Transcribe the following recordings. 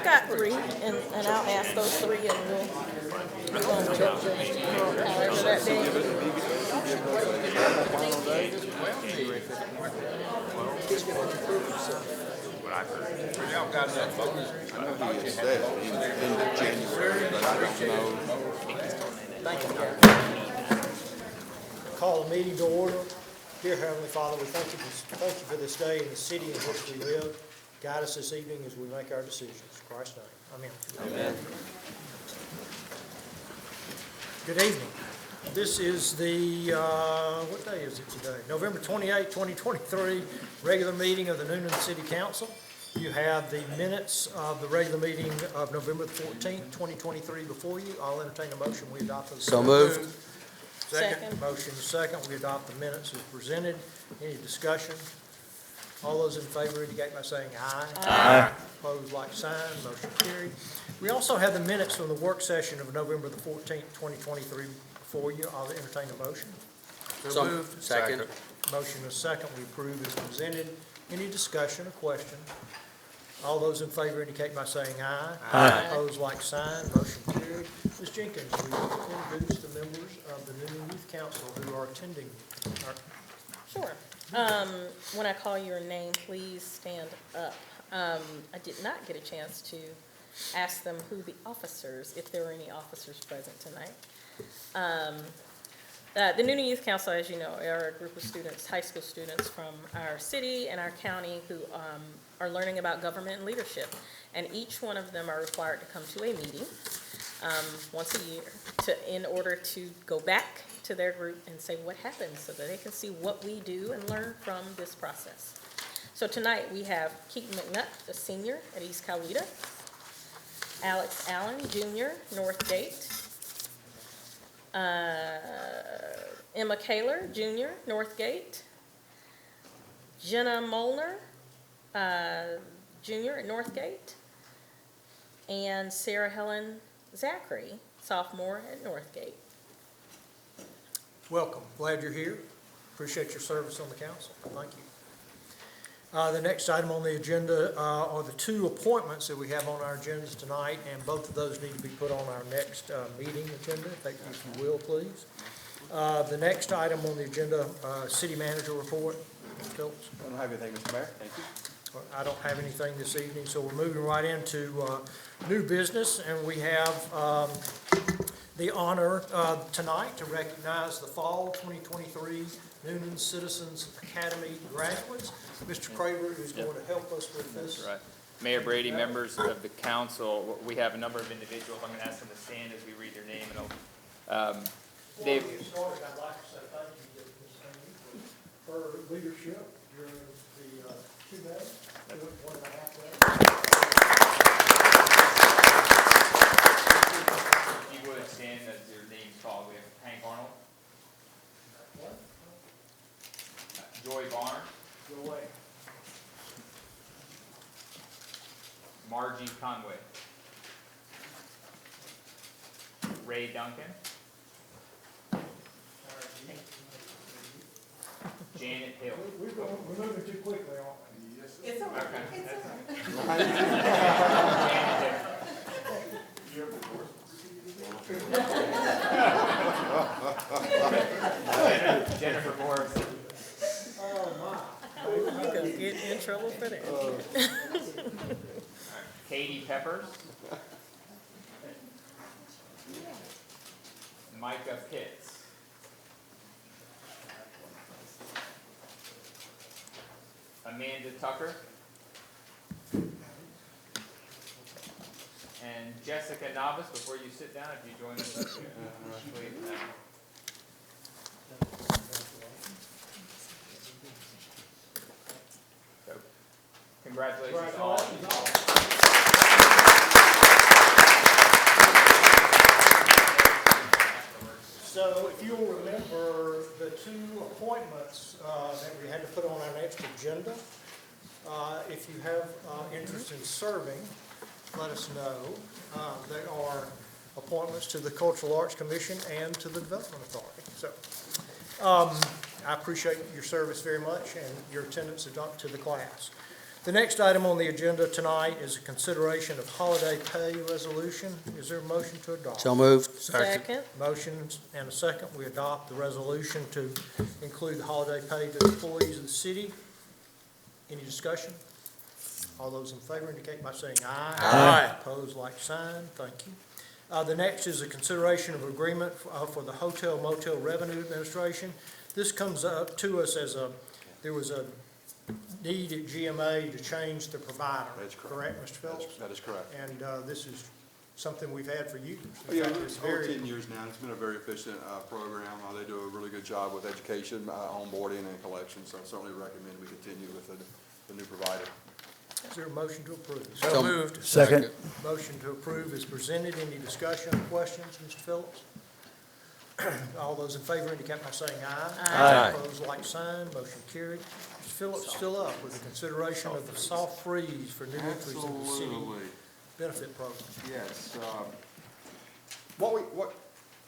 I've got three, and I'll ask those three, and we'll however that day. Y'all got that bonus. I know he is set in January, but I don't know. Call the meeting to order. Dear Heavenly Father, we thank you for this day and the city in which we live. Guide us this evening as we make our decisions. In Christ's name, amen. Amen. Good evening. This is the, what day is it today? November 28, 2023, regular meeting of the Newnan City Council. You have the minutes of the regular meeting of November 14th, 2023 before you. I'll entertain a motion. We adopt those. So moved. Second. Motion is second. We adopt the minutes as presented. Any discussion? All those in favor indicate by saying aye. Aye. Opposed, like sign. Motion carried. We also have the minutes from the work session of November the 14th, 2023 before you. I'll entertain a motion. So moved. Second. Motion is second. We approve as presented. Any discussion or question? All those in favor indicate by saying aye. Aye. Opposed, like sign. Motion carried. Ms. Jenkins, will you introduce the members of the Newnan Youth Council who are attending our Sure. When I call your name, please stand up. I did not get a chance to ask them who the officers, if there were any officers present tonight. The Newnan Youth Council, as you know, are a group of students, high school students from our city and our county who are learning about government and leadership. And each one of them are required to come to a meeting once a year in order to go back to their group and say what happened so that they can see what we do and learn from this process. So tonight we have Keaton McNutt, a senior at East Coweta, Alex Allen, junior, Northgate, Emma Kaler, junior, Northgate, Jenna Molnar, junior at Northgate, and Sarah Helen Zachary, sophomore at Northgate. Welcome. Glad you're here. Appreciate your service on the council. Thank you. The next item on the agenda are the two appointments that we have on our agendas tonight, and both of those need to be put on our next meeting agenda, if you will, please. The next item on the agenda, city manager report. Phillips? I don't have anything, Mr. Mayor. Thank you. I don't have anything this evening, so we're moving right into new business, and we have the honor tonight to recognize the fall 2023 Newnan Citizens Academy graduates. Mr. Craver is going to help us with this. That's right. Mayor Brady, members of the council, we have a number of individuals. I'm going to ask them to stand as we read their name. Before Dave. we get started, I'd like to say thank you to Ms. Amy for her leadership during the 2 days, 1.5 days. If you would stand as your name's called. We have Hank Arnold, Joy Barnes, Joy. Margie Conway, Ray Duncan, Janet Hill. We're moving too quickly, aren't we? It's all right. Okay. It's all right. Jennifer Morrison, Oh, my. You're gonna get in trouble for that. Katie Peppers, Micah Pitts, Amanda Tucker, and Jessica Navas. Before you sit down, if you join us up here. Please. So, congratulations to all. So if you'll remember the two appointments that we had to put on our next agenda, if you have interest in serving, let us know. They are appointments to the Cultural Arts Commission and to the Development Authority. So I appreciate your service very much and your attendance to the class. The next item on the agenda tonight is a consideration of holiday pay resolution. Is there a motion to adopt? So moved. Second. Motions and a second. We adopt the resolution to include the holiday pay to employees of the city. Any discussion? All those in favor indicate by saying aye. Aye. Opposed, like sign. Thank you. The next is a consideration of agreement for the Hotel Motel Revenue Administration. This comes up to us as there was a need at GMA to change the provider. That's correct. Correct, Mr. Phillips? That is correct. And this is something we've had for years. Oh, In yeah, fact, it's over very 10 years now. It's been a very efficient program. They do a really good job with education, onboarding, and collection, so I certainly recommend we continue with the new provider. Is there a motion to approve? So moved. Second. Motion to approve is presented. Any discussion or questions, Mr. Phillips? All those in favor indicate by saying aye. Aye. Opposed, like sign. Motion carried. Mr. Phillips, still up with the consideration of the soft freeze for new entries in the city Absolutely. benefit program. Yes. What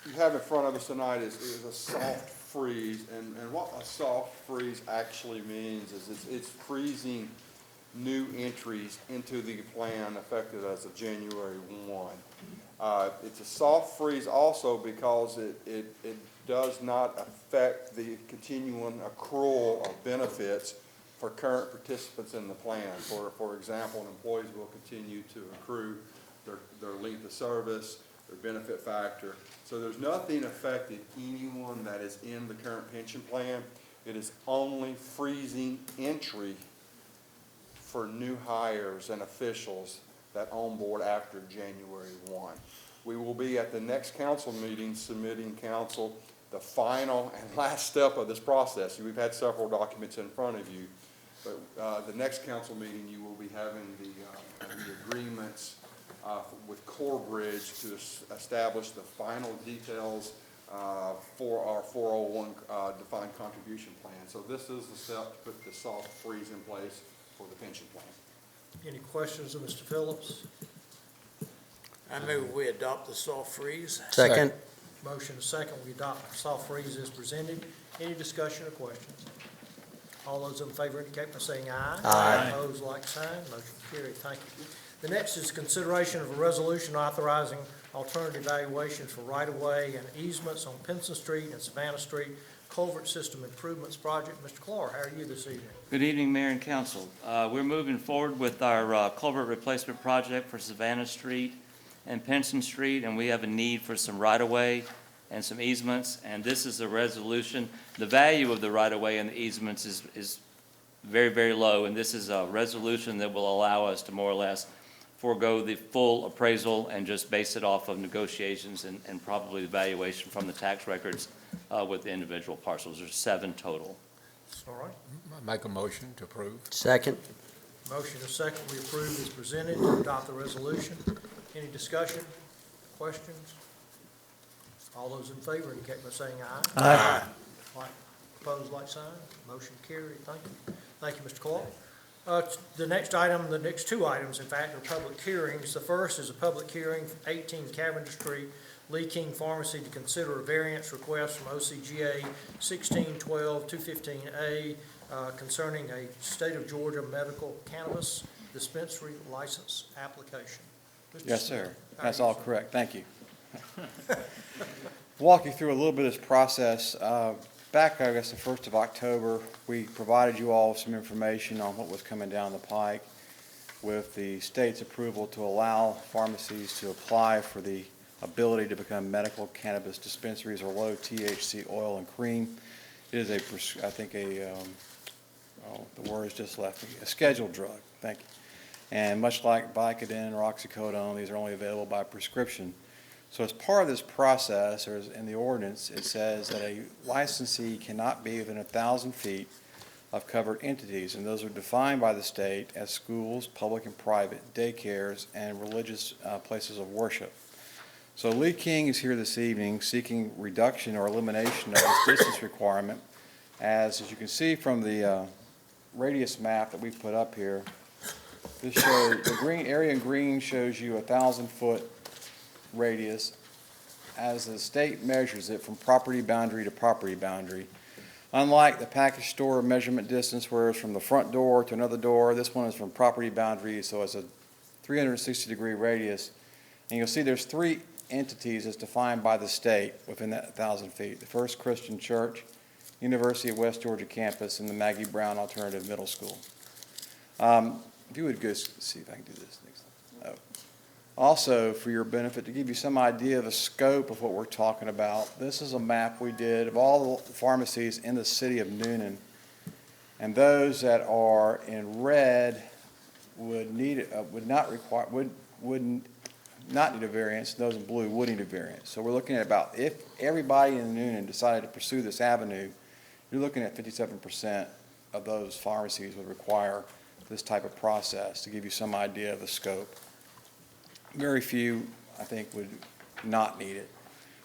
you have in front of us tonight is a soft freeze, and what a soft freeze actually means is it's freezing new entries into the plan effective as of January 1. It's a soft freeze also because it does not affect the continuing accrual of benefits for current participants in the plan. For example, employees will continue to accrue their length of service, their benefit factor. So there's nothing affecting anyone that is in the current pension plan. It is only freezing entry for new hires and officials that onboard after January 1. We will be at the next council meeting submitting council the final and last step of this process. We've had several documents in front of you, but the next council meeting you will be having the agreements with Corebridge to establish the final details for our 401 defined contribution plan. So this is the step to put the soft freeze in place for the pension plan. Any questions of Mr. Phillips? I move we adopt the soft freeze. Second. Motion is second. We adopt the soft freeze as presented. Any discussion or questions? All those in favor indicate by saying aye. Aye. Opposed, like sign. Motion carried. Thank you. The next is consideration of a resolution authorizing alternative valuations for right-of-way and easements on Pinson Street and Savannah Street Culvert System Improvements Project. Mr. Clark, how are you this evening? Good evening, Mayor and Council. We're moving forward with our culvert replacement project for Savannah Street and Pinson Street, and we have a need for some right-of-way and some easements, and this is a resolution. The value of the right-of-way and the easements is very, very low, and this is a resolution that will allow us to more or less forego the full appraisal and just base it off of negotiations and probably the valuation from the tax records with the individual parcels. There's 7 total. All right. Make a motion to approve. Second. Motion is second. We approve as presented to adopt the resolution. Any discussion, questions? All those in favor indicate by saying aye. Aye. Like, opposed, like sign. Motion carried. Thank you. Thank you, Mr. Clark. The next item, the next 2 items, in fact, are public hearings. The first is a public hearing for 18 Cavendish Street, Lee King Pharmacy, to consider a variance request from OCGA 1612-215A concerning a state of Georgia medical cannabis dispensary license application. Mr. Yes, Smith, sir. how That's are you, all sir? correct. Thank you. Walk you through a little bit of this process. Back, I guess, the 1st of October, we provided you all some information on what was coming down the pike with the state's approval to allow pharmacies to apply for the ability to become medical cannabis dispensaries or low THC oil and cream. It is I think the word just left me, a scheduled drug. Thank you. And much like Vicodin or oxycodone, these are only available by prescription. So as part of this process, or in the ordinance, it says that a licensee cannot be within 1,000 feet of covered entities, and those are defined by the state as schools, public and private, daycares, and religious places of worship. So Lee King is here this evening seeking reduction or elimination of this distance requirement. As you can see from the radius map that we put up here, this shows, the green area in green shows you 1,000-foot radius as the state measures it from property boundary to property boundary. Unlike the package store measurement distance where it's from the front door to another door, this one is from property boundaries, so it's a 360-degree radius. And you'll see there's 3 entities as defined by the state within that 1,000 feet. The First Christian Church, University of West Georgia campus, and the Maggie Brown Alternative Middle School. If you would go see if I can do this next time. Oh. Also, for your benefit, to give you some idea of the scope of what we're talking about, this is a map we did of all the pharmacies in the city of Noonan. And those that are in red would need, would not need a variance, those in blue would need a variance. So we're looking at about, if everybody in Noonan decided to pursue this avenue, you're looking at 57% of those pharmacies would require this type of process, to give you some idea of the scope. Very few, I think, would not need it.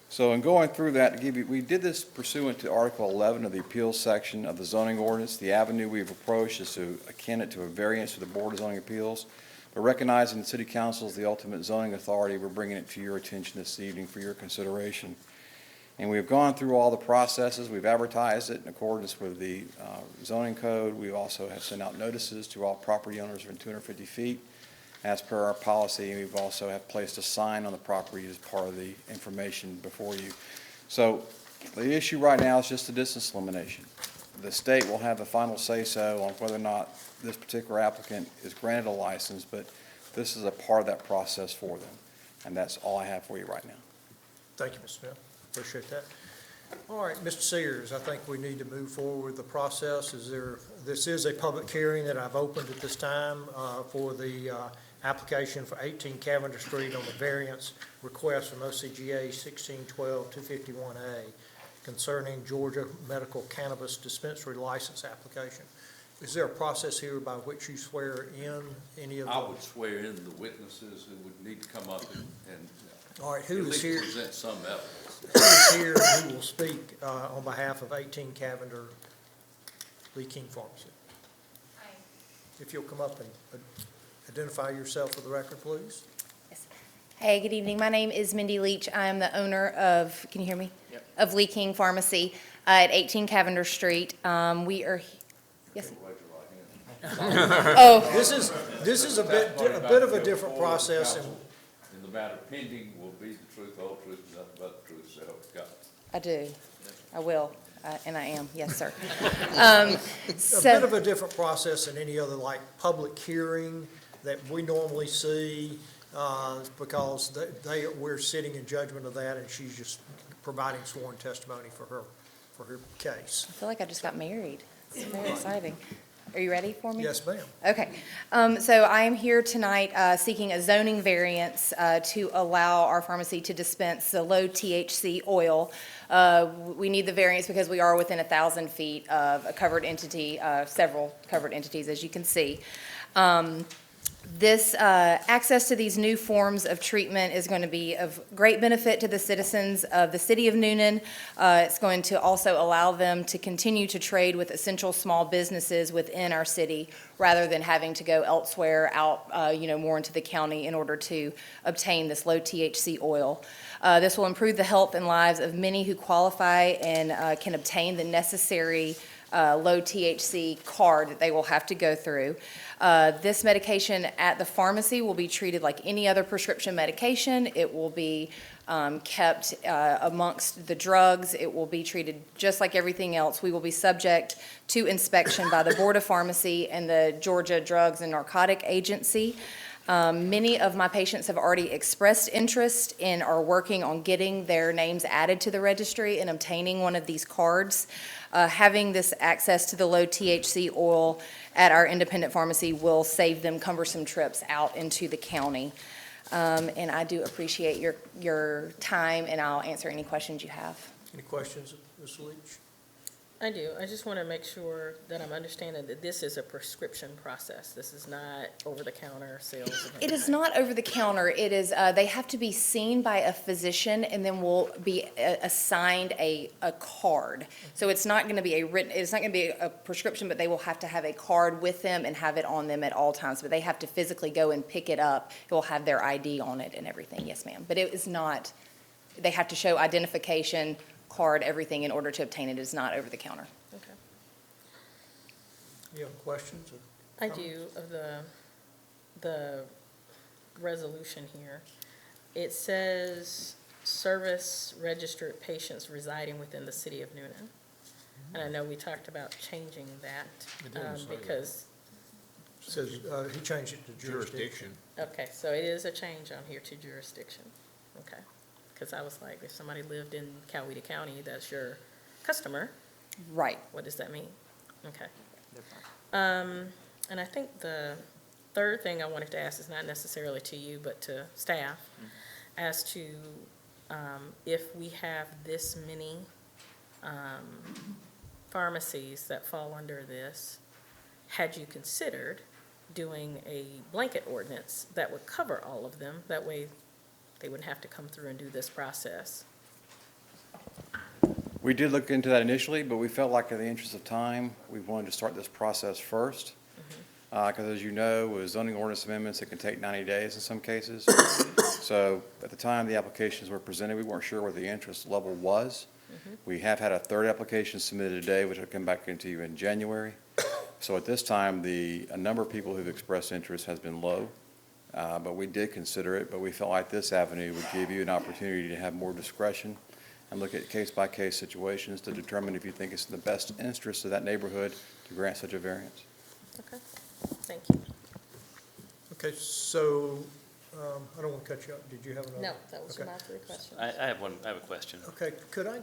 So in going through that, to give you, we did this pursuant to Article 11 of the appeals section of the zoning ordinance. The avenue we've approached is to akin it to a variance to the Board of Zoning Appeals. But recognizing the City Council is the ultimate zoning authority, we're bringing it to your attention this evening for your consideration. And we've gone through all the processes. We've advertised it in accordance with the zoning code. We also have sent out notices to all property owners within 250 feet as per our policy. We've also have placed a sign on the property as part of the information before you. So the issue right now is just the distance limitation. The state will have the final say-so on whether or not this particular applicant is granted a license, but this is a part of that process for them. And that's all I have for you right now. Thank you, Mr. Smith. Appreciate that. All right, Mr. Sears, I think we need to move forward with the process. This is a public hearing that I've opened at this time for the application for 18 Cavender Street on the variance request from OCGA 1612-251A concerning Georgia Medical Cannabis Dispensary License Application. Is there a process here by which you swear in any of the? I would swear in the witnesses who would need to come up and All right, at who is least here? present some evidence. Who is here who will speak on behalf of 18 Cavender Lee King Pharmacy? Hi. If you'll come up and identify yourself for the record, please. Yes. Hey, good evening. My name is Mindy Leach. I am the owner of, can you hear me? Yep. Of Lee King Pharmacy at 18 Cavender Street. We are, yes? Oh, This is a bit of a different process, and In the matter pending will be the truth, whole truth, and nothing but the truth, so help you God. I do. I will, and I am, yes, sir. a bit of So, a different process than any other, like, public hearing that we normally see, because we're sitting in judgment of that, and she's just providing sworn testimony for her case. I feel like I just got married. It's very exciting. Are you ready for me? Yes, ma'am. Okay, so I am here tonight seeking a zoning variance to allow our pharmacy to dispense the low THC oil. We need the variance because we are within 1,000 feet of a covered entity, several covered entities, as you can see. This access to these new forms of treatment is going to be of great benefit to the citizens of the city of Noonan. It's going to also allow them to continue to trade with essential small businesses within our city rather than having to go elsewhere out, more into the county in order to obtain this low THC oil. This will improve the health and lives of many who qualify and can obtain the necessary low THC card that they will have to go through. This medication at the pharmacy will be treated like any other prescription medication. It will be kept amongst the drugs. It will be treated just like everything else. We will be subject to inspection by the Board of Pharmacy and the Georgia Drugs and Narcotic Agency. Many of my patients have already expressed interest and are working on getting their names added to the registry and obtaining one of these cards. Having this access to the low THC oil at our independent pharmacy will save them cumbersome trips out into the county. And I do appreciate your time, and I'll answer any questions you have. Any questions, Ms. Leach? I do. I just want to make sure that I'm understanding that this is a prescription process. This is not over-the-counter sales. of It is anything. not over the counter. It is, they have to be seen by a physician and then will be assigned a card. So it's not going to be it's not going to be a prescription, but they will have to have a card with them and have it on them at all times. But they have to physically go and pick it up. It will have their ID on it and everything. Yes, ma'am. But it is not, they have to show identification, card, everything in order to obtain it. It is not over the counter. Okay. You have questions? I do, of the resolution here. It says service registered patients residing within the city of Noonan. And I know we talked about changing that, It doesn't say that. because, Says, he changed it to jurisdiction. okay, so it is a change on here to jurisdiction, okay? Because I was like, if somebody lived in Coweta County, that's your customer, Right. what does that mean? Okay. And I think the third thing I wanted to ask is not necessarily to you, but to staff, as to if we have this many pharmacies that fall under this, had you considered doing a blanket ordinance that would cover all of them? That way, they wouldn't have to come through and do this process. We did look into that initially, but we felt like in the interest of time, we wanted to start this process first. Because as you know, with zoning ordinance amendments, it can take 90 days in some cases. So at the time the applications were presented, we weren't sure what the interest level was. We have had a third application submitted today, which will come back into you in January. So at this time, a number of people who've expressed interest has been low, but we did consider it, but we felt like this avenue would give you an opportunity to have more discretion and look at case-by-case situations to determine if you think it's in the best interest of that neighborhood to grant such a variance. Okay, thank you. Okay, so, I don't want to cut you up. Did you have another? No, that was Okay. my three questions. I have a question. Okay, could I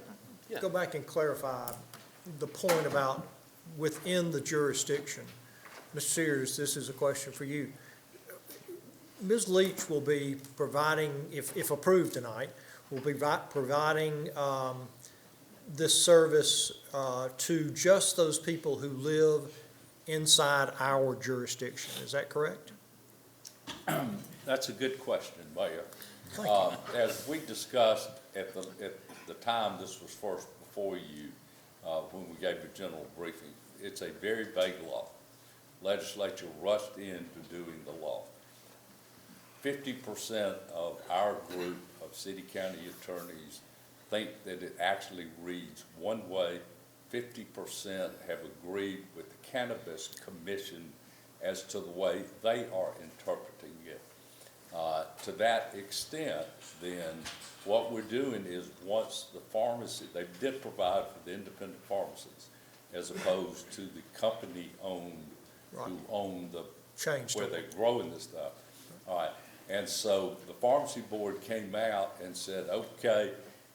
Yeah. go back and clarify the point about within the jurisdiction? Mr. Sears, this is a question for you. Ms. Leach will be providing, if approved tonight, will be providing this service to just those people who live inside our jurisdiction. Is that correct? That's a good question, Mayor. Thank you. As we discussed at the time this was first before you, when we gave a general briefing, it's a very vague law. Legislature rushed into doing the law. 50% of our group of city county attorneys think that it actually reads one way. 50% have agreed with the Cannabis Commission as to the way they are interpreting it. To that extent, then, what we're doing is once the pharmacy, they did provide for the independent pharmacies as opposed to the company-owned, who own the, Changed where it. they're growing this stuff. All right, and so the pharmacy board came out and said, okay,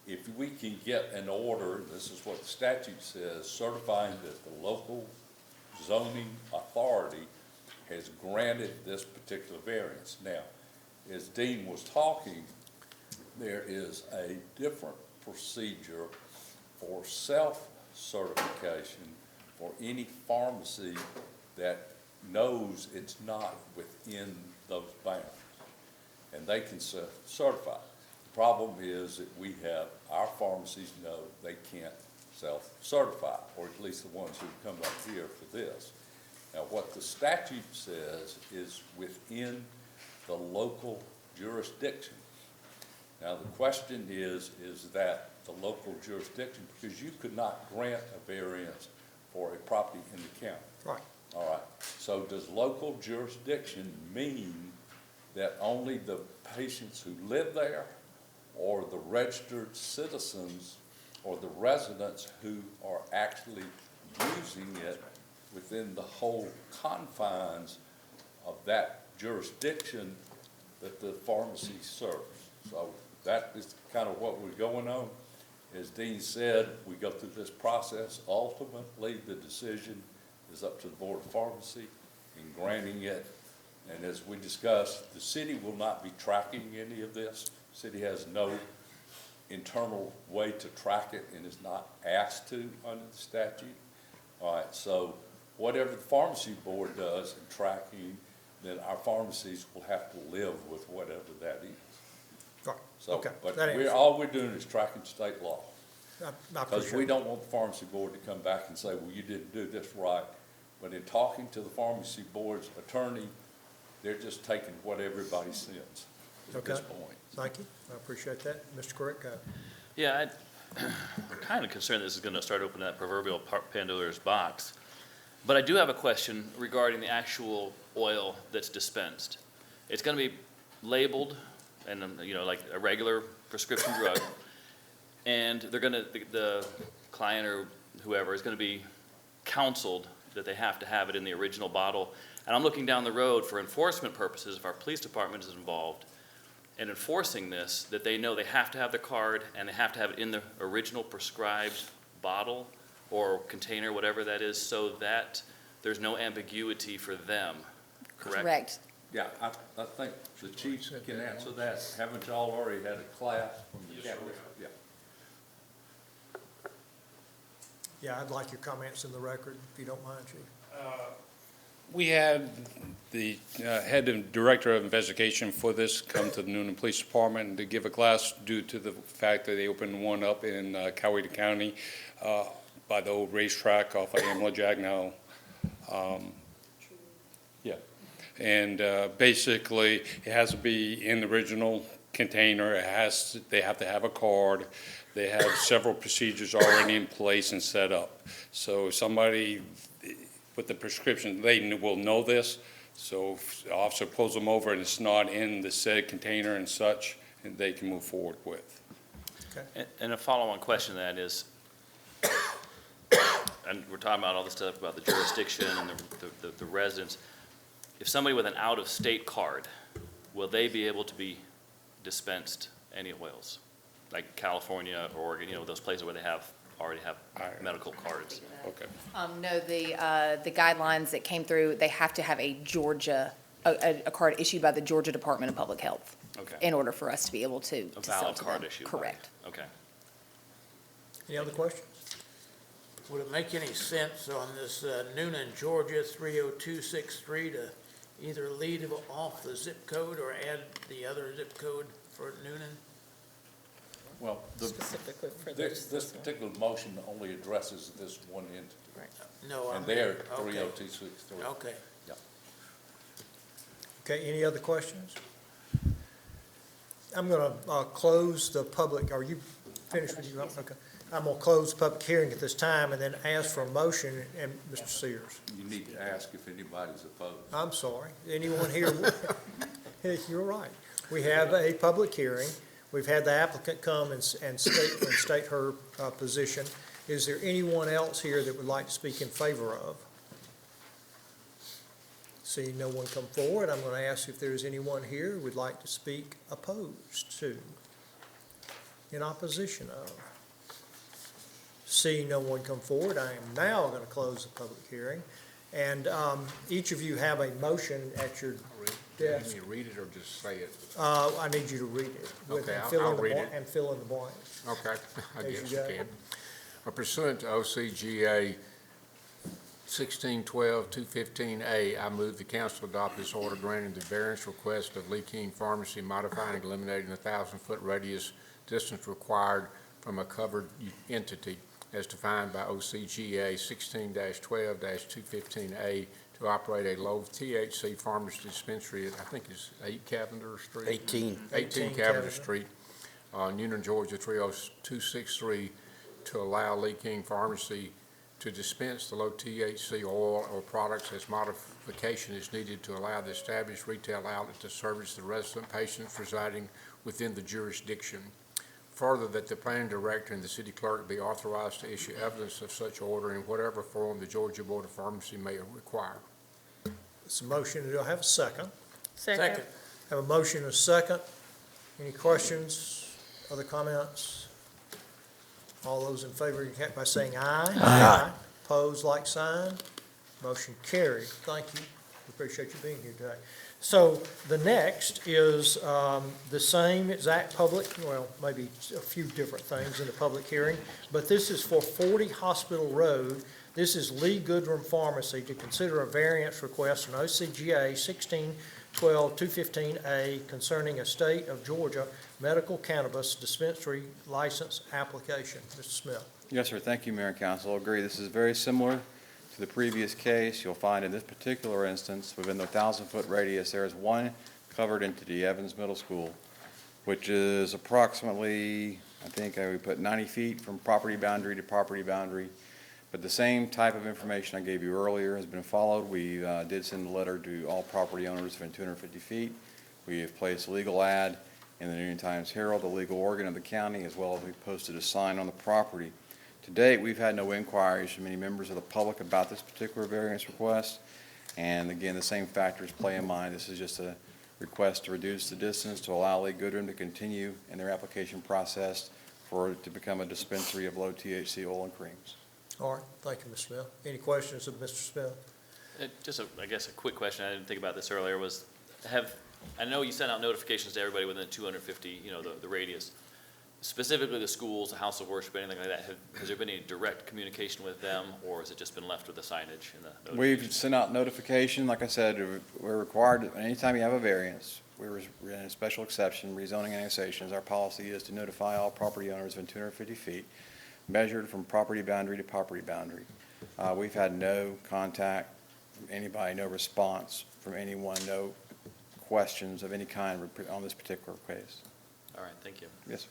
if we can get an order, this is what the statute says, certifying that the local zoning authority has granted this particular variance. Now, as Dean was talking, there is a different procedure for self-certification for any pharmacy that knows it's not within those bounds, and they can certify. The problem is that we have, our pharmacies know they can't self-certify, or at least the ones who come up here for this. Now, what the statute says is within the local jurisdiction. Now, the question is that the local jurisdiction, because you could not grant a variance for a property in the county. Right. All right, so does local jurisdiction mean that only the patients who live there, or the registered citizens, or the residents who are actually using it within the whole confines of that jurisdiction that the pharmacy serves? So that is kind of what we're going on. As Dean said, we go through this process. Ultimately, the decision is up to the Board of Pharmacy in granting it. And as we discussed, the city will not be tracking any of this. The city has no internal way to track it and is not asked to under the statute. All right, so whatever the pharmacy board does in tracking, then our pharmacies will have to live with whatever that is. Right. So, Okay. but That answers it. all we're doing is tracking state law. I Because appreciate we it. don't want the pharmacy board to come back and say, well, you didn't do this right. But in talking to the pharmacy board's attorney, they're just taking what everybody sends at this Okay. point. Thank you. I appreciate that. Mr. Corrick, Yeah, I'm kind of concerned this is going to start opening that proverbial Pandora's box. But I do have a question regarding the actual oil that's dispensed. It's going to be labeled and, like a regular prescription drug. And they're going to, the client or whoever is going to be counseled that they have to have it in the original bottle. And I'm looking down the road for enforcement purposes, if our police department is involved in enforcing this, that they know they have to have the card and they have to have it in the original prescribed bottle or container, whatever that is, so that there's no ambiguity for them, correct? Correct. Yeah, I think the chief can answer that. Haven't y'all already had a class from the county? Yeah. Yeah, I'd like your comments in the record, if you don't mind, Chief. We had the head and director of investigation for this come to the Noonan Police Department to give a class due to the fact that they opened one up in Coweta County by the old racetrack off of Amla now. Yeah. And basically, it has to be in the original container. They have to have a card. They have several procedures already in place and set up. So somebody with the prescription, they will know this. So if the officer pulls them over and it's not in the said container and such, and they can move forward with. And a follow-on question to that is, and we're talking about all this stuff about the jurisdiction and the residents. If somebody with an out-of-state card, will they be able to be dispensed any oils? Like California or Oregon, those places where they already have medical cards. Okay. No, the guidelines that came through, they have to have a card issued by the Georgia Department of Public Health. Okay. In order for us to be able to A sell valid to card them. issue. Correct. Okay. Any other questions? Would it make any sense on this Noonan, Georgia 30263 to either leave off the zip code or add the other zip code for Noonan? Well, Specifically for this this. particular motion only addresses this one entity. No, I And mean, they're okay. 30263. Okay. Okay, any other questions? I'm going to close the public, are you finished with you? Okay. I'm going to close the public hearing at this time and then ask for a motion, and Mr. Sears. You need to ask if anybody's opposed. I'm sorry, anyone here? You're right. We have a public hearing. We've had the applicant come and state her position. Is there anyone else here that would like to speak in favor of? Seeing no one come forward, I'm going to ask if there's anyone here who would like to speak opposed to, in opposition of. Seeing no one come forward, I am now going to close the public hearing. And each of you have a motion at your desk. You read it or just say it? I need you to read it. Okay, and fill in I'll the read blank- it. And fill in the blanks. Okay, I As guess you you go. can. Pursuant to OCGA 1612-215A, I move the council adopt this order granting the variance request of Lee King Pharmacy modifying and eliminating the 1,000-foot radius distance required from a covered entity as defined by OCGA 16-12-215A to operate a low THC pharmacy dispensary at, I think it's 8 Cavender Street? 18. 18 Cavender Street, Noonan, Georgia 30263, to allow Lee King Pharmacy to dispense the low THC oil or products as modification is needed to allow the established retail outlet to service the resident patients residing within the jurisdiction. Further, that the planning director and the city clerk be authorized to issue evidence of such order in whatever form the Georgia Board of Pharmacy may require. It's a motion. Do I have a second? Second. Have a motion and a second. Any questions, other comments? All those in favor indicate by saying aye. Aye. Opposed, like sign. Motion carried. Thank you. We appreciate you being here today. So the next is the same exact public, well, maybe a few different things in the public hearing, but this is for 40 Hospital Road. This is Lee Goodrum Pharmacy to consider a variance request on OCGA 1612-215A concerning a state of Georgia medical cannabis dispensary license application. Mr. Smith. Yes, sir. Thank you, Mayor and Council. I agree. This is very similar to the previous case. You'll find in this particular instance, within the 1,000-foot radius, there is one covered entity, Evans Middle School, which is approximately, I think we put 90 feet from property boundary to property boundary. But the same type of information I gave you earlier has been followed. We did send a letter to all property owners within 250 feet. We have placed a legal ad in the Noonan Times Herald, the legal organ of the county, as well as we posted a sign on the property. To date, we've had no inquiries from any members of the public about this particular variance request. And again, the same factors play in mind. This is just a request to reduce the distance to allow Lee Goodrum to continue in their application process for it to become a dispensary of low THC oil and creams. All right, thank you, Mr. Smith. Any questions of Mr. Smith? Just I guess a quick question, I didn't think about this earlier, was I know you sent out notifications to everybody within 250, the radius. Specifically the schools, the house of worship, anything like that, has there been any direct communication with them, or has it just been left with the signage and the notification? We've sent out notification, like I said, we're required, anytime you have a variance, we're in a special exception, rezoning annexations, our policy is to notify all property owners within 250 feet, measured from property boundary to property boundary. We've had no contact from anybody, no response from anyone, no questions of any kind on this particular case. All right, thank you. Yes.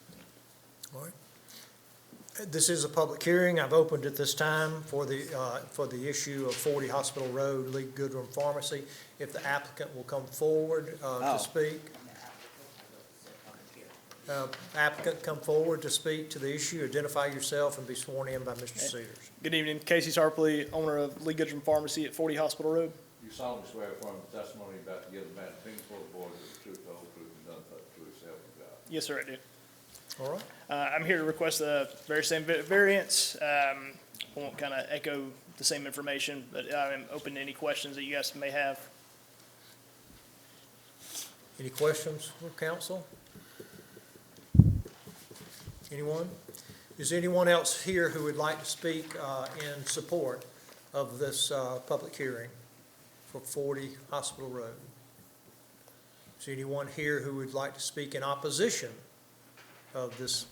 All right. This is a public hearing. I've opened at this time for the issue of 40 Hospital Road, Lee Goodrum Pharmacy. If the applicant will come forward to speak. Applicant, come forward to speak to the issue, identify yourself, and be sworn in by Mr. Cedars. Good evening, Casey Sarpley, owner of Lee Goodrum Pharmacy at 40 Hospital Road. You solemnly swear affirm the testimony about to give the matter opinion for the board is the truth, the whole truth, and nothing but the truth, so help you God. Yes, sir, I do. All right. I'm here to request the very same variance. I won't kind of echo the same information, but I'm open to any questions that you guys may have. Any questions from council? Anyone? Is there anyone else here who would like to speak in support of this public hearing for 40 Hospital Road? Is there anyone here who would like to speak in opposition of this?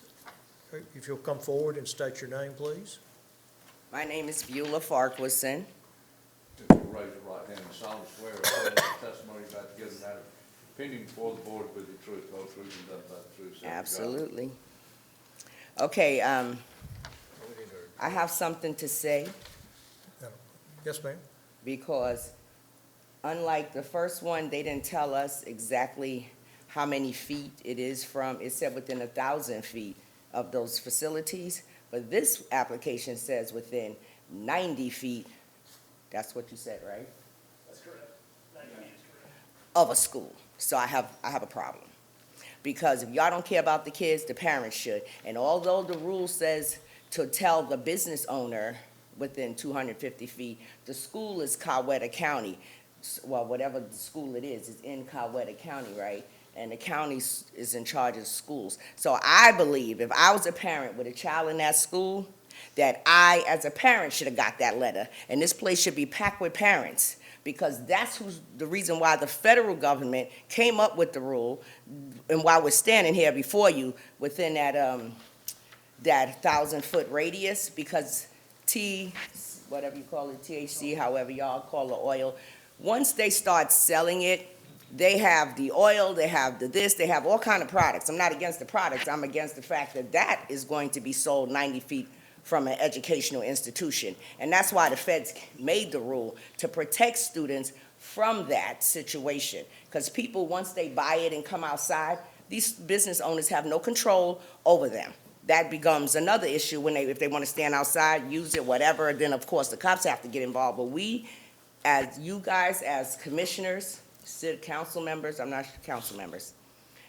If you'll come forward and state your name, please. My name is Beulah Farquharson. If you raise your right hand and solemnly swear affirm the testimony about to give the matter opinion before the board with the truth, the whole truth, and nothing but the truth, so help you God. Absolutely. Okay, I have something to say Yes, ma'am. because unlike the first one, they didn't tell us exactly how many feet it is from. It said within 1,000 feet of those facilities, but this application says within 90 feet. That's what you said, right? That's correct. 90 feet is correct. Of a school. So I have a problem. Because if y'all don't care about the kids, the parents should. And although the rule says to tell the business owner within 250 feet, the school is Coweta County. Well, whatever the school it is in Coweta County, right? And the county is in charge of schools. So I believe if I was a parent with a child in that school, that I, as a parent, should have got that letter. And this place should be packed with parents, because that's the reason why the federal government came up with the rule, and why we're standing here before you within that 1,000-foot radius, because whatever you call it, THC, however y'all call the oil, once they start selling it, they have the oil, they have the this, they have all kind of products. I'm not against the products, I'm against the fact that that is going to be sold 90 feet from an educational institution. And that's why the feds made the rule, to protect students from that situation. Because people, once they buy it and come outside, these business owners have no control over them. That becomes another issue when if they want to stand outside, use it, whatever, then of course the cops have to get involved. But we, as you guys, as commissioners, city council members, I'm not council members,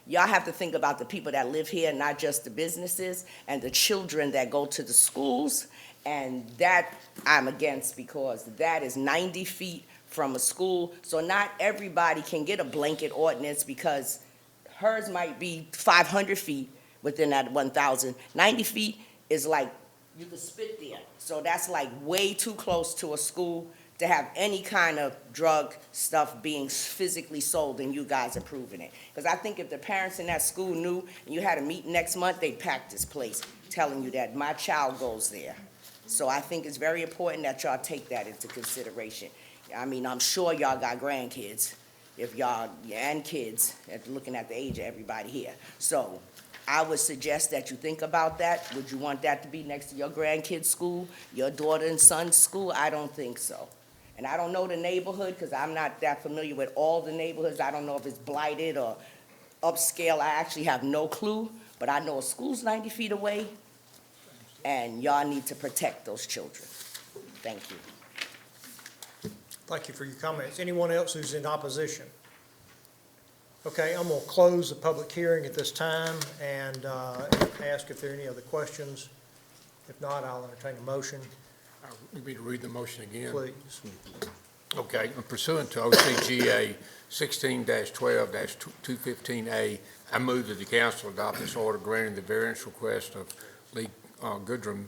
y'all have to think about the people that live here, not just the businesses and the children that go to the schools. And that I'm against, because that is 90 feet from a school. So not everybody can get a blanket ordinance, because hers might be 500 feet within that 1,000. 90 feet is like, you could spit there. So that's like way too close to a school to have any kind of drug stuff being physically sold and you guys approving it. Because I think if the parents in that school knew and you had a meeting next month, they'd pack this place telling you that my child goes there. So I think it's very important that y'all take that into consideration. I mean, I'm sure y'all got grandkids, if y'all, and kids, looking at the age of everybody here. So I would suggest that you think about that. Would you want that to be next to your grandkids' school, your daughter and son's school? I don't think so. And I don't know the neighborhood, because I'm not that familiar with all the neighborhoods. I don't know if it's blighted or upscale. I actually have no clue, but I know a school's 90 feet away, and y'all need to protect those children. Thank you. Thank you for your comments. Anyone else who's in opposition? Okay, I'm going to close the public hearing at this time and ask if there are any other questions. If not, I'll entertain a motion, You need me to read the motion again? please. Okay, pursuant to OCGA 16-12-215A, I move that the council adopt this order granting the variance request of Lee Goodrum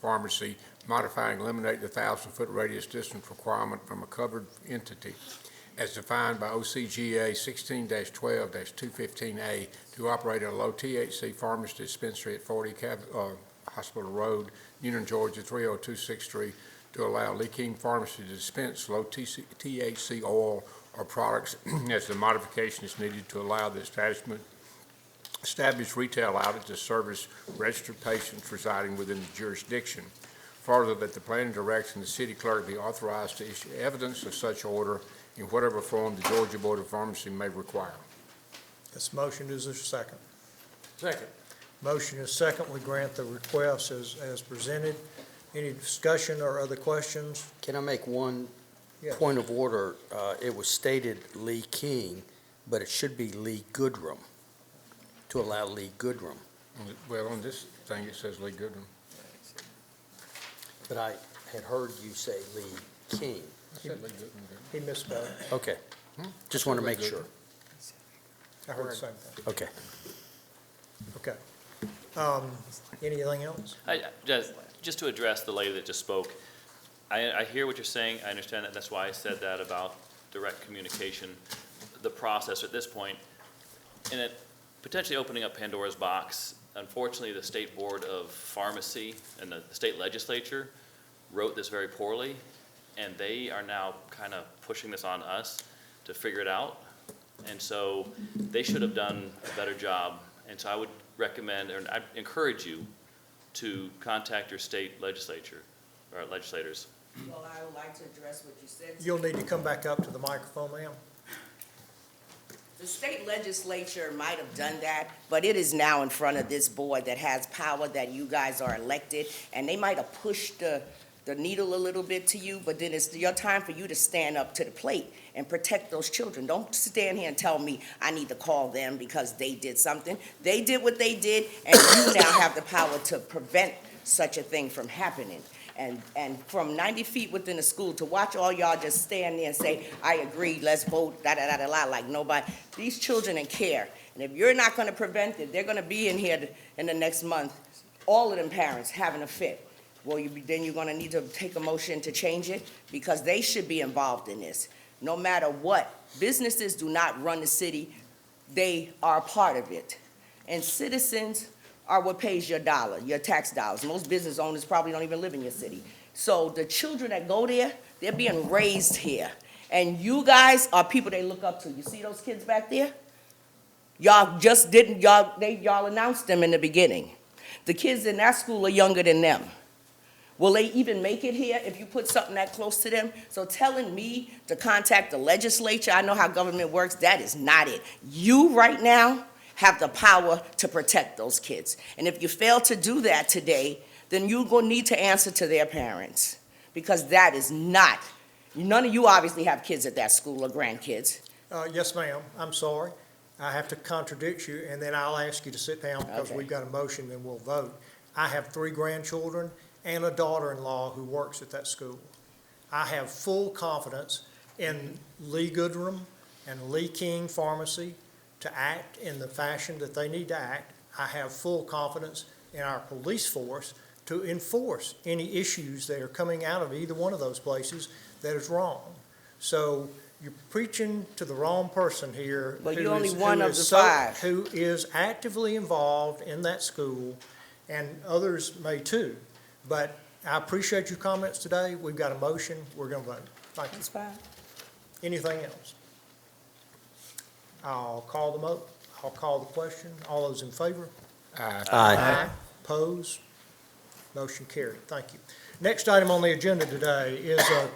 Pharmacy, modifying, eliminate the 1,000-foot radius distance requirement from a covered entity as defined by OCGA 16-12-215A to operate a low THC pharmacy dispensary at 40 Hospital Road, Newnan, Georgia 30263, to allow Lee King Pharmacy to dispense low THC oil or products as the modification is needed to allow the established retail outlet to service registered patients residing within the jurisdiction. Further, that the planning director and the city clerk be authorized to issue evidence of such order in whatever form the Georgia Board of Pharmacy may require. This motion, is there a second? Second. Motion is second. We grant the request as presented. Any discussion or other questions? Can I make one Yes. point of order? It was stated Lee King, but it should be Lee Goodrum, to allow Lee Goodrum. Well, on this thing, it says Lee Goodrum. But I had heard you say Lee King. I said Lee Goodrum. He misspoke. Okay. Just want to make sure. I heard the same thing. Okay. Okay. Anything else? Just to address the lady that just spoke, I hear what you're saying, I understand that, that's why I said that about direct communication, the process at this point, and it potentially opening up Pandora's box. Unfortunately, the State Board of Pharmacy and the state legislature wrote this very poorly, and they are now kind of pushing this on us to figure it out. And so they should have done a better job. And so I would recommend, or I encourage you to contact your state legislature, or legislators. Well, I would like to address what you said. You'll need to come back up to the microphone, ma'am. The state legislature might have done that, but it is now in front of this board that has power, that you guys are elected, and they might have pushed the needle a little bit to you, but then it's your time for you to stand up to the plate and protect those children. Don't stand here and tell me I need to call them because they did something. They did what they did, and you now have the power to prevent such a thing from happening. And from 90 feet within the school, to watch all y'all just stand there and say, I agree, let's vote, da-da-da-da-da, like nobody. These children in care. And if you're not gonna prevent it, they're gonna be in here in the next month, all of them parents having a fit. Well, then you're gonna need to take a motion to change it, because they should be involved in this. No matter what, businesses do not run the city, they are a part of it. And citizens are what pays your dollar, your tax dollars. Most business owners probably don't even live in your city. So the children that go there, they're being raised here. And you guys are people they look up to. You see those kids back there? Y'all just didn't, y'all announced them in the beginning. The kids in that school are younger than them. Will they even make it here if you put something that close to them? So telling me to contact the legislature, I know how government works, that is not it. You right now have the power to protect those kids. And if you fail to do that today, then you're going to need to answer to their parents, because that is not, none of you obviously have kids at that school or grandkids. Yes, ma'am. I'm sorry. I have to contradict you, and then I'll ask you to sit down because Okay. we've got a motion and we'll vote. I have 3 grandchildren and a daughter-in-law who works at that school. I have full confidence in Lee Goodrum and Lee King Pharmacy to act in the fashion that they need to act. I have full confidence in our police force to enforce any issues that are coming out of either one of those places that is wrong. So you're preaching to the wrong person here. But who you're only is- one who of is the so- 5. Who is actively involved in that school, and others may too. But I appreciate your comments today. We've got a motion. We're going to vote. Thank you. That's fine. Anything else? I'll call I'll call the question. All those in favor? Aye. Opposed? Motion carried. Thank you. Next item on the agenda today is a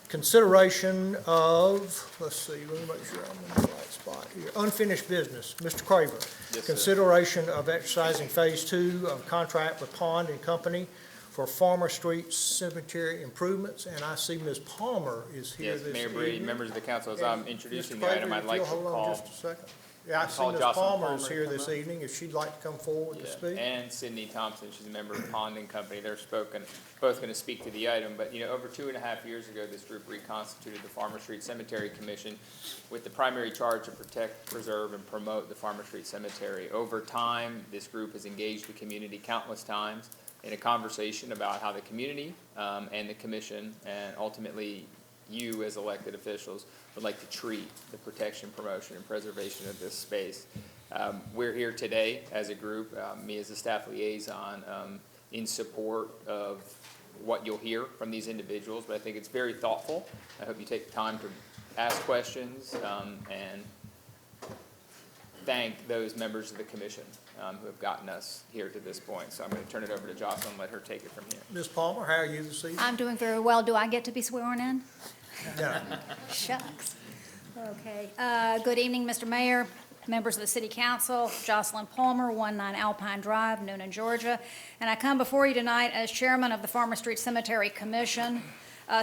consideration of, let's see, let me make sure I'm in the right spot here. Unfinished business. Mr. Craver. Yes, sir. Consideration of exercising Phase 2 of contract with Pond and Company for Farmer Street Cemetery improvements, and I see Ms. Palmer is here Yes, this Mayor evening. Brady, members of the council, as I'm And introducing Mr. the item, Craver, I'd if like you'll to hold on call. just a second. Yeah, I see call Ms. Jocelyn Palmer is Palmer here to this come up. evening, if she'd like to come forward to Yeah, speak. and Sydney Thompson, she's a member of Pond and Company. They're both going to speak to the item. But, over 2.5 years ago, this group reconstituted the Farmer Street Cemetery Commission with the primary charge to protect, preserve, and promote the Farmer Street Cemetery. Over time, this group has engaged the community countless times in a conversation about how the community and the commission, and ultimately you as elected officials, would like to treat the protection, promotion, and preservation of this space. We're here today as a group, me as a staff liaison, in support of what you'll hear from these individuals, but I think it's very thoughtful. I hope you take the time to ask questions and thank those members of the commission who have gotten us here to this point. So I'm going to turn it over to Jocelyn and let her take it from here. Ms. Palmer, how are you this evening? I'm doing very well. Do I get to be sworn in? No. Shucks. Okay. Good evening, Mr. Mayor, members of the City Council, Jocelyn Palmer, 19 Alpine Drive, Noonan, Georgia. And I come before you tonight as chairman of the Farmer Street Cemetery Commission.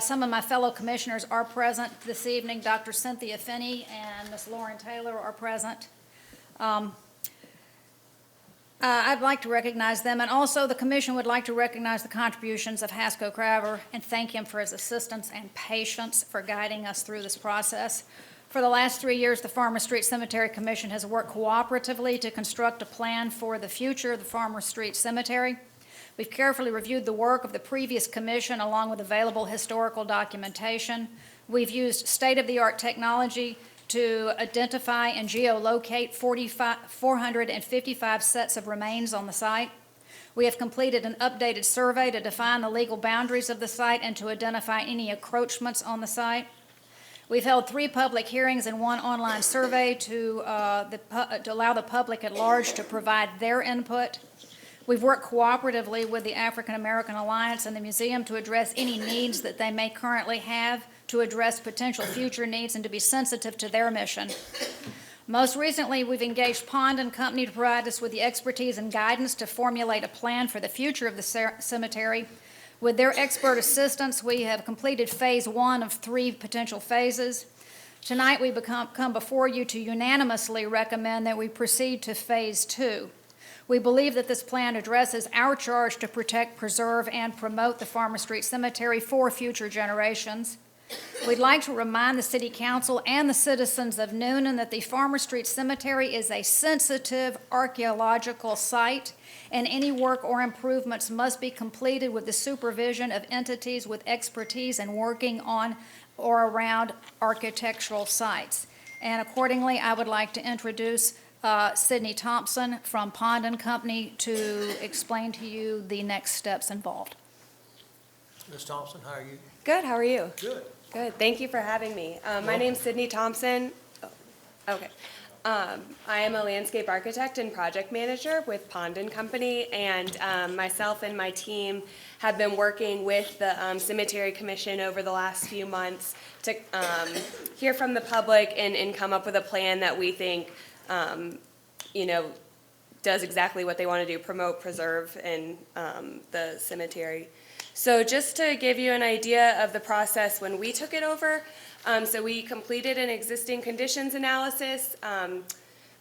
Some of my fellow commissioners are present this evening. Dr. Cynthia Finney and Ms. Lauren Taylor are present. I'd like to recognize them, and also the commission would like to recognize the contributions of Haskell Craver and thank him for his assistance and patience for guiding us through this process. For the last 3 years, the Farmer Street Cemetery Commission has worked cooperatively to construct a plan for the future of the Farmer Street Cemetery. We've carefully reviewed the work of the previous commission along with available historical documentation. We've used state-of-the-art technology to identify and geolocate 455 sets of remains on the site. We have completed an updated survey to define the legal boundaries of the site and to identify any encroachments on the site. We've held 3 public hearings and 1 online survey to allow the public at large to provide their input. We've worked cooperatively with the African American Alliance and the museum to address any needs that they may currently have, to address potential future needs, and to be sensitive to their mission. Most recently, we've engaged Pond and Company to provide us with the expertise and guidance to formulate a plan for the future of the cemetery. With their expert assistance, we have completed Phase 1 of 3 potential phases. Tonight, we come before you to unanimously recommend that we proceed to Phase 2. We believe that this plan addresses our charge to protect, preserve, and promote the Farmer Street Cemetery for future generations. We'd like to remind the City Council and the citizens of Noonan that the Farmer Street Cemetery is a sensitive archaeological site, and any work or improvements must be completed with the supervision of entities with expertise in working on or around architectural sites. And accordingly, I would like to introduce Sydney Thompson from Pond and Company to explain to you the next steps involved. Ms. Thompson, how are you? Good, how are you? Good. Good, thank you for having me. My name's Sydney Thompson. Okay. I am a landscape architect and project manager with Pond and Company, and myself and my team have been working with the Cemetery Commission over the last few months to hear from the public and come up with a plan that we think, does exactly what they want to do, promote, preserve, and the cemetery. So just to give you an idea of the process when we took it over, so we completed an existing conditions analysis.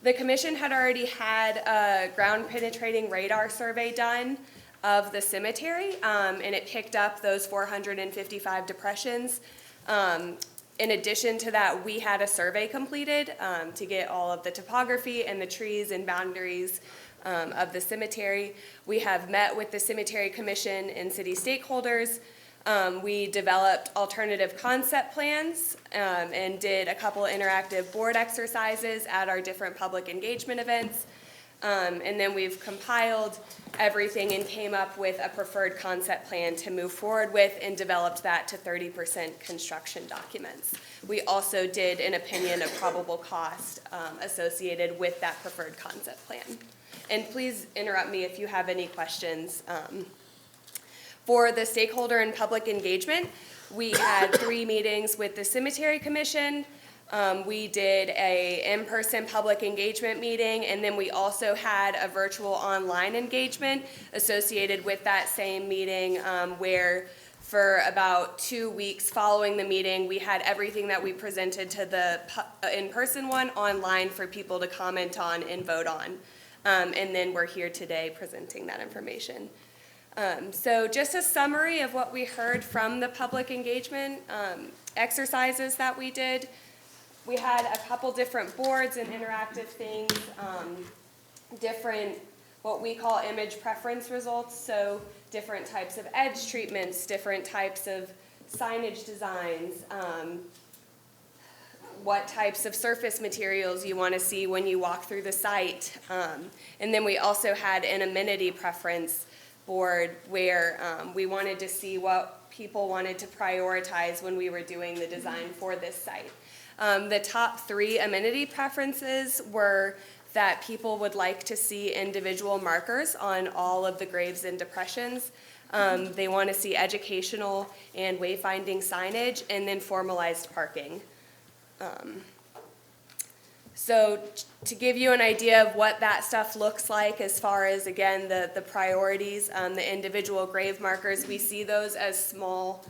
The commission had already had a ground penetrating radar survey done of the cemetery, and it picked up those 455 depressions. In addition to that, we had a survey completed to get all of the topography and the trees and boundaries of the cemetery. We have met with the Cemetery Commission and city stakeholders. We developed alternative concept plans and did a couple interactive board exercises at our different public engagement events. And then we've compiled everything and came up with a preferred concept plan to move forward with and developed that to 30% construction documents. We also did an opinion of probable cost associated with that preferred concept plan. And please interrupt me if you have any questions. For the stakeholder and public engagement, we had 3 meetings with the Cemetery Commission. We did a in-person public engagement meeting, and then we also had a virtual online engagement associated with that same meeting, where for about 2 weeks following the meeting, we had everything that we presented to the in-person one online for people to comment on and vote on. And then we're here today presenting that information. So just a summary of what we heard from the public engagement exercises that we did. We had a couple different boards and interactive things, different what we call image preference results, so different types of edge treatments, different types of signage designs, what types of surface materials you want to see when you walk through the site. And then we also had an amenity preference board where we wanted to see what people wanted to prioritize when we were doing the design for this site. The top 3 amenity preferences were that people would like to see individual markers on all of the graves and depressions. They want to see educational and wayfinding signage, and then formalized parking. So to give you an idea of what that stuff looks like as far as, again, the priorities, the individual grave markers, we see those as small,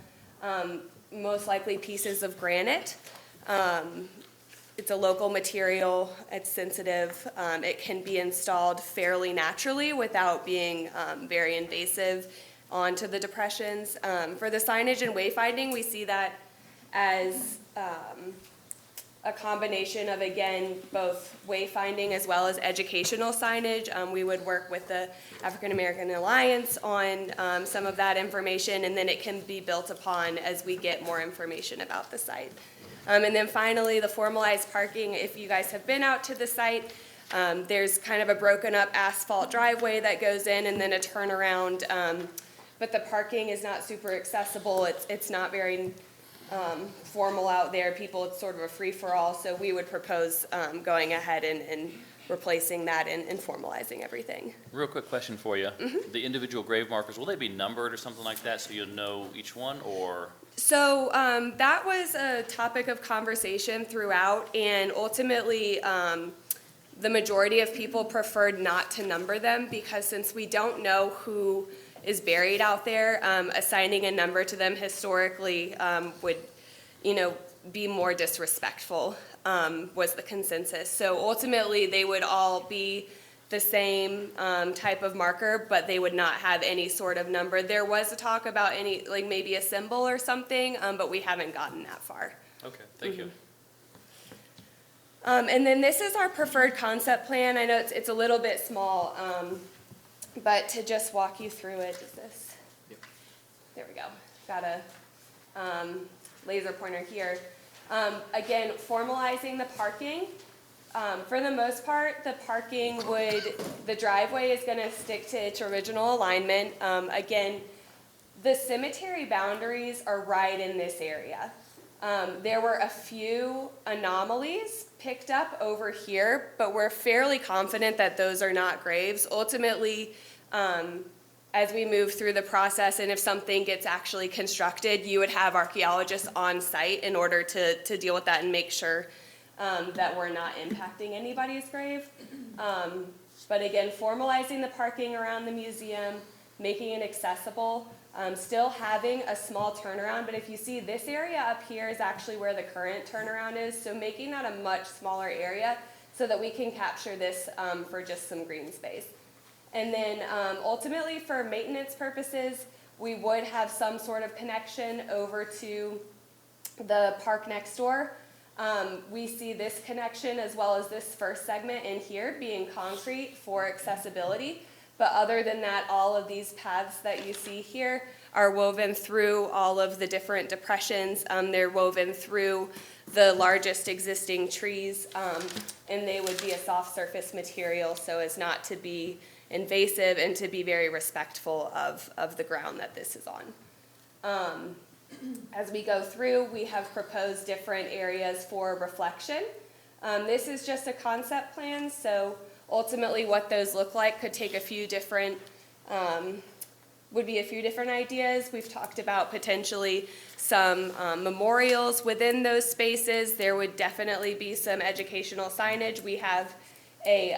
most likely pieces of granite. It's a local material, it's sensitive, it can be installed fairly naturally without being very invasive onto the depressions. For the signage and wayfinding, we see that as a combination of, again, both wayfinding as well as educational signage. We would work with the African American Alliance on some of that information, and then it can be built upon as we get more information about the site. And then finally, the formalized parking. If you guys have been out to the site, there's kind of a broken up asphalt driveway that goes in and then a turnaround, but the parking is not super accessible. It's not very formal out there. People, it's sort of a free-for-all, so we would propose going ahead and replacing that and formalizing everything. Real quick question for you. The individual grave markers, will they be numbered or something like that so you'll know each one, or? So that was a topic of conversation throughout, and ultimately the majority of people preferred not to number them, because since we don't know who is buried out there, assigning a number to them historically would, be more disrespectful, was the consensus. So ultimately, they would all be the same type of marker, but they would not have any sort of number. There was a talk about any, like maybe a symbol or something, but we haven't gotten that far. Okay, thank you. And then this is our preferred concept plan. I know it's a little bit small, but to just walk you through it, is this? Yep. There we go. Got a laser pointer here. Again, formalizing the parking. For the most part, the driveway is going to stick to its original alignment. Again, the cemetery boundaries are right in this area. There were a few anomalies picked up over here, but we're fairly confident that those are not graves. Ultimately, as we move through the process, and if something gets actually constructed, you would have archaeologists on site in order to deal with that and make sure that we're not impacting anybody's grave. But again, formalizing the parking around the museum, making it accessible, still having a small turnaround, but if you see this area up here is actually where the current turnaround is, so making that a much smaller area so that we can capture this for just some green space. And then ultimately for maintenance purposes, we would have some sort of connection over to the park next door. We see this connection as well as this first segment in here being concrete for accessibility. But other than that, all of these paths that you see here are woven through all of the different depressions. They're woven through the largest existing trees, and they would be a soft surface material so as not to be, invasive and to be very respectful of the ground that this is on. As we go through, we have proposed different areas for reflection. This is just a concept plan, so ultimately what those look like could take a few different, would be a few different ideas. We've talked about potentially some memorials within those spaces. There would definitely be some educational signage. We have a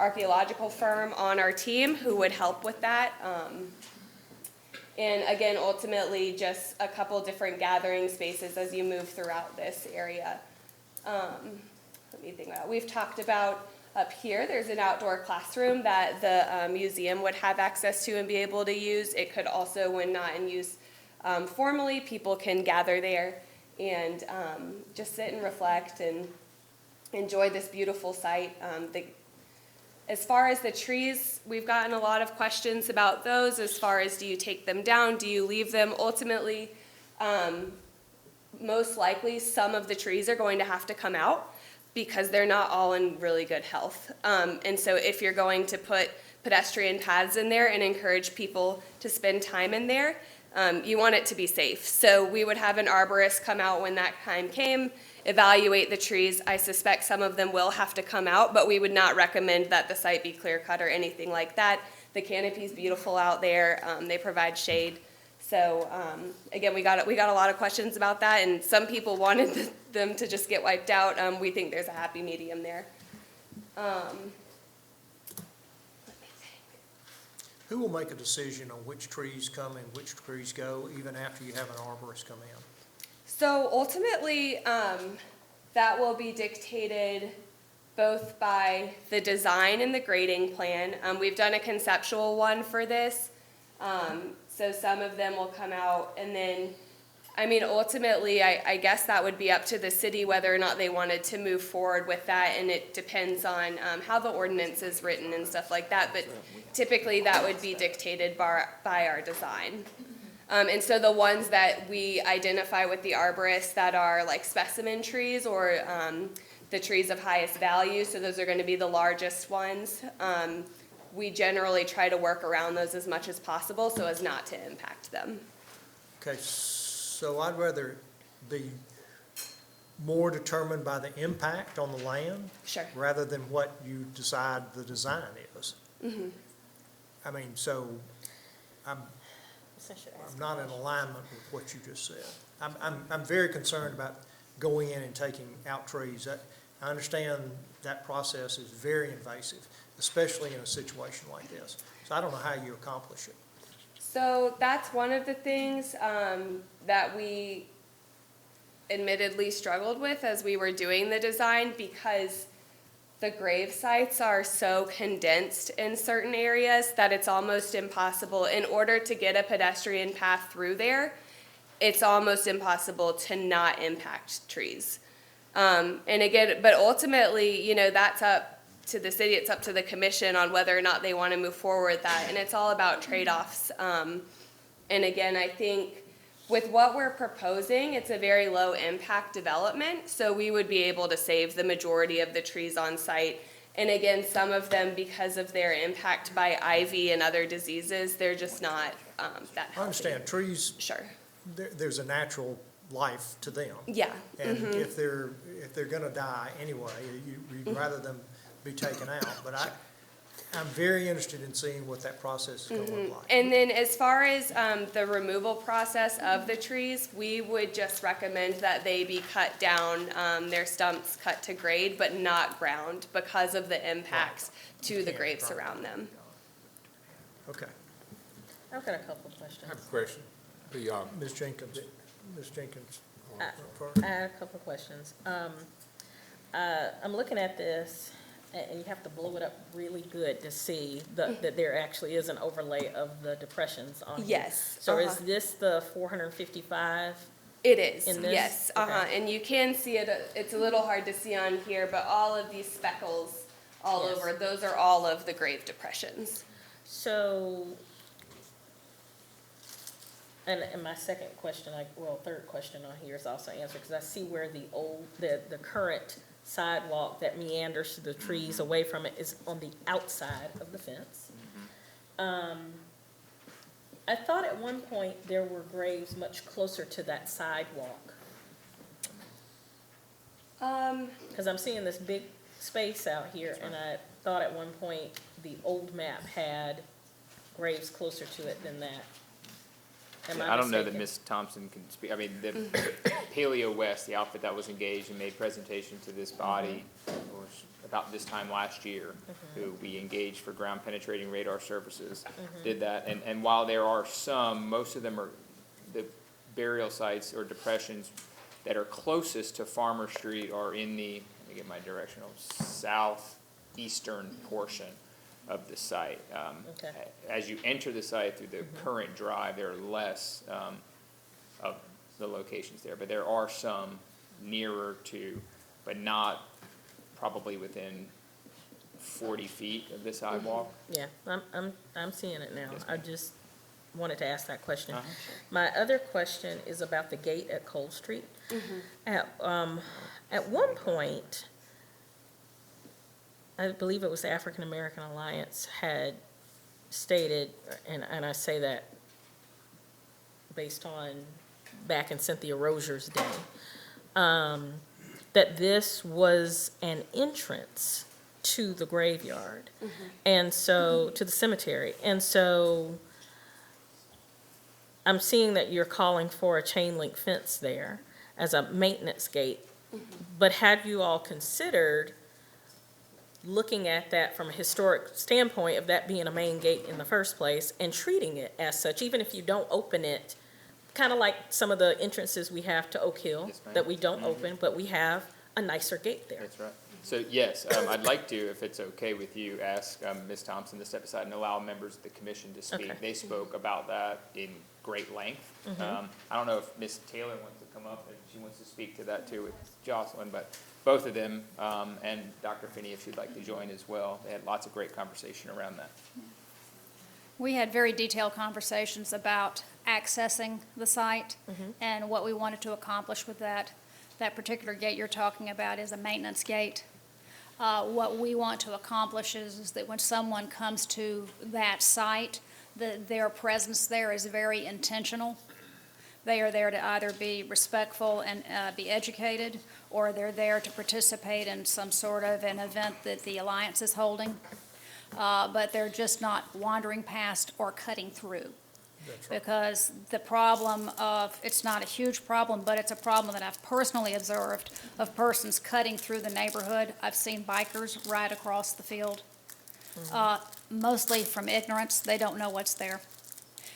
archaeological firm on our team who would help with that. And again, ultimately, just a couple different gathering spaces as you move throughout this area. Let me think about it. We've talked about up here, there's an outdoor classroom that the museum would have access to and be able to use. It could also, when not in use formally, people can gather there and just sit and reflect and enjoy this beautiful site. As far as the trees, we've gotten a lot of questions about those as far as do you take them down, do you leave them? Ultimately, most likely some of the trees are going to have to come out because they're not all in really good health. And so if you're going to put pedestrian paths in there and encourage people to spend time in there, you want it to be safe. So we would have an arborist come out when that time came, evaluate the trees. I suspect some of them will have to come out, but we would not recommend that the site be clear cut or anything like that. The canopy's beautiful out there. They provide shade. So again, we got a lot of questions about that, and some people wanted them to just get wiped out. We think there's a happy medium there. Who will make a decision on which trees come and which trees go, even after you have an arborist come in? So ultimately, that will be dictated both by the design and the grading plan. We've done a conceptual one for this. So some of them will come out, and then, I mean, ultimately, I guess that would be up to the city whether or not they wanted to move forward with that, and it depends on how the ordinance is written and stuff like that, but typically that would be dictated by our design. And so the ones that we identify with the arborists that are like specimen trees or the trees of highest value, so those are going to be the largest ones, we generally try to work around those as much as possible so as not to impact them. Okay, so I'd rather be more determined by the impact on the land. Sure. Rather than what you decide the design is. Mm-hmm. I mean, so I'm not in alignment with what you just said. I'm very concerned about going in and taking out trees. I understand that process is very invasive, especially in a situation like this. So I don't know how you accomplish it. So that's one of the things that we admittedly struggled with as we were doing the design, because the grave sites are so condensed in certain areas that it's almost impossible. In order to get a pedestrian path through there, it's almost impossible to not impact trees. And again, but ultimately, you know, that's up to the city, it's up to the commission on whether or not they want to move forward with that, and it's all about trade-offs. And again, I think with what we're proposing, it's a very low impact development, so we would be able to save the majority of the trees on site. And again, some of them, because of their impact by ivy and other diseases, they're just not that healthy. I understand trees. Sure. There's a natural life to them. Yeah. And Mhm. if they're gonna die anyway, you'd rather them be taken out. But I'm very interested in seeing what that process is gonna look like. And then as far as the removal process of the trees, we would just recommend that they be cut down, their stumps cut to grade, but not ground, because of the impacts to the graves around them. Okay. I've got a couple of questions. I have a question. Ms. Jenkins, Ms. Jenkins. I had a couple of questions. I'm looking at this, and you have to blow it up really good to see that there actually is an overlay of the depressions on here. Yes. So is this the 455? It is, In this? yes, Okay. and you can see it, it's a little hard to see on here, but all of these speckles all Yes. over, those are all of the grave depressions. So, and my second question, third question on here is also answered, because I see where the current sidewalk that meanders through the trees away from it is on the outside of the fence. I thought at one point there were graves much closer to that sidewalk, because I'm seeing this big space out here, and I thought at one point the old map had graves closer to it than that. Am I don't know that mistaken? Ms. Thompson can speak, I mean, the Paleo West, the outfit that was engaged and made presentation to this body was about this time last year, who we engaged for ground penetrating radar services, did that. And while there are some, most of them are the burial sites or depressions that are closest to Farmer Street are in the, let me get my directional, southeastern portion of the site. Okay. As you enter the site through the current drive, there are less of the locations there, but there are some nearer to, but not probably within 40 feet of the sidewalk. Yeah, I'm seeing it now. Yes, I ma'am. just wanted to ask that question. Sure. My other question is about the gate at Cole Street. At one point, I believe it was the African American Alliance had stated, and I say that based on back in Cynthia Rozier's day, that this was an entrance to the graveyard, and so, to the cemetery. And so I'm seeing that you're calling for a chain link fence there as a maintenance gate. But had you all considered looking at that from a historic standpoint of that being a main gate in the first place and treating it as such, even if you don't open it, kind of like some of the entrances we have to Oak Hill Yes, ma'am. that we don't open, but we have a nicer gate there. That's right. So, yes, I'd like to, if it's okay with you, ask Ms. Thompson to step aside and allow members of the commission to speak. Okay. They spoke about that in great length. I don't know if Ms. Taylor wants to come up, and she wants to speak to that too with Jocelyn, but both of them, and Dr. Finney, if she'd like to join as well. They had lots of great conversation around that. We had very detailed conversations about accessing the site and what we wanted to accomplish with that. That particular gate you're talking about is a maintenance gate. What we want to accomplish is that when someone comes to that site, their presence there is very intentional. They are there to either be respectful and be educated, or they're there to participate in some sort of an event that the Alliance is holding. But they're just not wandering past or cutting through. Because the problem of, it's not a huge problem, but it's a problem that I've personally observed of persons cutting through the neighborhood. I've seen bikers ride across the field, mostly from ignorance. They don't know what's there.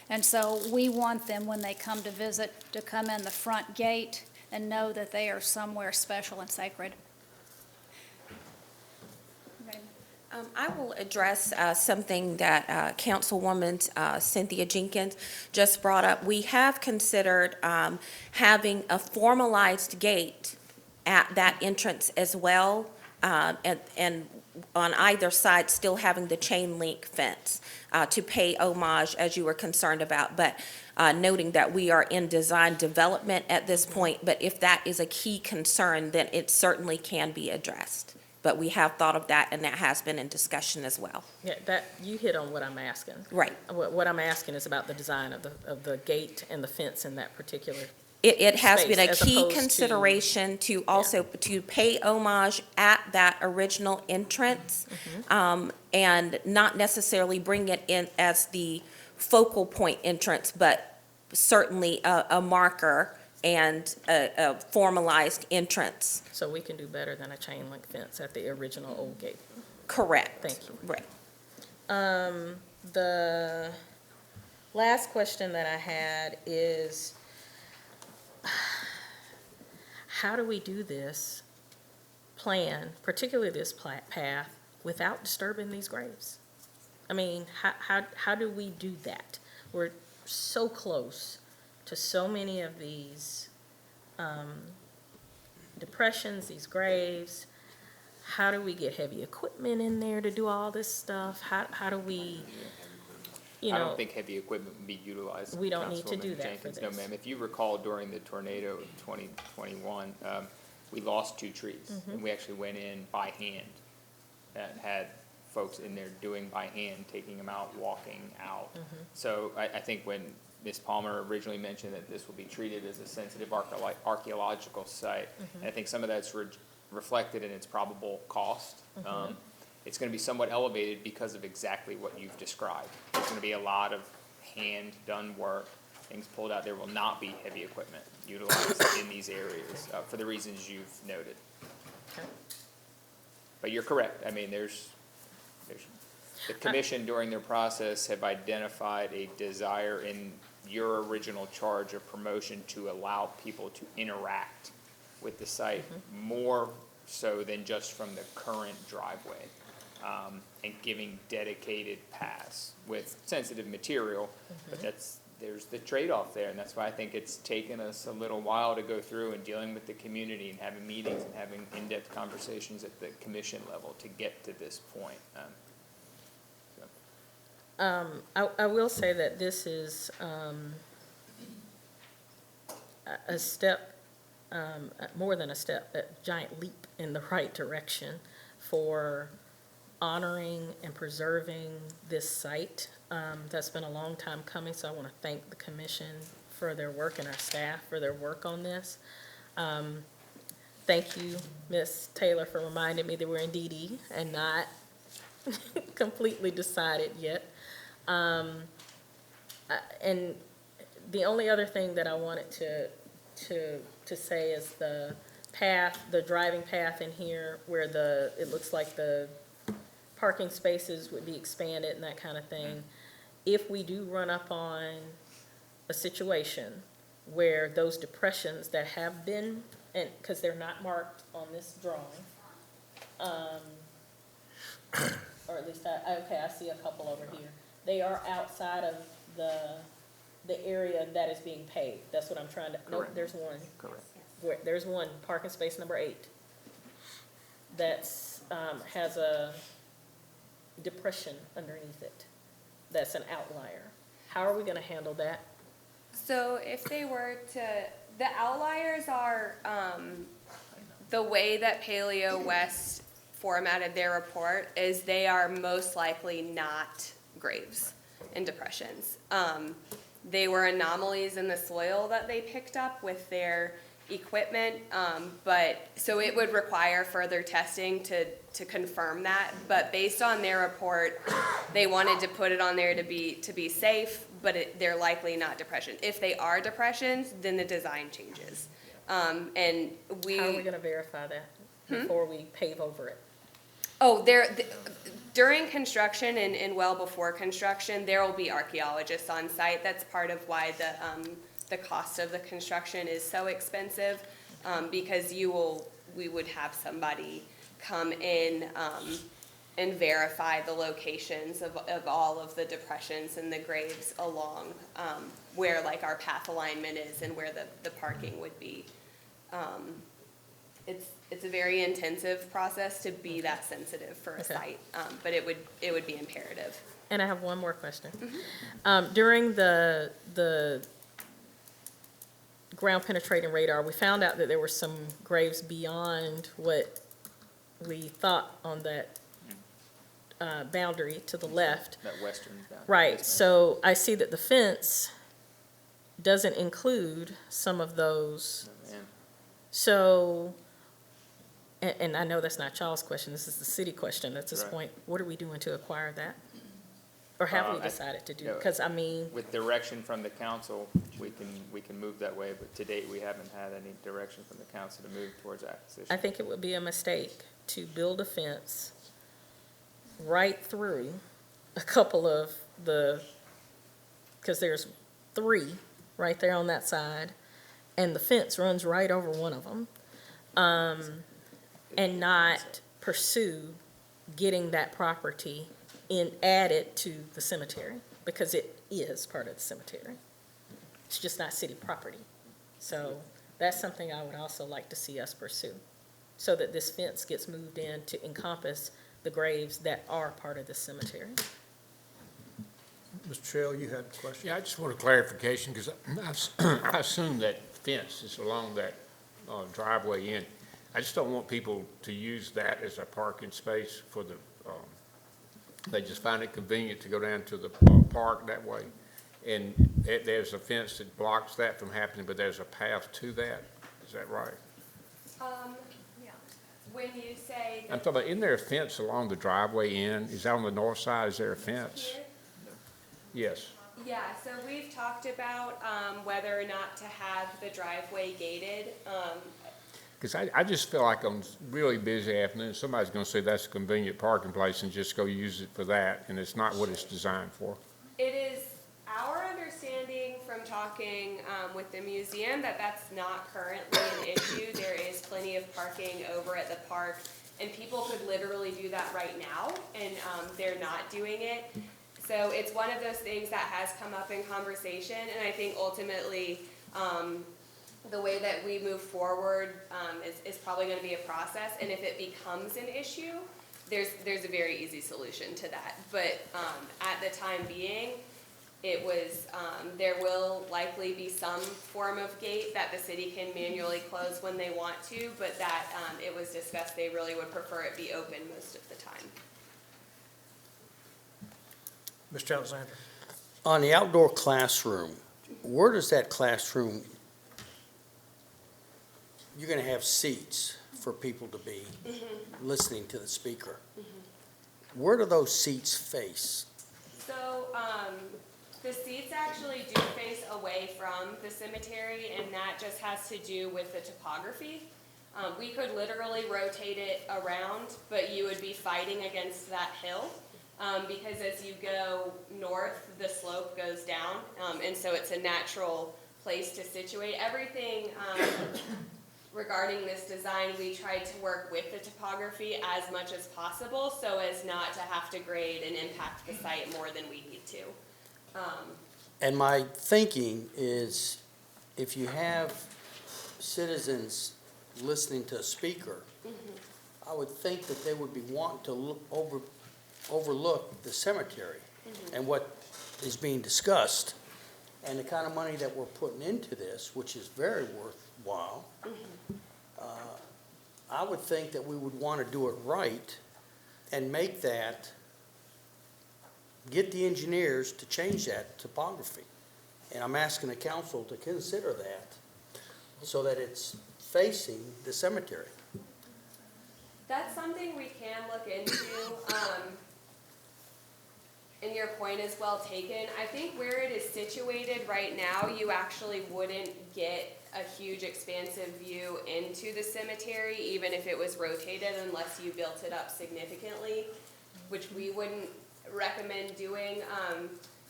And so we want them, when they come to visit, to come in the front gate and know that they are somewhere special and sacred. I will address something that Councilwoman Cynthia Jenkins just brought up. We have considered having a formalized gate at that entrance as well, and on either side still having the chain link fence to pay homage, as you were concerned about, but noting that we are in design development at this point. But if that is a key concern, then it certainly can be addressed. But we have thought of that, and that has been in discussion as well. Yeah, that, you hit on what I'm asking. Right. What I'm asking is about the design of the gate and the fence in that particular It has been a space, as key opposed to- consideration to also, to pay homage at that original entrance, and not necessarily bring it in as the focal point entrance, but certainly a marker and a formalized entrance. So we can do better than a chain link fence at the original old gate. Correct. Thank you. Right. The last question that I had is, how do we do this plan, particularly this path, without disturbing these graves? I mean, how do we do that? We're so close to so many of these depressions, these graves. How do we get heavy equipment in there to do all this stuff? How do we, you know? I don't think heavy equipment would be utilized. We don't need to Councilwoman do that for Jenkins. No, this. ma'am. If you recall, during the tornado of 2021, we lost 2 trees. And we actually went in by hand and had folks in there doing by hand, taking them out, walking out. So I think when Ms. Palmer originally mentioned that this will be treated as a sensitive archaeological site, and I think some of that's reflected in its probable cost. It's gonna be somewhat elevated because of exactly what you've described. There's gonna be a lot of hand-done work, things pulled out. There will not be heavy equipment utilized in these areas, for the reasons you've noted. Okay. But you're correct. I mean, the commission during their process have identified a desire in your original charge of promotion to allow people to interact with the site more so than just from the current driveway. And giving dedicated paths with sensitive material, but there's the trade-off there, and that's why I think it's taken us a little while to go through and dealing with the community and having meetings and having in-depth conversations at the commission level to get to this point. I will say that this is a step, more than a step, a giant leap in the right direction for honoring and preserving this site. That's been a long time coming, so I want to thank the commission for their work and our staff for their work on this. Thank you, Ms. Taylor, for reminding me that we're in DD and not completely decided yet. And the only other thing that I wanted to say is the path, the driving path in here where it looks like the parking spaces would be expanded and that kind of thing. If we do run up on a situation where those depressions that have been, and because they're not marked on this drawing, or at least I see a couple over here. They are outside of the area that is being paved. That's what I'm trying to, nope, there's one. Correct. There's one, parking space number 8. That's, has a depression underneath it. That's an outlier. How are we gonna handle that? So if they were to, the outliers are, the way that Paleo West formatted their report is they are most likely not graves and depressions. They were anomalies in the soil that they picked up with their equipment, but, so it would require further testing to confirm that, but based on their report, they wanted to put it on there to be safe, but they're likely not depression. If they are depressions, then the design changes. And we. How are we gonna verify that before we pave over it? Oh, during construction and well before construction, there will be archaeologists on site. That's part of why the cost of the construction is so expensive, because we would have somebody come in and verify the locations of all of the depressions and the graves along where like our path alignment is and where the parking would be. It's a very intensive process to be that sensitive for a site, but it would be imperative. And I have one more question. During the ground penetrating radar, we found out that there were some graves beyond what we thought on that boundary to the left. That western boundary. Right, so I see that the fence doesn't include some of those. So, and I know that's not y'all's question, this is the city question at this point. What are we doing to acquire that? Or have we decided to do? Because I mean. With direction from the council, we can move that way, but to date, we haven't had any direction from the council to move towards acquisition. I think it would be a mistake to build a fence right through a couple of because there's 3 right there on that side, and the fence runs right over one of them, and not pursue getting that property added to the cemetery, because it is part of the cemetery. It's just not city property. So that's something I would also like to see us pursue, so that this fence gets moved in to encompass the graves that are part of the cemetery. Mr. Shell, you had a question? Yeah, I just want a clarification, because I assume that fence is along that driveway in. I just don't want people to use that as a parking space for the, they just find it convenient to go down to the park that way. And there's a fence that blocks that from happening, but there's a path to that. Is that right? When you say I'm talking about, isn't there a fence along the driveway in? Is that on the north side? Is there a fence? here, Yes. yeah, so we've talked about, whether or not to have the driveway gated. Because I just feel like on really busy afternoons, somebody's going to say that's a convenient parking place and just go use it for that, and it's not what it's designed for. It is our understanding from talking with the museum that that's not currently an issue. There is plenty of parking over at the park, and people could literally do that right now, and they're not doing it. So it's one of those things that has come up in conversation, and I think ultimately the way that we move forward is probably going to be a process, and if it becomes an issue, there's a very easy solution to that. But at the time being, it was, there will likely be some form of gate that the city can manually close when they want to, but that it was discussed they really would prefer it be open most of the time. Mr. Alexander? On the outdoor classroom, where does that classroom, you're going to have seats for people to be listening to the speaker. Where do those seats face? So, the seats actually do face away from the cemetery, and that just has to do with the topography. We could literally rotate it around, but you would be fighting against that hill, because as you go north, the slope goes down, and so it's a natural place to situate. Everything regarding this design, we tried to work with the topography as much as possible so as not to have to grade and impact the site more than we need to. And my thinking is, if you have citizens listening to a speaker, I would think that they would be wanting to overlook the cemetery and what is being discussed, and the kind of money that we're putting into this, which is very worthwhile. I would think that we would want to do it right and make that, get the engineers to change that topography. And I'm asking the council to consider that so that it's facing the cemetery. That's something we can look into, and your point is well taken. I think where it is situated right now, you actually wouldn't get a huge expansive view into the cemetery, even if it was rotated, unless you built it up significantly, which we wouldn't recommend doing.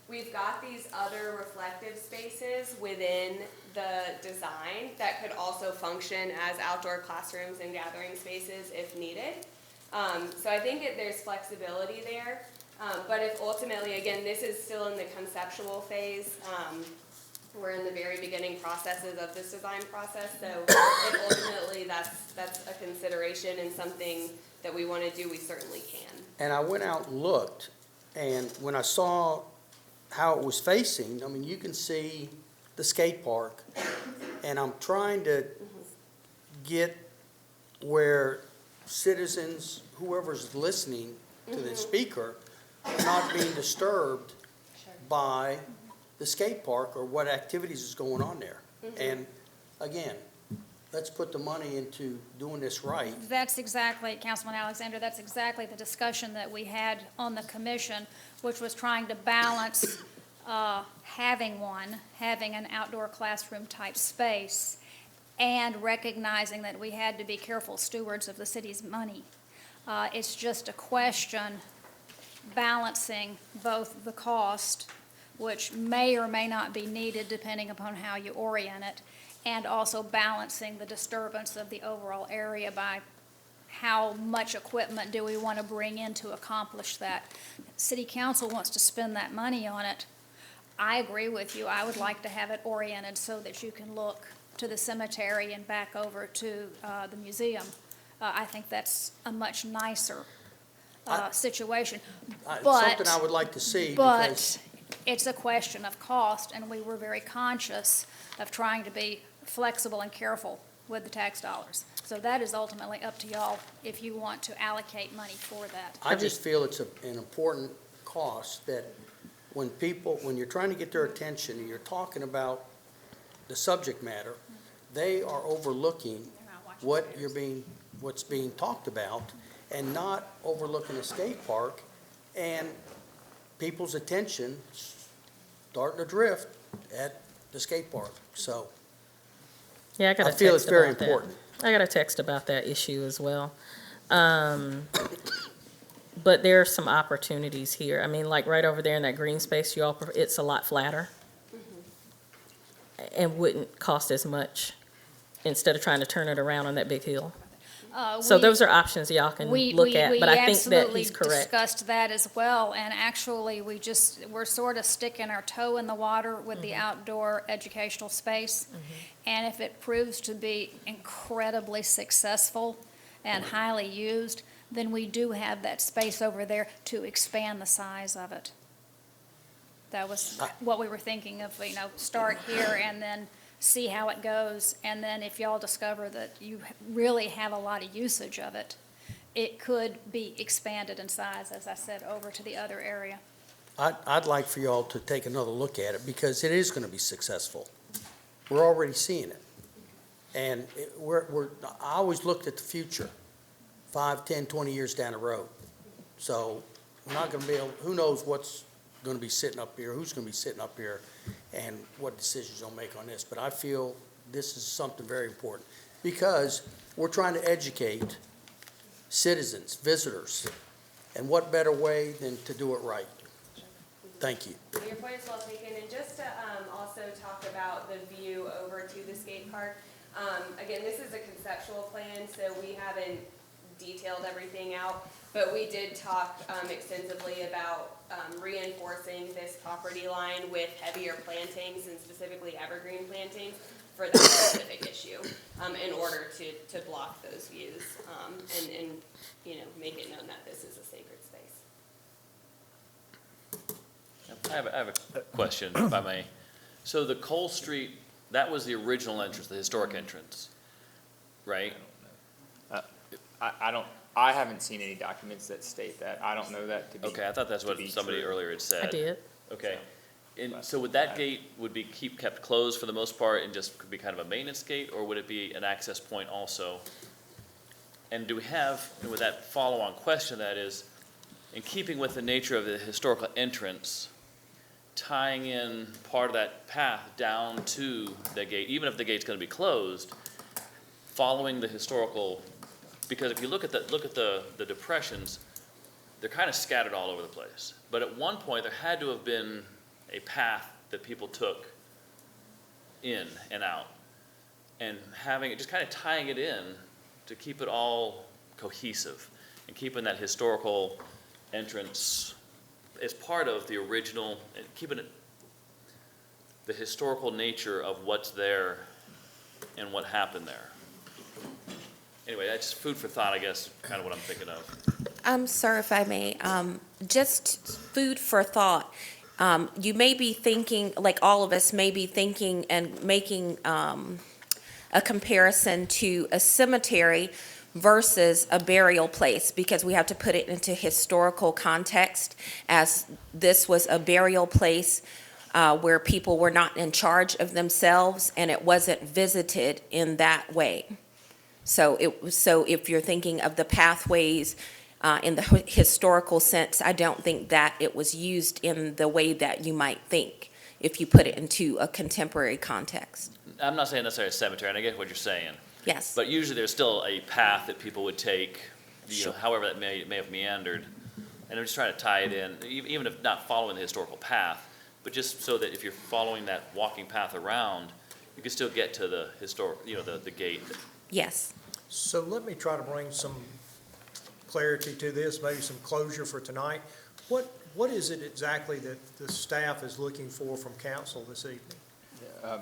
We've got these other reflective spaces within the design that could also function as outdoor classrooms and gathering spaces if needed. So I think there's flexibility there. But if ultimately, again, this is still in the conceptual phase, we're in the very beginning processes of this design process, so if ultimately that's a consideration and something that we want to do, we certainly can. And I went out and looked, and when I saw how it was facing, I mean, you can see the skate park, and I'm trying to get where citizens, whoever's listening to the speaker, are not being disturbed by the skate park or what activities is going on there. And again, let's put the money into doing this right. That's exactly, Councilman Alexander, that's exactly the discussion that we had on the commission, which was trying to balance having an outdoor classroom type space, and recognizing that we had to be careful stewards of the city's money. It's just a question balancing both the cost, which may or may not be needed depending upon how you orient it, and also balancing the disturbance of the overall area by how much equipment do we want to bring in to accomplish that. City Council wants to spend that money on it. I agree with you. I would like to have it oriented so that you can look to the cemetery and back over to the museum. I think that's a much nicer situation. Something I would like to see, because But it's a question of cost, and we were very conscious of trying to be flexible and careful with the tax dollars. So that is ultimately up to y'all if you want to allocate money for that. I just feel it's an important cost that when you're trying to get their attention and you're talking about the subject matter, they are overlooking what's being talked about and not overlooking a skate park and people's attention starting to drift at the skate park. So Yeah, I got a I text feel it's very about that. important. I got a text about that issue as well. But there are some opportunities here. I mean, like right over there in that green space, it's a lot flatter and wouldn't cost as much instead of trying to turn it around on that big hill. So those are options y'all can look at, but I think that he's We correct. absolutely discussed that as well, and actually, we're sort of sticking our toe in the water with the outdoor educational space. And if it proves to be incredibly successful and highly used, then we do have that space over there to expand the size of it. That was what we were thinking of, start here and then see how it goes, and then if y'all discover that you really have a lot of usage of it, it could be expanded in size, as I said, over to the other area. I'd like for y'all to take another look at it because it is gonna be successful. We're already seeing it. And I always looked at the future, 5, 10, 20 years down the road. So we're not gonna be able, who knows what's gonna be sitting up here, who's gonna be sitting up here, and what decisions they'll make on this. But I feel this is something very important because we're trying to educate citizens, visitors, and what better way than to do it right? Thank you. Your point is well taken, and just to also talk about the view over to the skate park. Again, this is a conceptual plan, so we haven't detailed everything out, but we did talk extensively about reinforcing this property line with heavier plantings and specifically evergreen plantings for that specific issue, in order to block those views, and make it known that this is a sacred space. I have a question, if I may. So the Cole Street, that was the original entrance, the historic entrance, right? I haven't seen any documents that state that. I don't know that to be. Okay, I thought that's what somebody true. earlier had said. I did. Okay. And so would that gate be kept closed for the most part and just could be kind of a maintenance gate, or would it be an access point also? And do we have, and with that follow-on question, that is, in keeping with the nature of the historical entrance, tying in part of that path down to the gate, even if the gate's gonna be closed, following the historical, because if you look at the depressions, they're kind of scattered all over the place. But at one point, there had to have been a path that people took in and out. And having it, just kind of tying it in to keep it all cohesive and keeping that historical entrance as part of the original, and keeping it the historical nature of what's there and what happened there. Anyway, that's food for thought, I guess, kind of what I'm thinking of. Sir, if I may, just food for thought. You may be thinking, like all of us may be thinking and making a comparison to a cemetery versus a burial place, because we have to put it into historical context, as this was a burial place where people were not in charge of themselves and it wasn't visited in that way. So if you're thinking of the pathways in the historical sense, I don't think that it was used in the way that you might think if you put it into a contemporary context. I'm not saying necessarily a cemetery, and I get what you're saying. Yes. But usually there's still a path that people would take, Sure. however that may have meandered. And I'm just trying to tie it in, even if not following the historical path, but just so that if you're following that walking path around, you can still get to the historic, the gate. Yes. So let me try to bring some clarity to this, maybe some closure for tonight. What is it exactly that the staff is looking for from council this evening?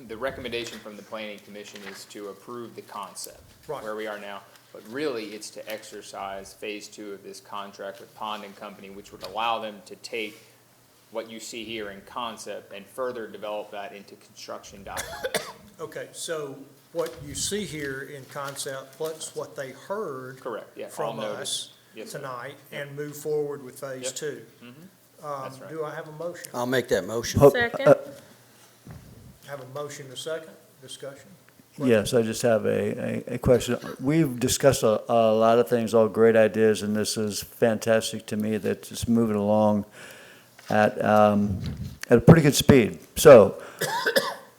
The recommendation from the planning commission is to approve the concept. Right. Where we are now, but really it's to exercise phase 2 of this contract with Pond and Company, which would allow them to take what you see here in concept and further develop that into construction documents. Okay, so what you see here in concept, plus what they heard Correct, yeah, all from noted. us Yes, sir. tonight, and move forward with phase Yep. two. That's right. Do I have a motion? I'll make that motion. Second. Have a motion and a second, discussion? Yes, I just have a question. We've discussed a lot of things, all great ideas, and this is fantastic to me that it's moving along at a pretty good speed. So,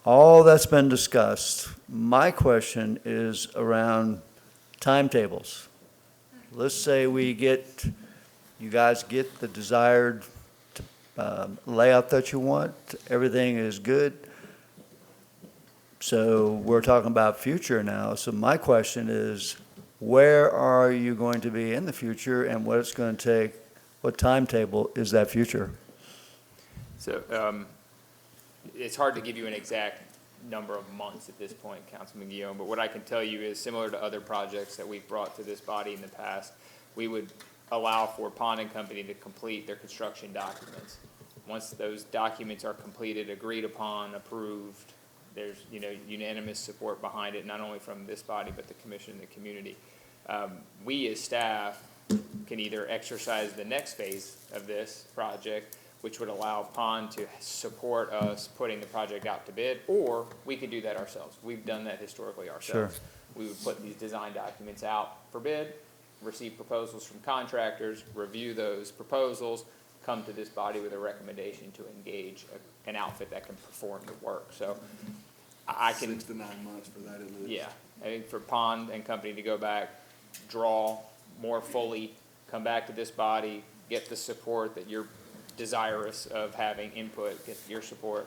all that's been discussed, my question is around timetables. Let's say you guys get the desired layout that you want, everything is good. So we're talking about future now. So my question is, where are you going to be in the future and what it's going to take, what timetable is that future? So, it's hard to give you an exact number of months at this point, Councilman Guillaume, but what I can tell you is similar to other projects that we've brought to this body in the past, we would allow for Pond and Company to complete their construction documents. Once those documents are completed, agreed upon, approved, there's, unanimous support behind it, not only from this body, but the commission and the community. We as staff can either exercise the next phase of this project, which would allow Pond to support us putting the project out to bid, or we could do that ourselves. We've done that historically ourselves. Sure. We would put these design documents out for bid, receive proposals from contractors, review those proposals, come to this body with a recommendation to engage an outfit that can perform the work. So I can. 6 to 9 months for that, isn't it? Yeah, I think for Pond and Company to go back, draw more fully, come back to this body, get the support that you're desirous of having input, get your support,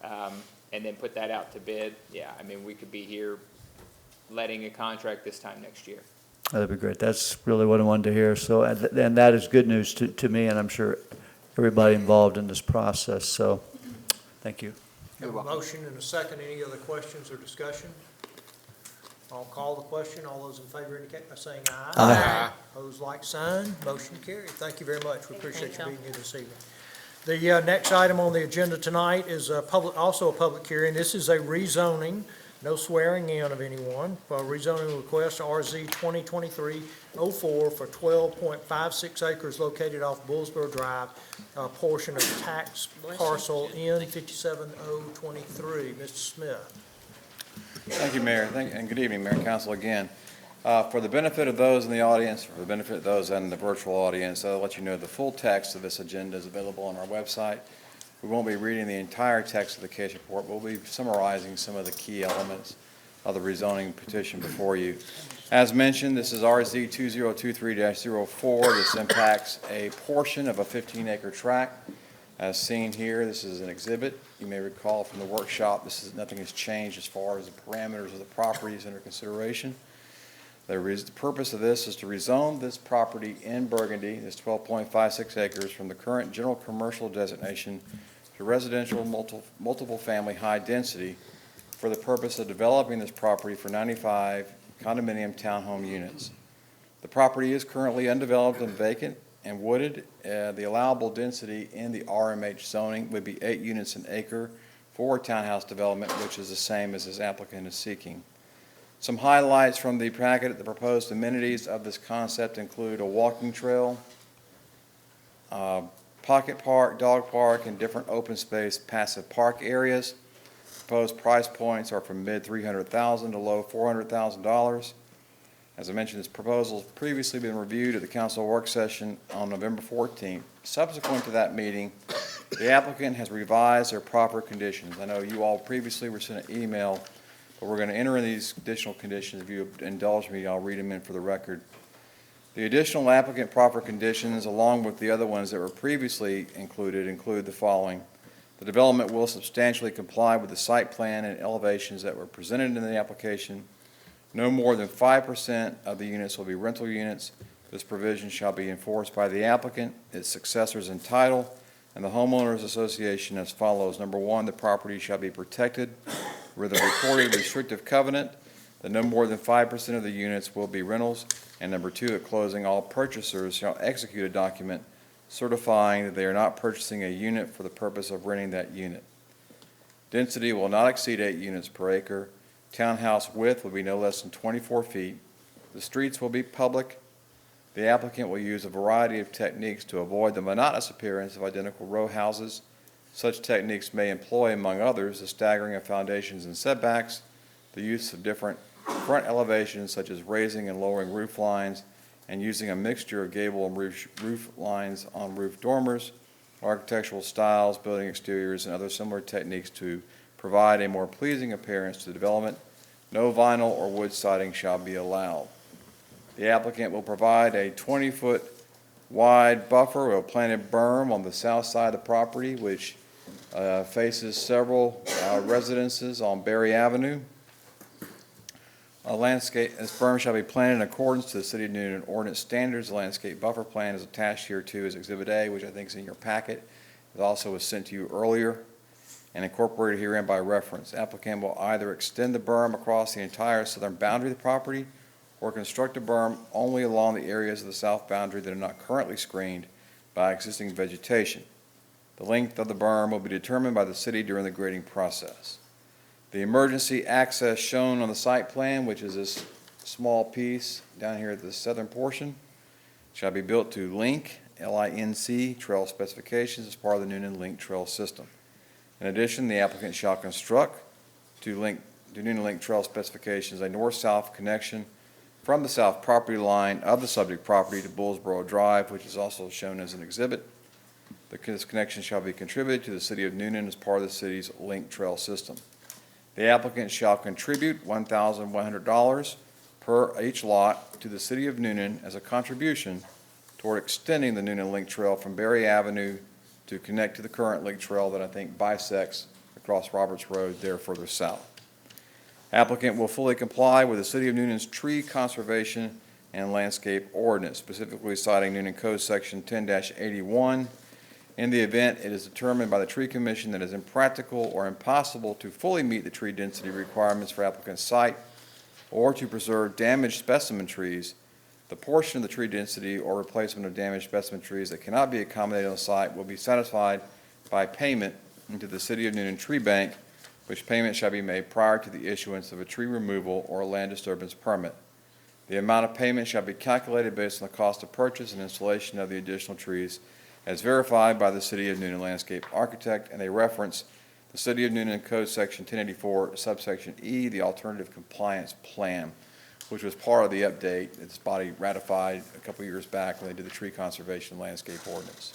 and then put that out to bid. Yeah, I mean, we could be here letting a contract this time next year. That'd be great. That's really what I wanted to hear. So, and that is good news to me, and I'm sure everybody involved in this process. So, thank you. Have a motion and a second. Any other questions or discussion? I'll call the question. All those in favor indicate by saying aye. Aye. Opposed, like sign. Motion carried. Thank you very much. We appreciate you Thank you. being here this evening. The next item on the agenda tonight is also a public hearing. This is a rezoning, no swearing in of anyone, for a rezoning request RZ 2023-04 for 12.56 acres located off Bullsboro Drive, a portion of tax parcel N 57023. Mr. Smith. Thank you, Mayor, and good evening, Mayor and Council again. For the benefit of those in the audience, for the benefit of those in the virtual audience, I'll let you know the full text of this agenda is available on our website. We won't be reading the entire text of the case report, but we'll be summarizing some of the key elements of the rezoning petition before you. As mentioned, this is RZ 2023-04. This impacts a portion of a 15-acre tract. As seen here, this is an exhibit. You may recall from the workshop, nothing has changed as far as the parameters of the properties under consideration. The purpose of this is to rezone this property in Burgundy, this 12.56 acres, from the current general commercial designation to residential multiple family high density for the purpose of developing this property for 95 condominium townhome units. The property is currently undeveloped and vacant and wooded. The allowable density in the RMH zoning would be 8 units an acre for townhouse development, which is the same as this applicant is seeking. Some highlights from the packet. The proposed amenities of this concept include a walking trail, pocket park, dog park, and different open space passive park areas. Proposed price points are from mid $300,000 to low $400,000. As I mentioned, this proposal has previously been reviewed at the council work session on November 14th. Subsequent to that meeting, the applicant has revised their proper conditions. I know you all previously were sent an email, but we're going to enter in these additional conditions. If you indulge me, I'll read them in for the record. The additional applicant proper conditions, along with the other ones that were previously include the following. The development will substantially comply with the site plan and elevations that were presented in the application. No more than 5% of the units will be rental units. This provision shall be enforced by the applicant, its successors in title, and the homeowners association as follows. Number one, the property shall be protected with a recorded restrictive covenant that no more than 5% of the units will be rentals. And number two, at closing, all purchasers shall execute a document certifying that they are not purchasing a unit for the purpose of renting that unit. Density will not exceed 8 units per acre. Townhouse width will be no less than 24 feet. The streets will be public. The applicant will use a variety of techniques to avoid the monotonous appearance of identical row houses. Such techniques may employ, among others, the staggering of foundations and setbacks, the use of different front elevations such as raising and lowering roof lines, and using a mixture of gable and roof lines on roof dormers, architectural styles, building exteriors, and other similar techniques to provide a more pleasing appearance to the development. No vinyl or wood siding shall be allowed. The applicant will provide a 20-foot wide buffer with a planted berm on the south side of the property, which faces several residences on Berry Avenue. This berm shall be planted in accordance to the City of Newnan ordinance standards. The landscape buffer plan is attached here too as Exhibit A, which I think is in your packet. It also was sent to you earlier and incorporated herein by reference. Applicant will either extend the berm across the entire southern boundary of the property or construct a berm only along the areas of the south boundary that are not currently screened by existing vegetation. The length of the berm will be determined by the city during the grading process. The emergency access shown on the site plan, which is this small piece down here at the southern portion, shall be built to LINC, L-I-N-C, trail specifications as part of the Newnan Link Trail System. In addition, the applicant shall construct to Newnan Link Trail specifications a north-south connection from the south property line of the subject property to Bullsboro Drive, which is also shown as an exhibit. This connection shall be contributed to the City of Newnan as part of the city's Link Trail System. The applicant shall contribute $1,100 per each lot to the City of Newnan as a contribution toward extending the Newnan Link Trail from Berry Avenue to connect to the current link trail that I think bisects across Roberts Road there further south. Applicant will fully comply with the City of Newnan's tree conservation and landscape ordinance, specifically citing Newnan Code Section 10-81. In the event it is determined by the Tree Commission that it is impractical or impossible to fully meet the tree density requirements for applicant's site or to preserve damaged specimen trees, the portion of the tree density or replacement of damaged specimen trees that cannot be accommodated on the site will be satisfied by payment into the City of Newnan Tree Bank, which payment shall be made prior to the issuance of a tree removal or a land disturbance permit. The amount of payment shall be calculated based on the cost of purchase and installation of the additional trees as verified by the City of Newnan landscape architect, and they reference the City of Newnan Code Section 1084, subsection E, the alternative compliance plan, which was part of the update that this body ratified a couple years back when they did the tree conservation landscape ordinance.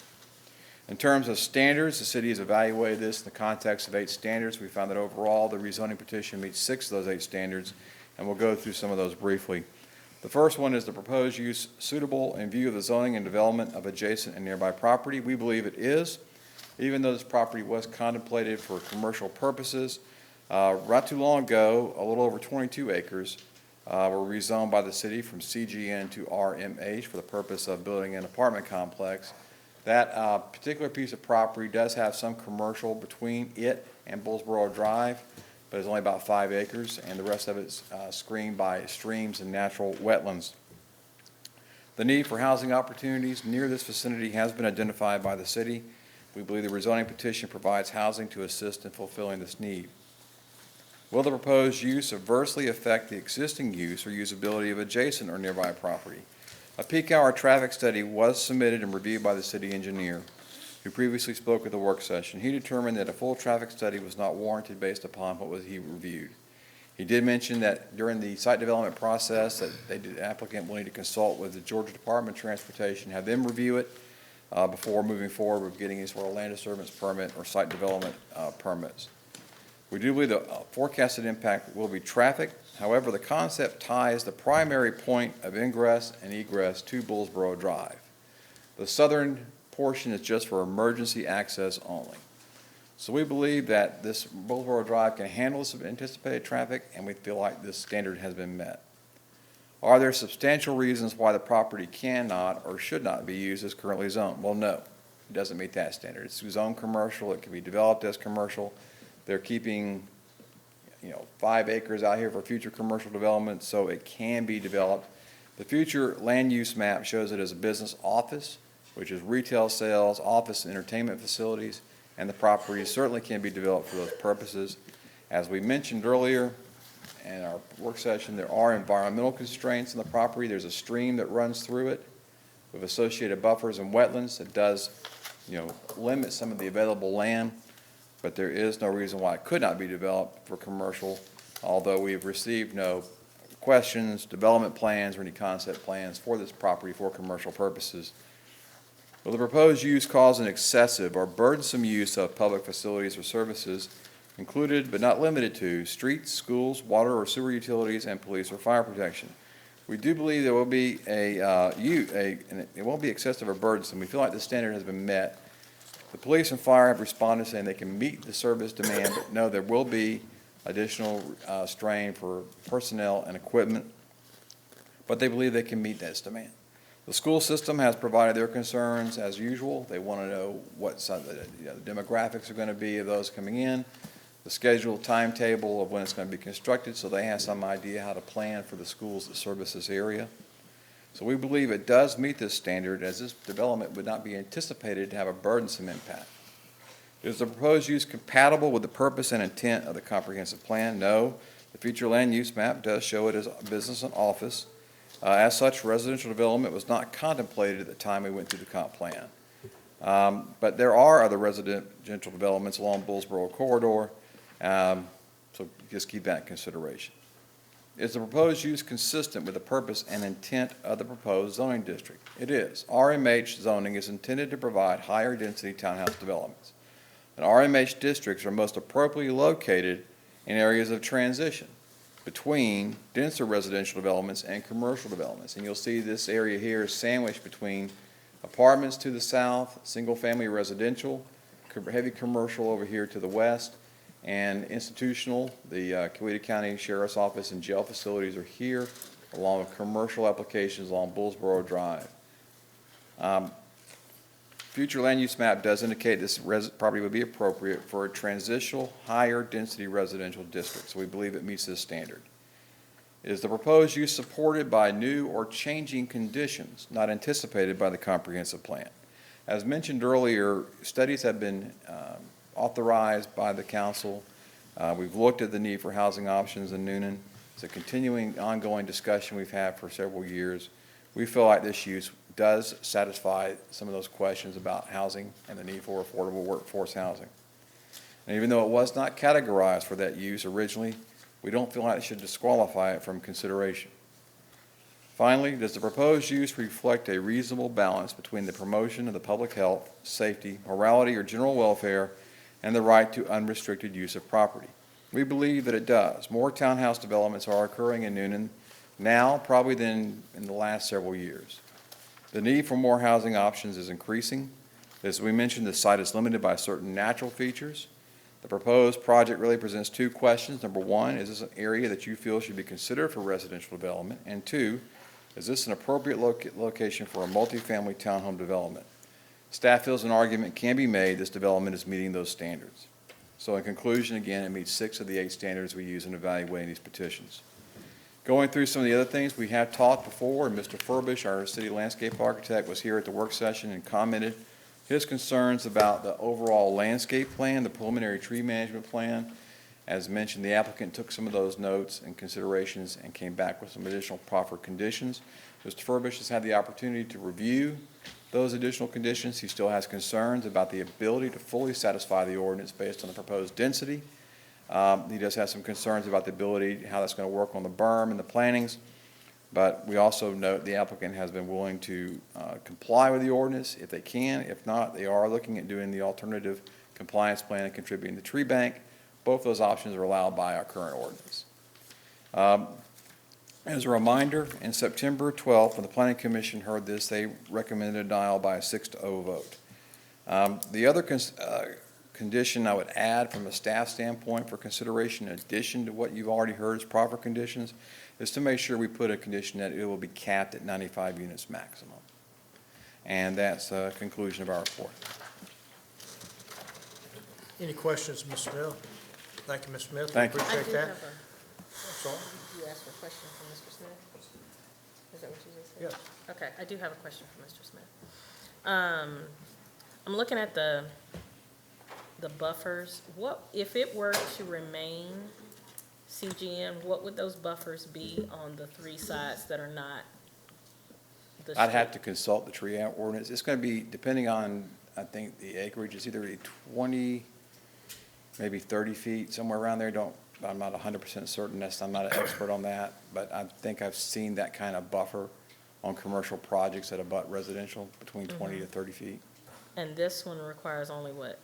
In terms of standards, the city has evaluated this in the context of 8 standards. We found that overall the rezoning petition meets 6 of those 8 standards, and we'll go through some of those briefly. The first one is the proposed use suitable in view of the zoning and development of adjacent and nearby property. We believe it is, even though this property was contemplated for commercial purposes. Not too long ago, a little over 22 acres were rezoned by the city from CGN to RMH for the purpose of building an apartment complex. That particular piece of property does have some commercial between it and Bullsboro Drive, but it's only about 5 acres, and the rest of it's screened by streams and natural wetlands. The need for housing opportunities near this vicinity has been identified by the city. We believe the rezoning petition provides housing to assist in fulfilling this need. Will the proposed use adversely affect the existing use or usability of adjacent or nearby property? A peak hour traffic study was submitted and reviewed by the city engineer, who previously spoke at the work session. He determined that a full traffic study was not warranted based upon what he reviewed. He did mention that during the site development process that the applicant will need to consult with the Georgia Department of Transportation, have them review it before moving forward with getting any sort of land disturbance permit or site development permits. We do believe the forecasted impact will be traffic. However, the concept ties the primary point of ingress and egress to Bullsboro Drive. The southern portion is just for emergency access only. So we believe that this Bullsboro Drive can handle this anticipated traffic, and we feel like this standard has been met. Are there substantial reasons why the property cannot or should not be used as currently zoned? Well, no, it doesn't meet that standard. It's zoned commercial. It can be developed as commercial. They're keeping 5 acres out here for future commercial development, so it can be developed. The future land use map shows it as a business office. which is retail sales, office and entertainment facilities, and the property certainly can be developed for those purposes. As we mentioned earlier in our work session, there are environmental constraints on the property. There's a stream that runs through it with associated buffers and wetlands that does, limit some of the available land, but there is no reason why it could not be developed for commercial, although we have received no questions, development plans, or any concept plans for this property for commercial purposes. Will the proposed use cause an excessive or burdensome use of public facilities or services, included but not limited to streets, schools, water or sewer utilities, and police or fire protection? We do believe there will be and it won't be excessive or burdensome. We feel like the standard has been met. The police and fire have responded saying they can meet the service demand, but no, there will be additional strain for personnel and equipment, but they believe they can meet this demand. The school system has provided their concerns as usual. They want to know what the demographics are going to be of those coming in, the scheduled timetable of when it's going to be constructed, so they have some idea how to plan for the schools that service this area. So we believe it does meet this standard, as this development would not be anticipated to have a burdensome impact. Is the proposed use compatible with the purpose and intent of the comprehensive plan? No. The future land use map does show it as a business and office. As such, residential development was not contemplated at the time we went through the comp plan. But there are other residential developments along Bullsboro corridor, so just keep that in consideration. Is the proposed use consistent with the purpose and intent of the proposed zoning district? It is. RMH zoning is intended to provide higher density townhouse developments. And RMH districts are most appropriately located in areas of transition between denser residential developments and commercial developments. And you'll see this area here is sandwiched between apartments to the south, single-family residential, heavy commercial over here to the west, and institutional. The Coweta County Sheriff's Office and jail facilities are here, along with commercial applications along Bullsboro Drive. Future land use map does indicate this property would be appropriate for a transitional higher density residential district, so we believe it meets this standard. Is the proposed use supported by new or changing conditions not anticipated by the comprehensive plan? As mentioned earlier, studies have been authorized by the council. We've looked at the need for housing options in Newnan. It's a continuing, ongoing discussion we've had for several years. We feel like this use does satisfy some of those questions about housing and the need for affordable workforce housing. And even though it was not categorized for that use originally, we don't feel like it should disqualify it from consideration. Finally, does the proposed use reflect a reasonable balance between the promotion of the public health, safety, morality, or general welfare, and the right to unrestricted use of property? We believe that it does. More townhouse developments are occurring in Newnan now probably than in the last several years. The need for more housing options is increasing. As we mentioned, the site is limited by certain natural features. The proposed project really presents two questions. Number one, is this an area that you feel should be considered for residential development? And two, is this an appropriate location for a multifamily townhome development? Staff feels an argument can be made this development is meeting those standards. So in conclusion, again, it meets 6 of the 8 standards we use in evaluating these petitions. Going through some of the other things, we have talked before, and Mr. Furbish, our city landscape architect, was here at the work session and commented his concerns about the overall landscape plan, the preliminary tree management plan. As mentioned, the applicant took some of those notes and considerations and came back with some additional proffered conditions. Mr. Furbish has had the opportunity to review those additional conditions. He still has concerns about the ability to fully satisfy the ordinance based on the proposed density. He does have some concerns about the ability, how that's going to work on the berm and the plantings. But we also note the applicant has been willing to comply with the ordinance if they can. If not, they are looking at doing the alternative compliance plan and contributing the tree bank. Both those options are allowed by our current ordinance. As a reminder, in September 12th, when the Planning Commission heard this, they recommended a denial by a 6-0 vote. The other condition I would add from a staff standpoint for consideration, in addition to what you've already heard as proper conditions, is to make sure we put a condition that it will be capped at 95 units maximum. And that's a conclusion of our report. Any questions, Ms. Smith? Thank you, Ms. Smith. Thank you. We appreciate that. Sorry? You asked for a question from Mr. Smith? Is that what you just said? Yes. Okay, I do have a question for Mr. Smith. I'm looking at the buffers. What, if it were to remain CGN, what would those buffers be on the three sides that are not the I'd have to street? consult the tree ordinance. It's going to be, depending on, I think, the acreage, it's either 20, maybe 30 feet, somewhere around there. I'm not 100% certain. I'm not an expert on that, but I think I've seen that kind of buffer on commercial projects that abut residential, between 20 to 30 feet. And this one requires only what?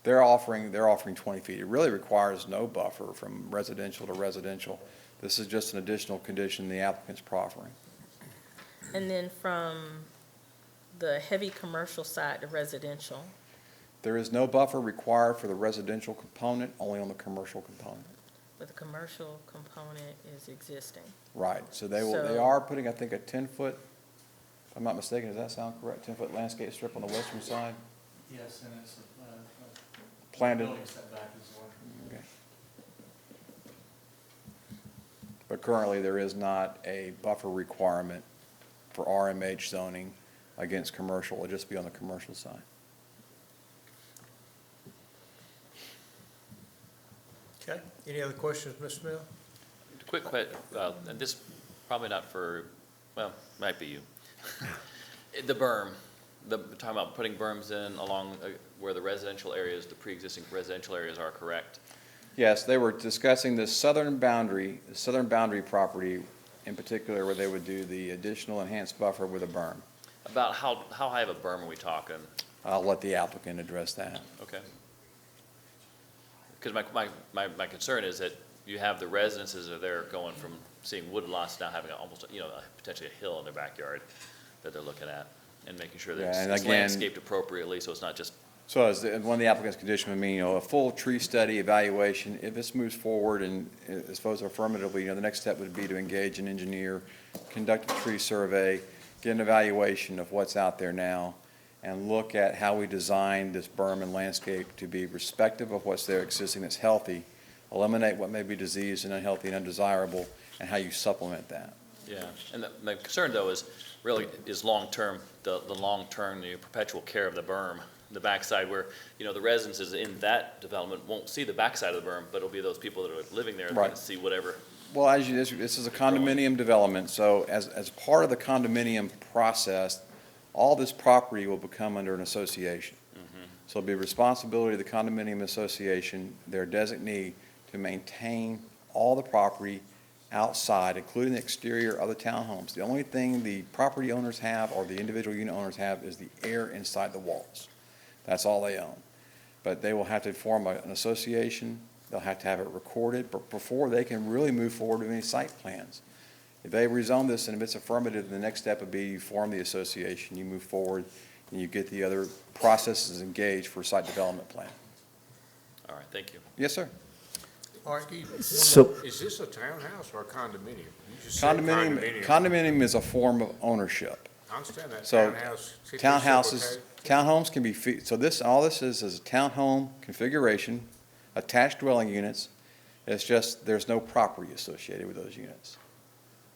They're offering 20 feet. It really requires no buffer from residential to residential. This is just an additional condition the applicant's proffering. And then from the heavy commercial side to residential? There is no buffer required for the residential component, only on the commercial component. But the commercial component is existing. Right, so they So- are putting, I think, a 10-foot, if I'm not mistaken, does that sound correct? 10-foot landscape strip on the western side? Yes, and it's Planted. setback as well. Okay. But currently, there is not a buffer requirement for RMH zoning against commercial. It'll just be on the commercial side. Okay, any other questions, Mr. Smith? Quick and this probably not for, well, might be you. The berm, talking about putting berms in along where the residential areas, the pre-existing residential areas are, correct? Yes, they were discussing the southern boundary property in particular, where they would do the additional enhanced buffer with a berm. About how high of a berm are we talking? I'll let the applicant address that. Okay. Because my concern is that you have the residences are there going from seeing wood lots now having almost, potentially a hill in their backyard that they're looking at, and making sure that Yeah, and it's again- landscaped appropriately, so it's not just, So as one of the applicant's condition would mean, a full tree study evaluation. If this moves forward and is voted affirmatively, the next step would be to engage an engineer, conduct a tree survey, get an evaluation of what's out there now, and look at how we design this berm and landscape to be respective of what's there existing that's healthy, eliminate what may be diseased and unhealthy and undesirable, and how you supplement that. yeah. And the concern, though, is really long-term, the long-term, the perpetual care of the berm, the backside where, the residences in that development won't see the backside of the berm, but it'll be those people that are living there that are Right. going to see whatever. Well, this is a condominium development, so as part of the condominium process, all this property will become under an association. So it'll be a responsibility of the condominium association, their designee, to maintain all the property outside, including the exterior of the townhomes. The only thing the property owners have, or the individual unit owners have, is the air inside the walls. That's all they own. But they will have to form an association, they'll have to have it recorded, but before they can really move forward with any site plans. If they rezone this and if it's affirmative, the next step would be you form the association, you move forward, and you get the other processes engaged for a site development plan. All right, thank you. Yes, sir. All right. Excuse me, So- is this a townhouse or a condominium? You just said condominium. Condominium is a form of ownership. I understand that, So townhouse. townhouses, townhomes can be, so all this is a townhome configuration, attached dwelling units. It's just, there's no property associated with those units.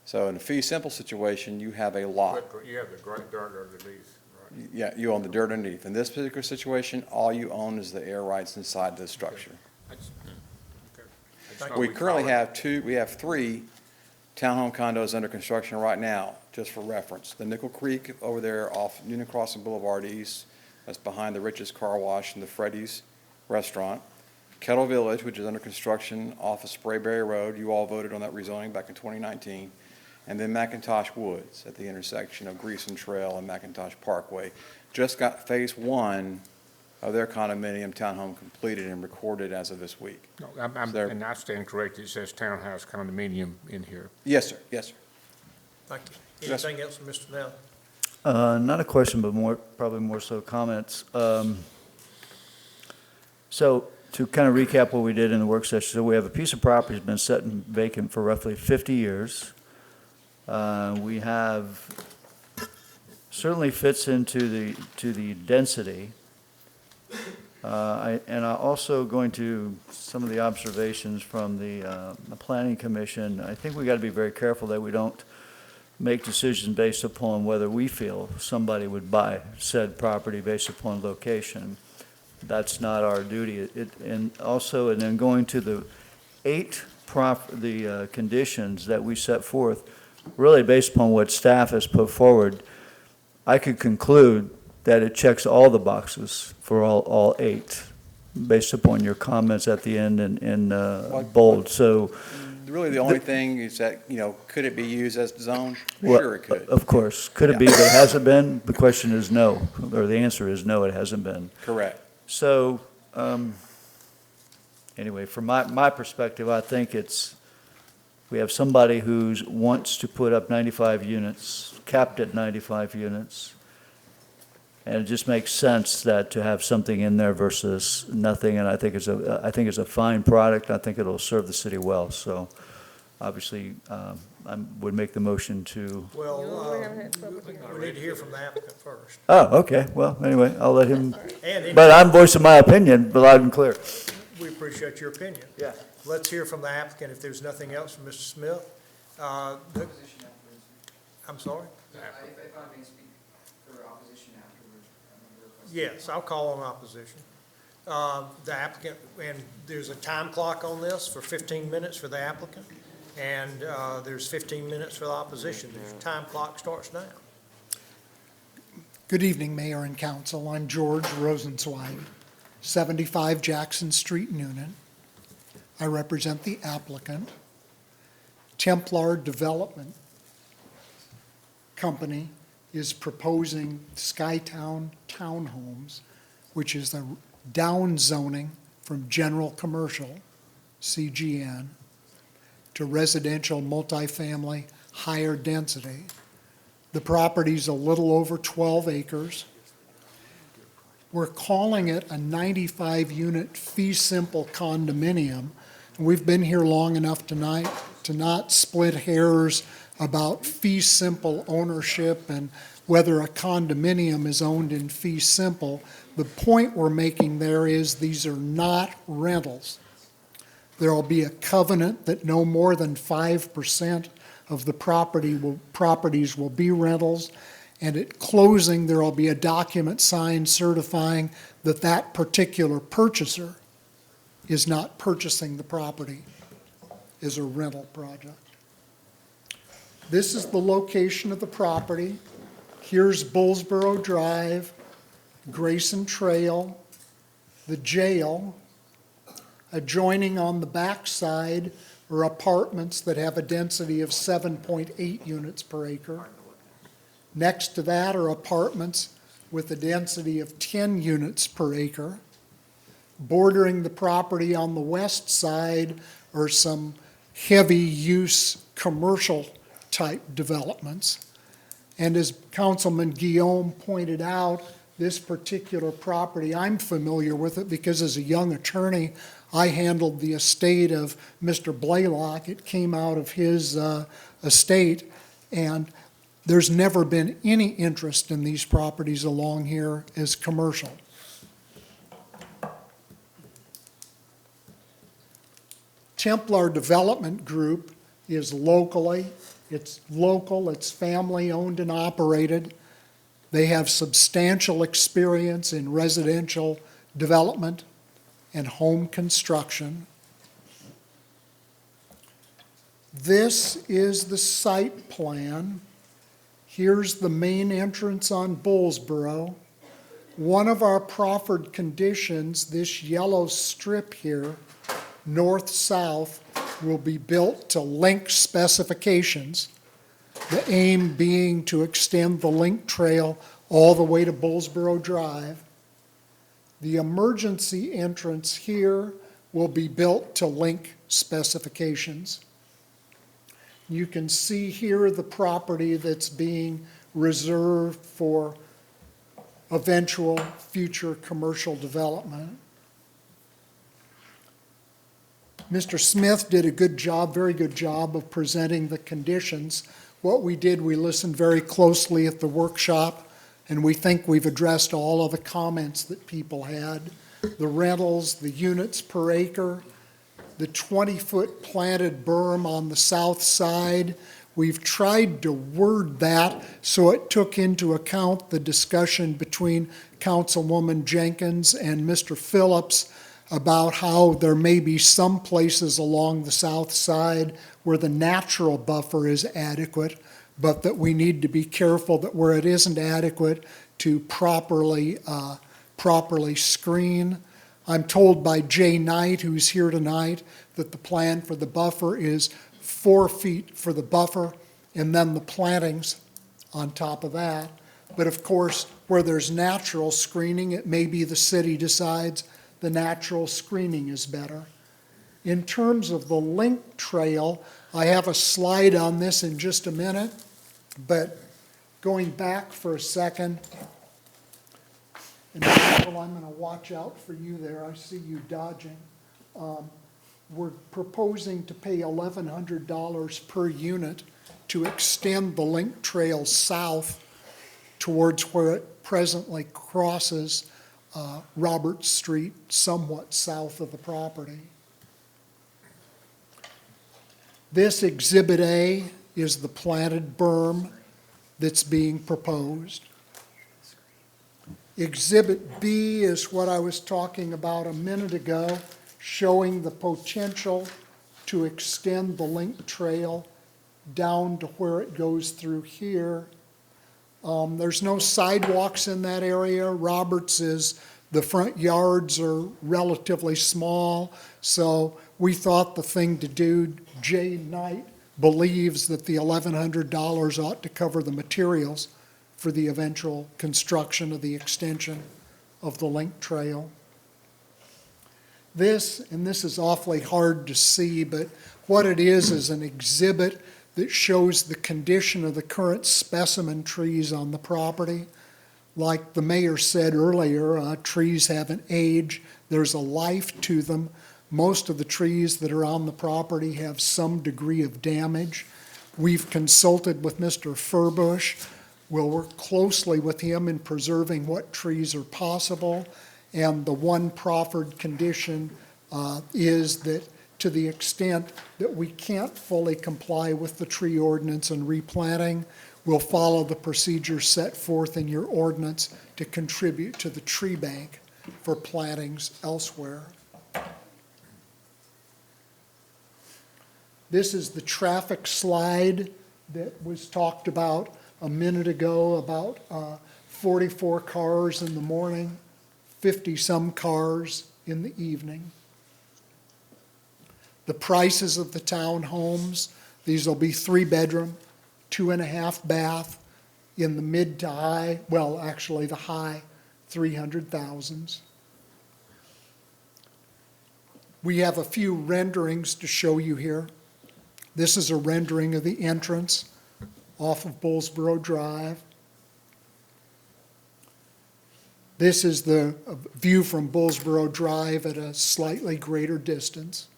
So in a fee simple situation, you have a lot. But you have the great dirt underneath, right? Yeah, you own the dirt underneath. In this particular situation, all you own is the air rights inside the structure. That's- okay. That's Thank not We we currently call it. have three townhome condos under construction right now, just for reference. The Nickel Creek over there off Union Crossing Boulevard East, that's behind the Rich's Car Wash and the Freddy's Restaurant. Kettle Village, which is under construction off of Sprayberry Road. You all voted on that rezoning back in 2019. And then McIntosh Woods at the intersection of Greason Trail and McIntosh Parkway. Just got phase one of their condominium townhome completed and recorded as of this week. No, So- and I stand corrected, it says townhouse condominium in here. Yes, sir, yes, sir. Thank you. Yes, sir. Anything else from Mr. Nell? Not a question, but probably more so comments. So to kind of recap what we did in the work session, so we have a piece of property that's been sitting vacant for roughly 50 years. We have, certainly fits into the density. And I also going to some of the observations from the planning commission. I think we got to be very careful that we don't make decisions based upon whether we feel somebody would buy said property based upon location. That's not our duty. And also, and then going to the conditions that we set forth, really based upon what staff has put forward, I could conclude that it checks all the boxes for all 8, based upon your comments at the end in bold. So, Really, the only thing is that, could it be used as zone? well, Sure it could. of course, could it be, but it hasn't been? The question is no, or the answer is no, it hasn't been. Correct. So, anyway, from my perspective, I think we have somebody who wants to put up 95 units, capped at 95 units, and it just makes sense that to have something in there versus nothing, and I think it's a fine product. I think it'll serve the city well, so obviously, I would make the motion to. Well, we need to hear from the applicant first. Oh, okay, well, anyway, I'll let him, And but I'm voicing my opinion, loud and clear. we appreciate your opinion. Yeah. Let's hear from the applicant if there's nothing else from Mr. Smith. I'm sorry? If I may speak for opposition afterwards. Yes, I'll call on opposition. The applicant, and there's a time clock on this for 15 minutes for the applicant, and there's 15 minutes for the opposition. The time clock starts now. Good evening, Mayor and Council. I'm George Rosenzweig, 75 Jackson Street, Noonan. I represent the applicant. Templar Development Company is proposing Skytown Townhomes, which is the down zoning from general commercial, CGN, to residential multifamily higher density. The property's a little over 12 acres. We're calling it a 95-unit fee simple condominium. We've been here long enough tonight to not split hairs about fee simple ownership and whether a condominium is owned in fee simple. The point we're making there is these are not rentals. There will be a covenant that no more than 5% of the properties will be rentals, and at closing, there will be a document signed certifying that that particular purchaser is not purchasing the property as a rental project. This is the location of the property. Here's Bullsboro Drive, Grayson Trail, the jail. Adjoining on the backside are apartments that have a density of 7.8 units per acre. Next to that are apartments with a density of 10 units per acre. Bordering the property on the west side are some heavy-use commercial-type developments. And as Councilman Guillaume pointed out, this particular property, I'm familiar with it because as a young attorney, I handled the estate of Mr. Blaylock. It came out of his estate, and there's never been any interest in these properties along here as commercial. Templar Development Group is it's local, it's family-owned and operated. They have substantial experience in residential development and home construction. This is the site plan. Here's the main entrance on Bullsboro. One of our proffered conditions, this yellow strip here, north-south, will be built to link specifications. The aim being to extend the link trail all the way to Bullsboro Drive. The emergency entrance here will be built to link specifications. You can see here the property that's being reserved for eventual future commercial development. Mr. Smith did a good job, very good job of presenting the conditions. What we did, we listened very closely at the workshop, and we think we've addressed all of the comments that people had. The rentals, the units per acre, the 20-foot planted berm on the south side We've tried to word that so it took into account the discussion between Councilwoman Jenkins and Mr. Phillips about how there may be some places along the south side where the natural buffer is adequate, but that we need to be careful that where it isn't adequate to properly screen. I'm told by Jay Knight, who's here tonight, that the plan for the buffer is 4 feet for the buffer and then the plantings on top of that. But of course, where there's natural screening, it may be the city decides the natural screening is better. In terms of the link trail, I have a slide on this in just a minute, but going back for a second, and Michael, I'm going to watch out for you there. I see you dodging. We're proposing to pay $1,100 per unit to extend the link trail south towards where it presently crosses Robert Street, somewhat south of the property. This Exhibit A is the planted berm that's being proposed. Exhibit B is what I was talking about a minute ago, showing the potential to extend the link trail down to where it goes through here. There's no sidewalks in that area. Roberts is, the front yards are relatively small, so we thought the thing to do, Jay Knight believes that the $1,100 ought to cover the materials for the eventual construction of the extension of the link trail. This, and this is awfully hard to see, but what it is an exhibit that shows the condition of the current specimen trees on the property. Like the mayor said earlier, trees have an age, there's a life to them. Most of the trees that are on the property have some degree of damage. We've consulted with Mr. Furbush. We'll work closely with him in preserving what trees are possible. And the one proffered condition is that to the extent that we can't fully comply with the tree ordinance and replanting, we'll follow the procedures set forth in your ordinance to contribute to the tree bank for plantings elsewhere. This is the traffic slide that was talked about a minute ago, about 44 cars in the morning, 50-some cars in the evening. The prices of the townhomes, these will be 3-bedroom, 2.5 bath in the mid to high, well, actually the high 300,000s. We have a few renderings to show you here. This is a rendering of the entrance off of Bullsboro Drive. This is the view from Bullsboro Drive at a slightly greater distance.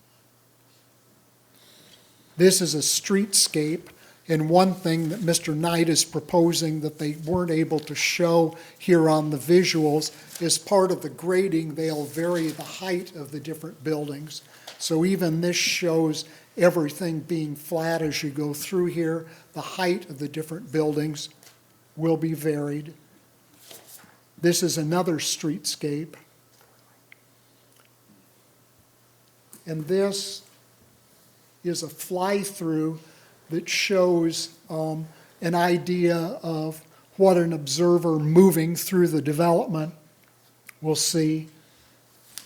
This is a streetscape, and one thing that Mr. Knight is proposing that they weren't able to show here on the visuals is part of the grading, they'll vary the height of the different buildings. So even this shows everything being flat as you go through here. The height of the different buildings will be varied. This is another streetscape. And this is a fly-through that shows an idea of what an observer moving through the development will see.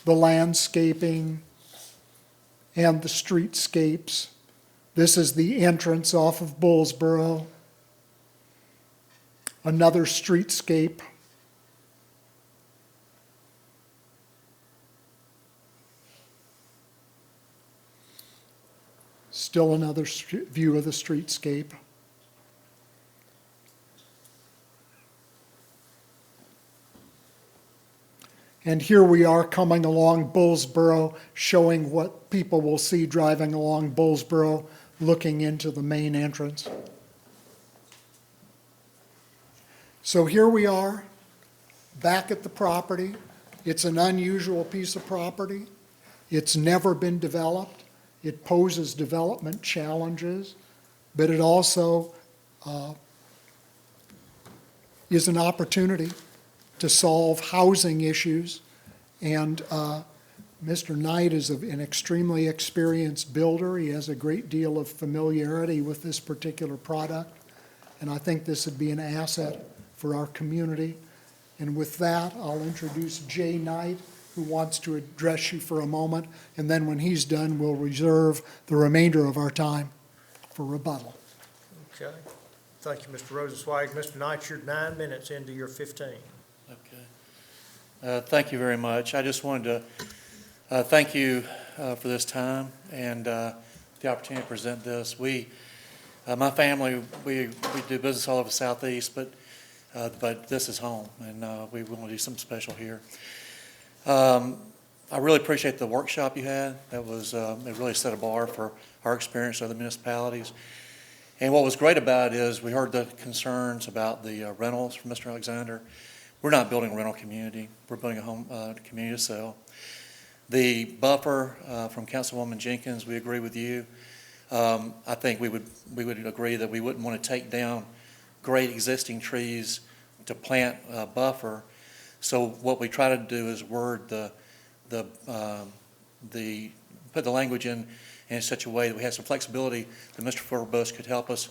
The landscaping and the streetscapes. This is the entrance off of Bullsboro. Another streetscape. Still another view of the streetscape. And here we are coming along Bullsboro, showing what people will see driving along Bullsboro, looking into the main entrance. So here we are, back at the property. It's an unusual piece of property. It's never been developed. It poses development challenges. but it also is an opportunity to solve housing issues. And Mr. Knight is an extremely experienced builder. He has a great deal of familiarity with this particular product, and I think this would be an asset for our community. And with that, I'll introduce Jay Knight, who wants to address you for a moment, and then when he's done, we'll reserve the remainder of our time for rebuttal. Okay. Thank you, Mr. Rosenzweig. Mr. Knight, you're 9 minutes into your 15. Okay. Thank you very much. I just wanted to thank you for this time and the opportunity to present this. My family, we do business all over the Southeast, but this is home, and we want to do something special here. I really appreciate the workshop you had. That was it really set a bar for our experience with other municipalities. And what was great about it is we heard the concerns about the rentals from Mr. Alexander. We're not building a rental community. We're building a home community to sell. The buffer from Councilwoman Jenkins, we agree with you. I think we would agree that we wouldn't want to take down great existing trees to plant a buffer. So what we try to do is word put the language in such a way that we have some flexibility that Mr. Furbush could help us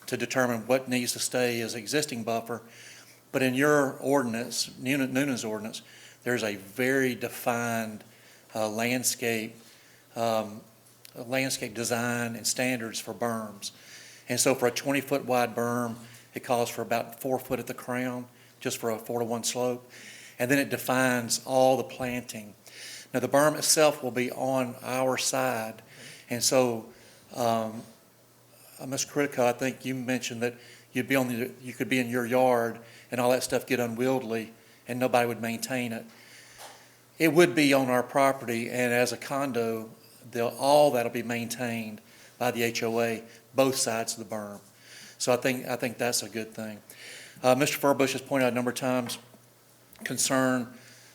to determine what needs to stay as existing buffer. But in your ordinance, Noonan's ordinance, there's a very defined landscape design and standards for berms. And so for a 20-foot wide berm, it calls for about 4 foot at the crown, just for a 4-to-1 slope. And then it defines all the planting. Now, the berm itself will be on our side. And so, Ms. Kritika, I think you mentioned that you could be in your yard and all that stuff get unwieldy and nobody would maintain it. It would be on our property, and as a condo, all that'll be maintained by the HOA, both sides of the berm. So I think that's a good thing. Mr. Furbush has pointed out a number of times concern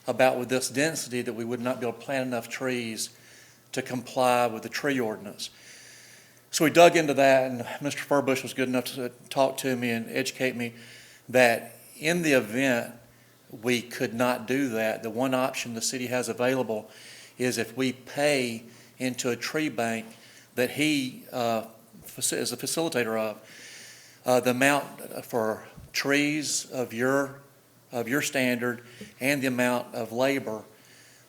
about with this density that we would not be able to plant enough trees to comply with the tree ordinance. So we dug into that, and Mr. Furbush was good enough to talk to me and educate me that in the event we could not do that, the one option the city has available is if we pay into a tree bank that he is a facilitator of, the amount for trees of your standard and the amount of labor,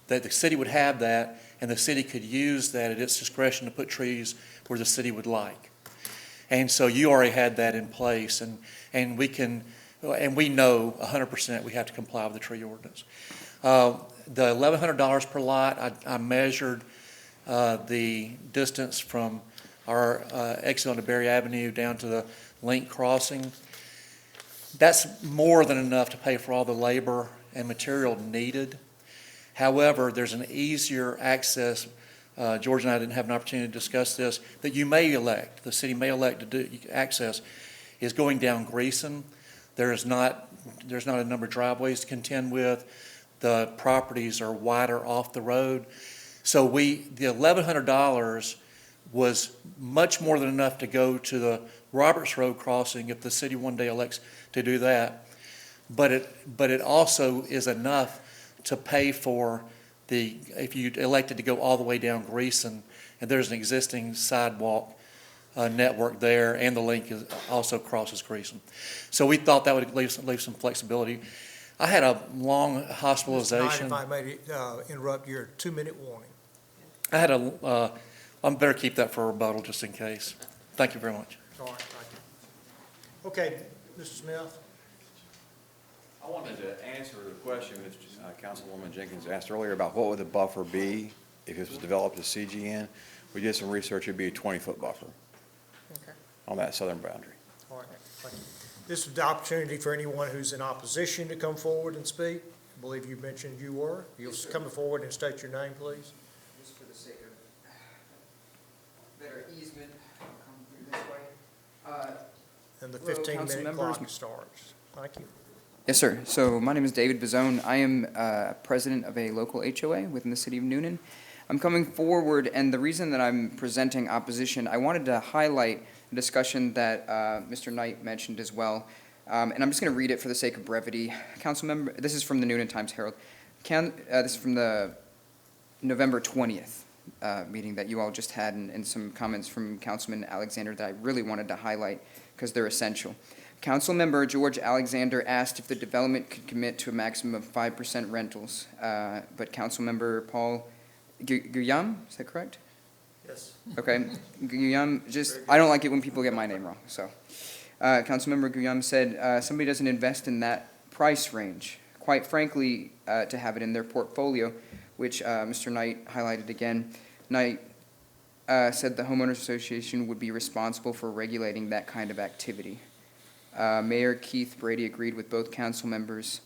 that the city would have that, and the city could use that at its discretion to put trees where the city would like. And so you already had that in place, and we know 100% we have to comply with the tree ordinance. The $1,100 per lot, I measured the distance from our exit onto Berry Avenue down to the Link Crossing. That's more than enough to pay for all the labor and material needed. However, there's an easier access, George and I didn't have an opportunity to discuss this, that you may elect, the city may elect to do access, is going down Greason. There's not a number of driveways to contend with. The properties are wider off the road. So the $1,100 was much more than enough to go to the Roberts Road crossing if the city one day elects to do that. But it also is enough to pay for if you elected to go all the way down Greason, and there's an existing sidewalk network there, and the link also crosses Greason. So we thought that would leave some flexibility. I had a long hospitalization. If I may interrupt your 2-minute warning. I better keep that for a rebuttal just in case. Thank you very much. All right, thank you. Okay, Mr. Smith. I wanted to answer the question that Councilwoman Jenkins asked earlier about what would the buffer be if it was developed as CGN. We did some research, it'd be a 20-foot buffer on that southern boundary. All right, thank you. This is the opportunity for anyone who's in opposition to come forward and speak. I believe you mentioned you were. You'll come forward and state your name, please. Just for the sake of better easement, I'll come through this way. And the Hello, 15-minute council clock members. starts. Thank you. Yes, sir. So my name is David Vazone. I am president of a local HOA within the city of Noonan. I'm coming forward, and the reason that I'm presenting opposition, I wanted to highlight a discussion that Mr. Knight mentioned as well. And I'm just going to read it for the sake of brevity. Councilmember, this is from the Noonan Times-Herald. This is from the November 20th meeting that you all just had, and some comments from Councilman Alexander that I really wanted to highlight because they're essential. Councilmember George Alexander asked if the development could commit to a maximum of 5% rentals, but Councilmember Paul Guillaume, is that correct? Yes. Okay, Guillaume, I don't like it when people get my name wrong, so. Councilmember Guillaume said, somebody doesn't invest in that price range, quite frankly, to have it in their portfolio, which Mr. Knight highlighted again. Knight said the homeowners association would be responsible for regulating that kind of activity. Mayor Keith Brady agreed with both council members.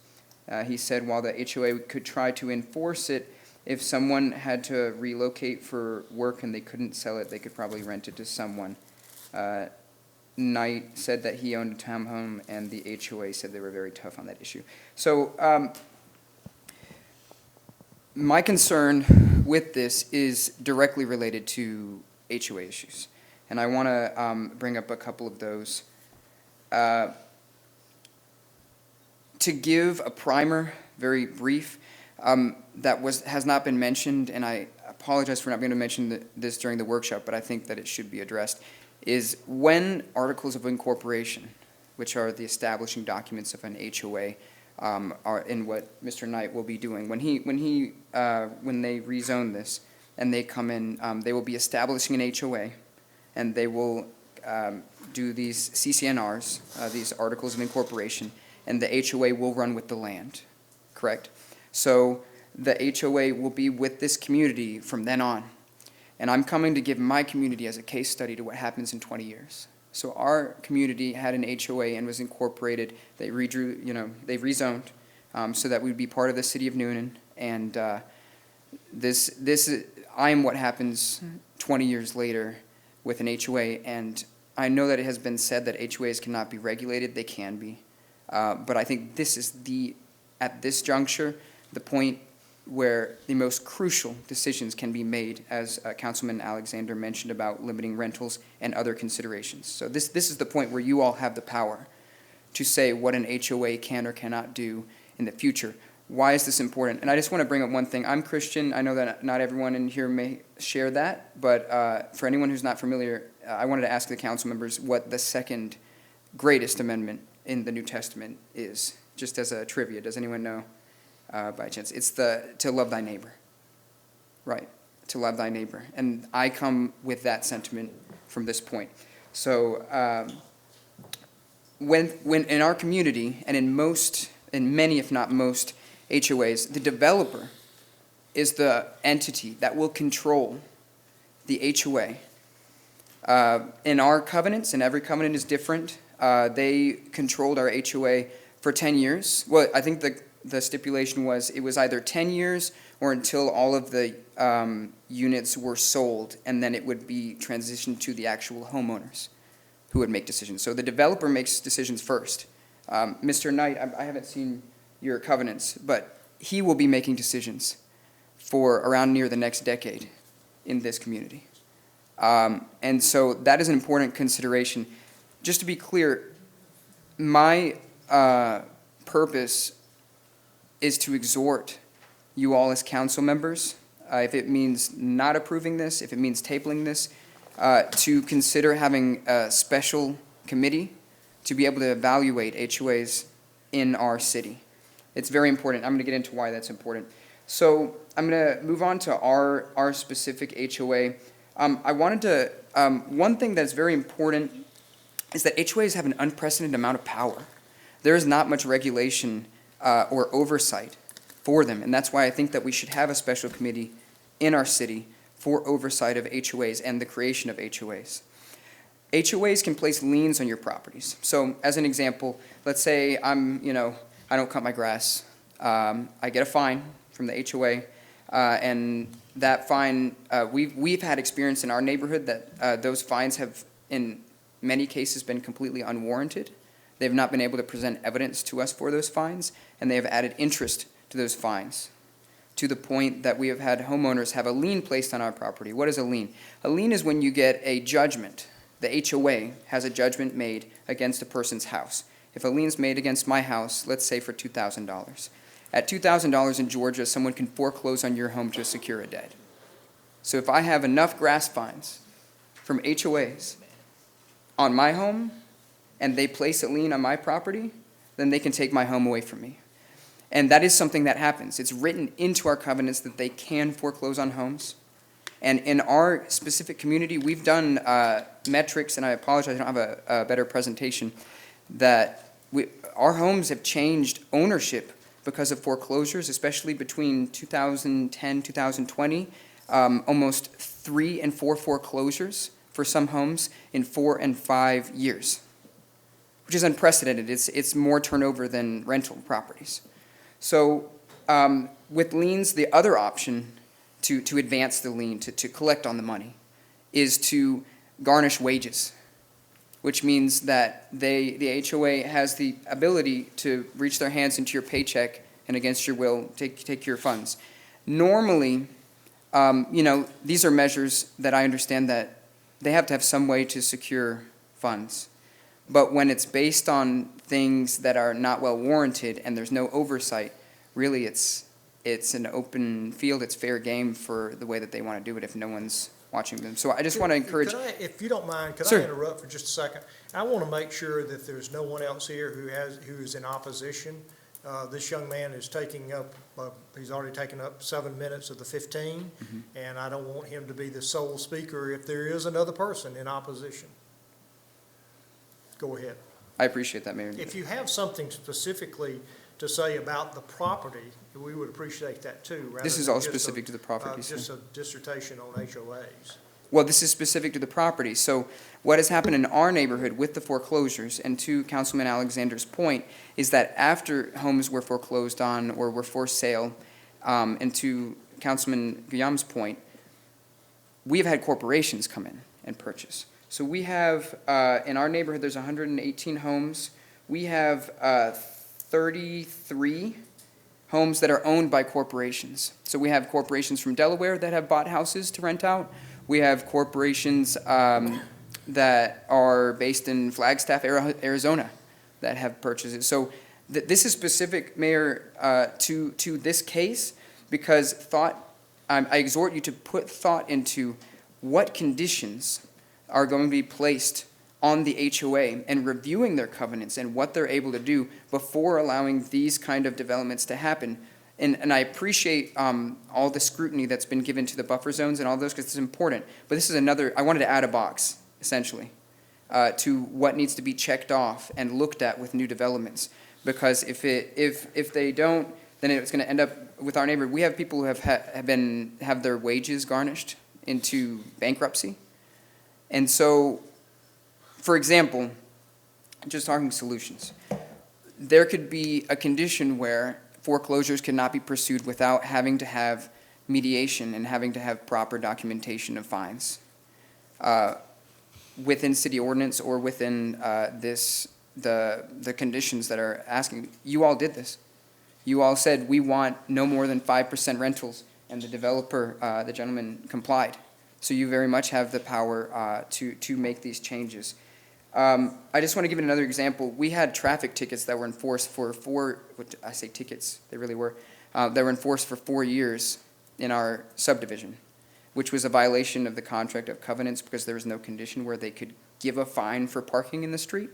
He said while the HOA could try to enforce it, if someone had to relocate for work and they couldn't sell it, they could probably rent it to someone. Knight said that he owned a townhome, and the HOA said they were very tough on that issue. So my concern with this is directly related to HOA issues, and I want to bring up a couple of those. To give a primer, very brief, that has not been mentioned, and I apologize for not being able to mention this during the workshop, but I think that it should be addressed, is when articles of incorporation, which are the establishing documents of an HOA, are in what Mr. Knight will be doing. When they rezone this and they come in, they will be establishing an HOA, and they will do these CCNRs, these articles of incorporation, and the HOA will run with the land, correct? So the HOA will be with this community from then on. And I'm coming to give my community as a case study to what happens in 20 years. So our community had an HOA and was incorporated. They redrew, they rezoned so that we'd be part of the city of Noonan. And I am what happens 20 years later with an HOA. And I know that it has been said that HOAs cannot be regulated. They can be. But I think this is at this juncture, the point where the most crucial decisions can be made, as Councilman Alexander mentioned about limiting rentals and other considerations. So this is the point where you all have the power to say what an HOA can or cannot do in the future. Why is this important? And I just want to bring up one thing. I'm Christian. I know that not everyone in here may share that, but for anyone who's not familiar, I wanted to ask the council members what the second greatest amendment in the New Testament is, just as a trivia. Does anyone know? By chance. It's to love thy neighbor. Right, to love thy neighbor. And I come with that sentiment from this point. So when in our community, and in many if not most HOAs, the developer is the entity that will control the HOA. In our covenants, and every covenant is different, they controlled our HOA for 10 years. Well, I think the stipulation was it was either 10 years or until all of the units were sold, and then it would be transitioned to the actual homeowners who would make decisions. So the developer makes decisions first. Mr. Knight, I haven't seen your covenants, but he will be making decisions for around near the next decade in this community. And so that is an important consideration. Just to be clear, my purpose is to exhort you all as council members, if it means not approving this, if it means tabling this, to consider having a special committee to be able to evaluate HOAs in our city. It's very important. I'm going to get into why that's important. So I'm going to move on to our specific HOA. I wanted to, one thing that's very important is that HOAs have an unprecedented amount of power. There is not much regulation or oversight for them, and that's why I think that we should have a special committee in our city for oversight of HOAs and the creation of HOAs. HOAs can place liens on your properties. So as an example, let's say I don't cut my grass. I get a fine from the HOA, and that fine, we've had experience in our neighborhood that those fines have in many cases been completely unwarranted. They've not been able to present evidence to us for those fines, and they have added interest to those fines, to the point that we have had homeowners have a lien placed on our property. What is a lien? A lien is when you get a judgment the HOA has a judgment made against a person's house. If a lien's made against my house, let's say for $2,000. At $2,000 in Georgia, someone can foreclose on your home to secure a debt. So if I have enough grass fines from HOAs on my home, and they place a lien on my property, then they can take my home away from me. And that is something that happens. It's written into our covenants that they can foreclose on homes. And in our specific community, we've done metrics, and I apologize, I don't have a better presentation, that our homes have changed ownership because of foreclosures, especially between 2010, 2020, almost 3 and 4 foreclosures for some homes in 4 and 5 years, which is unprecedented. It's more turnover than rental properties. So with liens, the other option to advance the lien, to collect on the money, is to garnish wages, which means that the HOA has the ability to reach their hands into your paycheck and against your will take your funds. Normally, these are measures that I understand that they have to have some way to secure funds. But when it's based on things that are not well warranted and there's no oversight, really it's an open field, it's fair game for the way that they want to do it if no one's watching them. So I just want to encourage. If you don't mind, could Sure. I interrupt for just a second? I want to make sure that there's no one else here who is in opposition. This young man is taking up, he's already taken up 7 minutes of the 15, and I don't want him to be the sole speaker if there is another person in opposition. Go ahead. I appreciate that, Mayor. If you have something specifically to say about the property, we would appreciate that too. rather This is than all just specific to the property, sir. Just a dissertation on HOAs. Well, this is specific to the property. So what has happened in our neighborhood with the foreclosures, and to Councilman Alexander's point, is that after homes were foreclosed on or were for sale, and to Councilman Guillaume's point, we have had corporations come in and purchase. So we have, in our neighborhood, there's 118 homes. We have 33 homes that are owned by corporations. So we have corporations from Delaware that have bought houses to rent out. We have corporations that are based in Flagstaff, Arizona, that have purchases. So this is specific, Mayor, to this case, because I exhort you to put thought into what conditions are going to be placed on the HOA and reviewing their covenants and what they're able to do before allowing these kind of developments to happen. And I appreciate all the scrutiny that's been given to the buffer zones and all those, because it's important. But this is another, I wanted to add a box, essentially, to what needs to be checked off and looked at with new developments. Because if they don't, then it's going to end up with our neighborhood. We have people who have their wages garnished into bankruptcy. And so, for example, just talking solutions, there could be a condition where foreclosures cannot be pursued without having to have mediation and having to have proper documentation of fines within city ordinance or within the conditions that are asking. You all did this. You all said we want no more than 5% rentals, and the developer, the gentleman, complied. So you very much have the power to make these changes. I just want to give another example. We had traffic tickets that were enforced for I say tickets, they really were, that were enforced for 4 years in our subdivision, which was a violation of the contract of covenants because there was no condition where they could give a fine for parking in the street.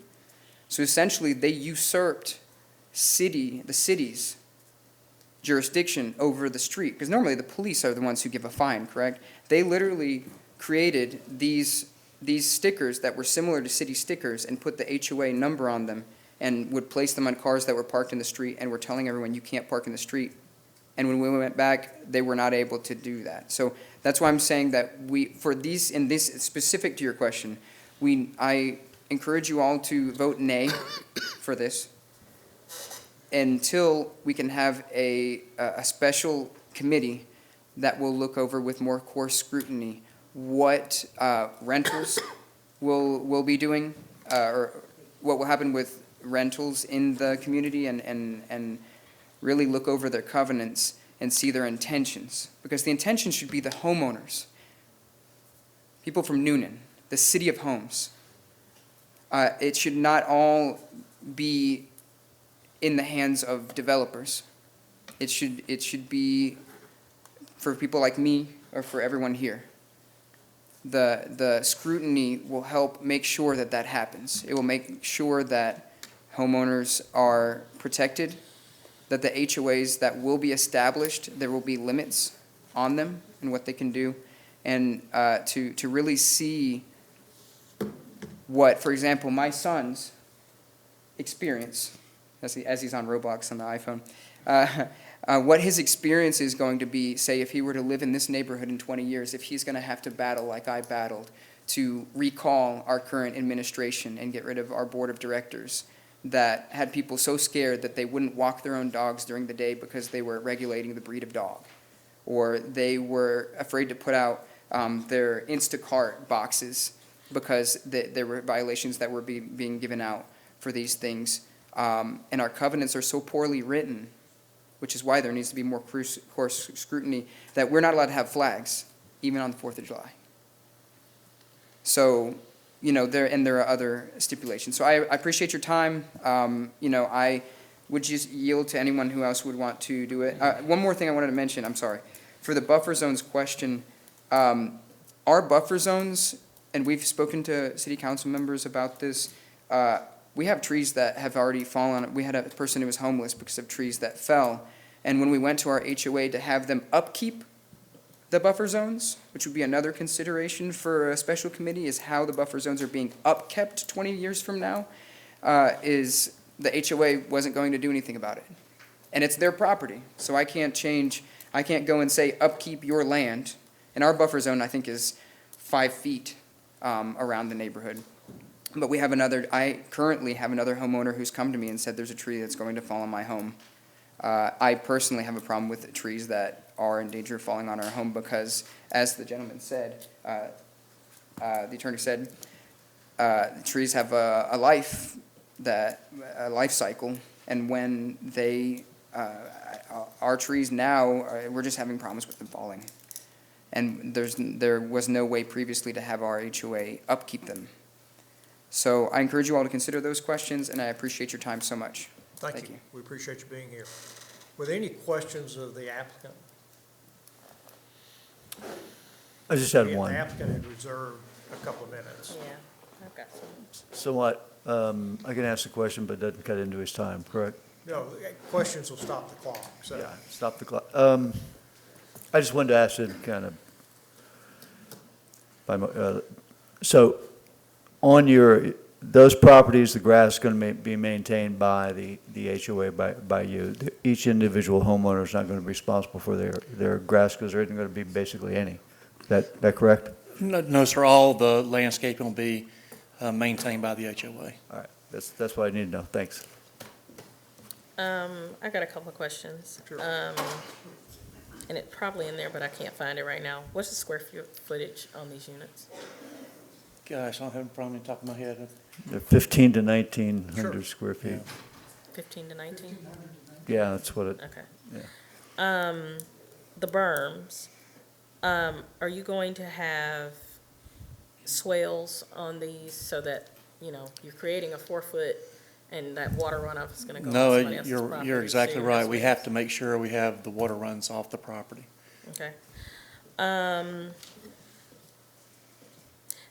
So essentially, they usurped the city's jurisdiction over the street, because normally the police are the ones who give a fine, correct? They literally created these stickers that were similar to city stickers and put the HOA number on them and would place them on cars that were parked in the street and were telling everyone you can't park in the street. And when we went back, they were not able to do that. So that's why I'm saying that in this specific to your question, I encourage you all to vote nay for this until we can have a special committee that will look over with more coarse scrutiny what rentals will be doing, or what will happen with rentals in the community, and really look over their covenants and see their intentions. Because the intention should be the homeowners, people from Noonan, the city of homes, it should not all be in the hands of developers. It should be for people like me or for everyone here. The scrutiny will help make sure that that happens. It will make sure that homeowners are protected, that the HOAs that will be established, there will be limits on them and what they can do, and to really see what, for example, my son's experience, as he's on Roblox on the iPhone, what his experience is going to be, say, if he were to live in this neighborhood in 20 years, if he's going to have to battle like I battled to recall our current administration and get rid of our board of directors that had people so scared that they wouldn't walk their own dogs during the day because they were regulating the breed of dog, or they were afraid to put out their Instacart boxes because there were violations that were being given out for these things. And our covenants are so poorly written, which is why there needs to be more coarse scrutiny, that we're not allowed to have flags, even on the 4th of July. So, there are other stipulations. So I appreciate your time. I would just yield to anyone who else would want to do it. One more thing I wanted to mention, I'm sorry. For the buffer zones question, our buffer zones, and we've spoken to city council members about this, we have trees that have already fallen. We had a person who was homeless because of trees that fell. And when we went to our HOA to have them upkeep the buffer zones, which would be another consideration for a special committee, is how the buffer zones are being upkept 20 years from now, is the HOA wasn't going to do anything about it. And it's their property, so I can't go and say upkeep your land. And our buffer zone, I think, is 5 feet around the neighborhood. But I currently have another homeowner who's come to me and said there's a tree that's going to fall on my home. I personally have a problem with the trees that are in danger of falling on our home because, as the gentleman said, the attorney said, trees have a life cycle, and when our trees now, we're just having problems with them falling. And there was no way previously to have our HOA upkeep them. So I encourage you all to consider those questions, and I appreciate your time so much. Thank you. We appreciate you being here. Were there any questions of the applicant? I just had one. The applicant had reserved a couple of minutes. Yeah, I've got some. Somewhat, I can ask a question, but doesn't cut into his time, correct? No, questions will stop the clock, so. Yeah, stop the clock. I just wanted to ask it kind of, so on those properties, the grass is going to be maintained by the HOA, by you. Each individual homeowner is not going to be responsible for their grass because there isn't going to be basically any. Is that correct? No, sir, all the landscaping will be maintained by the HOA. All right, that's what I need to know. Thanks. I got a couple of questions. Sure. And it's probably in there, but I can't find it right now. What's the square footage on these units? Gosh, I don't have it from the top of my head. They're 1,500 to 1,900 square feet. Yeah. 15 to 19? Yeah, that's what it, Okay. yeah. The berms, are you going to have swales on these so that, you're creating a 4-foot and that water runoff is going to go No, on somebody else's property? you're exactly So you're right. gonna We swale. have to make sure we have the water runs off the property. Okay.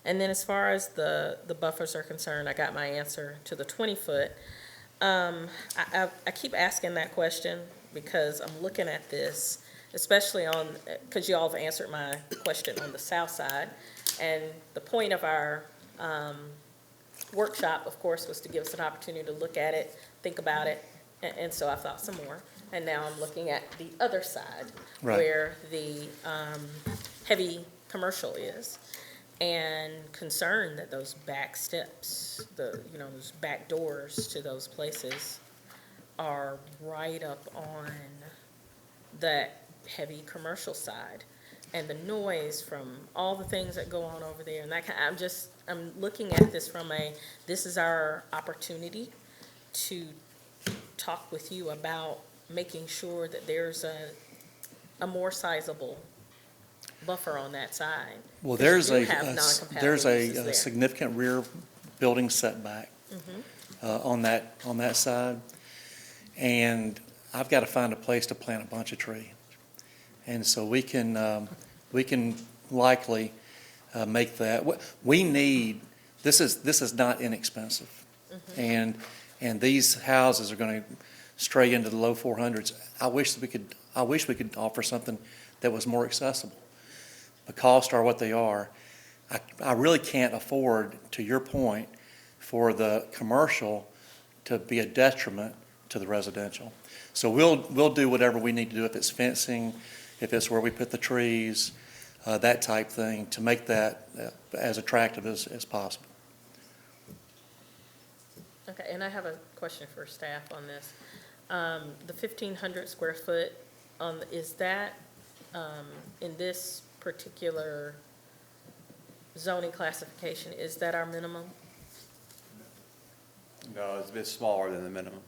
And then as far as the buffers are concerned, I got my answer to the 20-foot. I keep asking that question because I'm looking at this, especially because you all have answered my question on the south side. And the point of our workshop, of course, was to give us an opportunity to look at it, think about it, and so I thought some more. And now I'm looking at the other side, Right. where the heavy commercial is, and concerned that those back steps, those back doors to those places are right up on that heavy commercial side. And the noise from all the things that go on over there, and I'm looking at this from this is our opportunity to talk with you about making sure that there's a more sizable buffer on that side. Well, Because there's you a do have non-compatible there's uses a there. significant rear building setback on that side. And I've got to find a place to plant a bunch of trees. And so we can likely make that. We need, this is not inexpensive. And these houses are going to stray into the low 400s. I wish we could offer something that was more accessible. The costs are what they are. I really can't afford, to your point, for the commercial to be a detriment to the residential. So we'll do whatever we need to do, if it's fencing, if it's where we put the trees, that type thing, to make that as attractive as possible. Okay, and I have a question for staff on this. The 1,500 square foot, is that in this particular zoning classification, is that our minimum? No, it's a bit smaller than the minimum.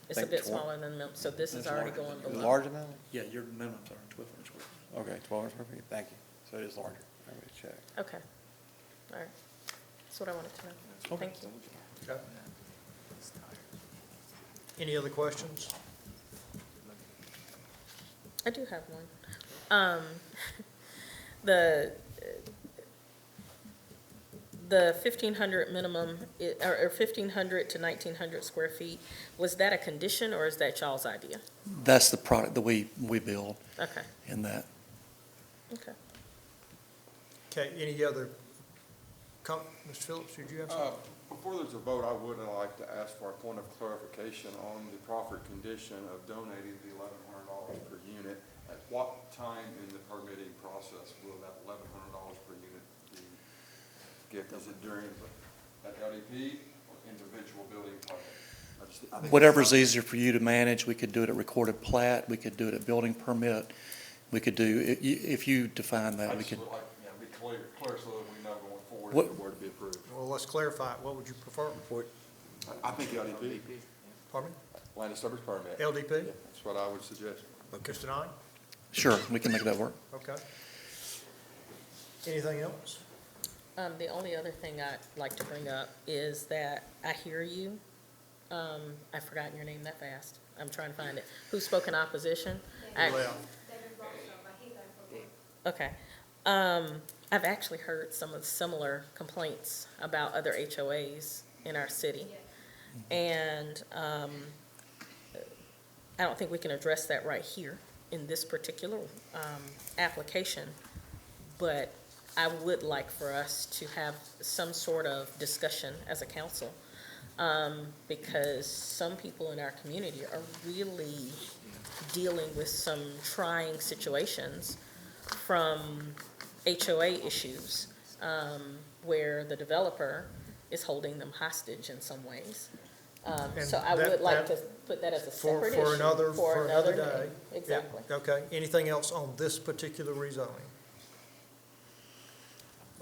It's a bit smaller than the minimum, so this is already going below. Larger minimum? Yeah, your minimums are 1,200 square feet. Okay, 1,200 square feet, thank you. So it is larger. Let me check. Okay, all right. That's what I wanted to know. Thank you. Okay. Any other questions? I do have one. The 1,500 minimum, or 1,500 to 1,900 square feet, was that a condition or is that y'all's idea? That's the product that we build Okay, in that. okay. Okay, any other Mr. Phillips, did you have something? Before there's a vote, I would like to ask for a point of clarification on the proffered condition of donating the $1,100 per unit. At what time in the permitting process will that $1,100 per unit be given? Is it during the LDP or individual building permit? Whatever's easier for you to manage, we could do it at recorded plat, we could do it at building permit, we could do, if you define that, we could. I just would like, be clear so that we know going forward What- if it were to be approved. Well, let's clarify it. What would you prefer? I think LDP. Pardon me? Land and service permit. LDP? That's what I would suggest. Mr. Knight? Sure, we can make that work. Okay. Anything else? The only other thing I'd like to bring up is that I hear you. I've forgotten your name that fast. I'm trying to find it. Who spoke in opposition? Okay. I've actually heard some of the similar complaints about other HOAs in our city. And I don't think we can address that right here in this particular application. But I would like for us to have some sort of discussion as a council, because some people in our community are really dealing with some trying situations from HOA issues, where the developer is holding them hostage in some ways. So I would like to put that as a separate issue. For another day. Exactly. Yeah, okay. Anything else on this particular rezoning?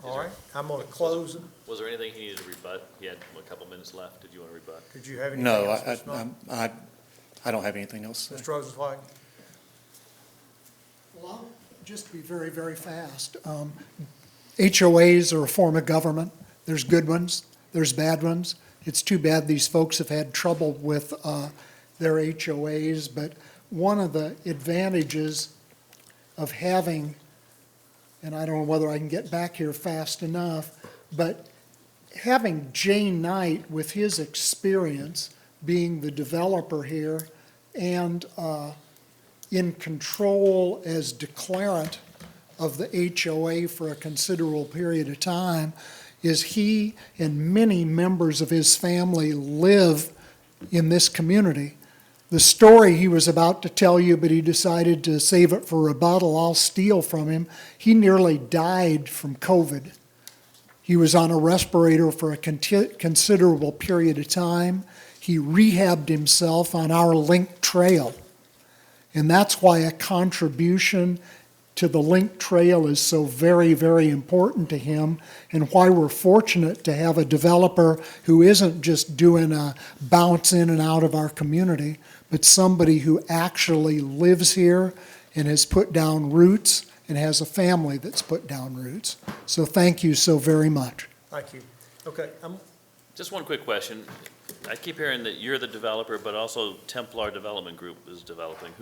All right, I'm going to close it. Was there anything he needed to rebut? He had a couple minutes left. Did you want to rebut? Did you have anything No, else, Mr. Knight? I don't have anything else to say. Mr. Rosenzweig? Well, I'll just be very, very fast. HOAs are a form of government. There's good ones, there's bad ones. It's too bad these folks have had trouble with their HOAs, but one of the advantages of having, and I don't know whether I can get back here fast enough, but having Jay Knight with his experience being the developer here and in control as declarant of the HOA for a considerable period of time, is he and many members of his family live in this community. The story he was about to tell you, but he decided to save it for rebuttal, I'll steal from him. He nearly died from COVID. He was on a respirator for a considerable period of time. He rehabbed himself on our Link Trail. And that's why a contribution to the Link Trail is so very, very important to him, and why we're fortunate to have a developer who isn't just doing a bounce in and out of our community, but somebody who actually lives here and has put down roots and has a family that's put down roots. So thank you so very much. Thank you. Okay, Just one quick question. I keep hearing that you're the developer, but also Templar Development Group is developing.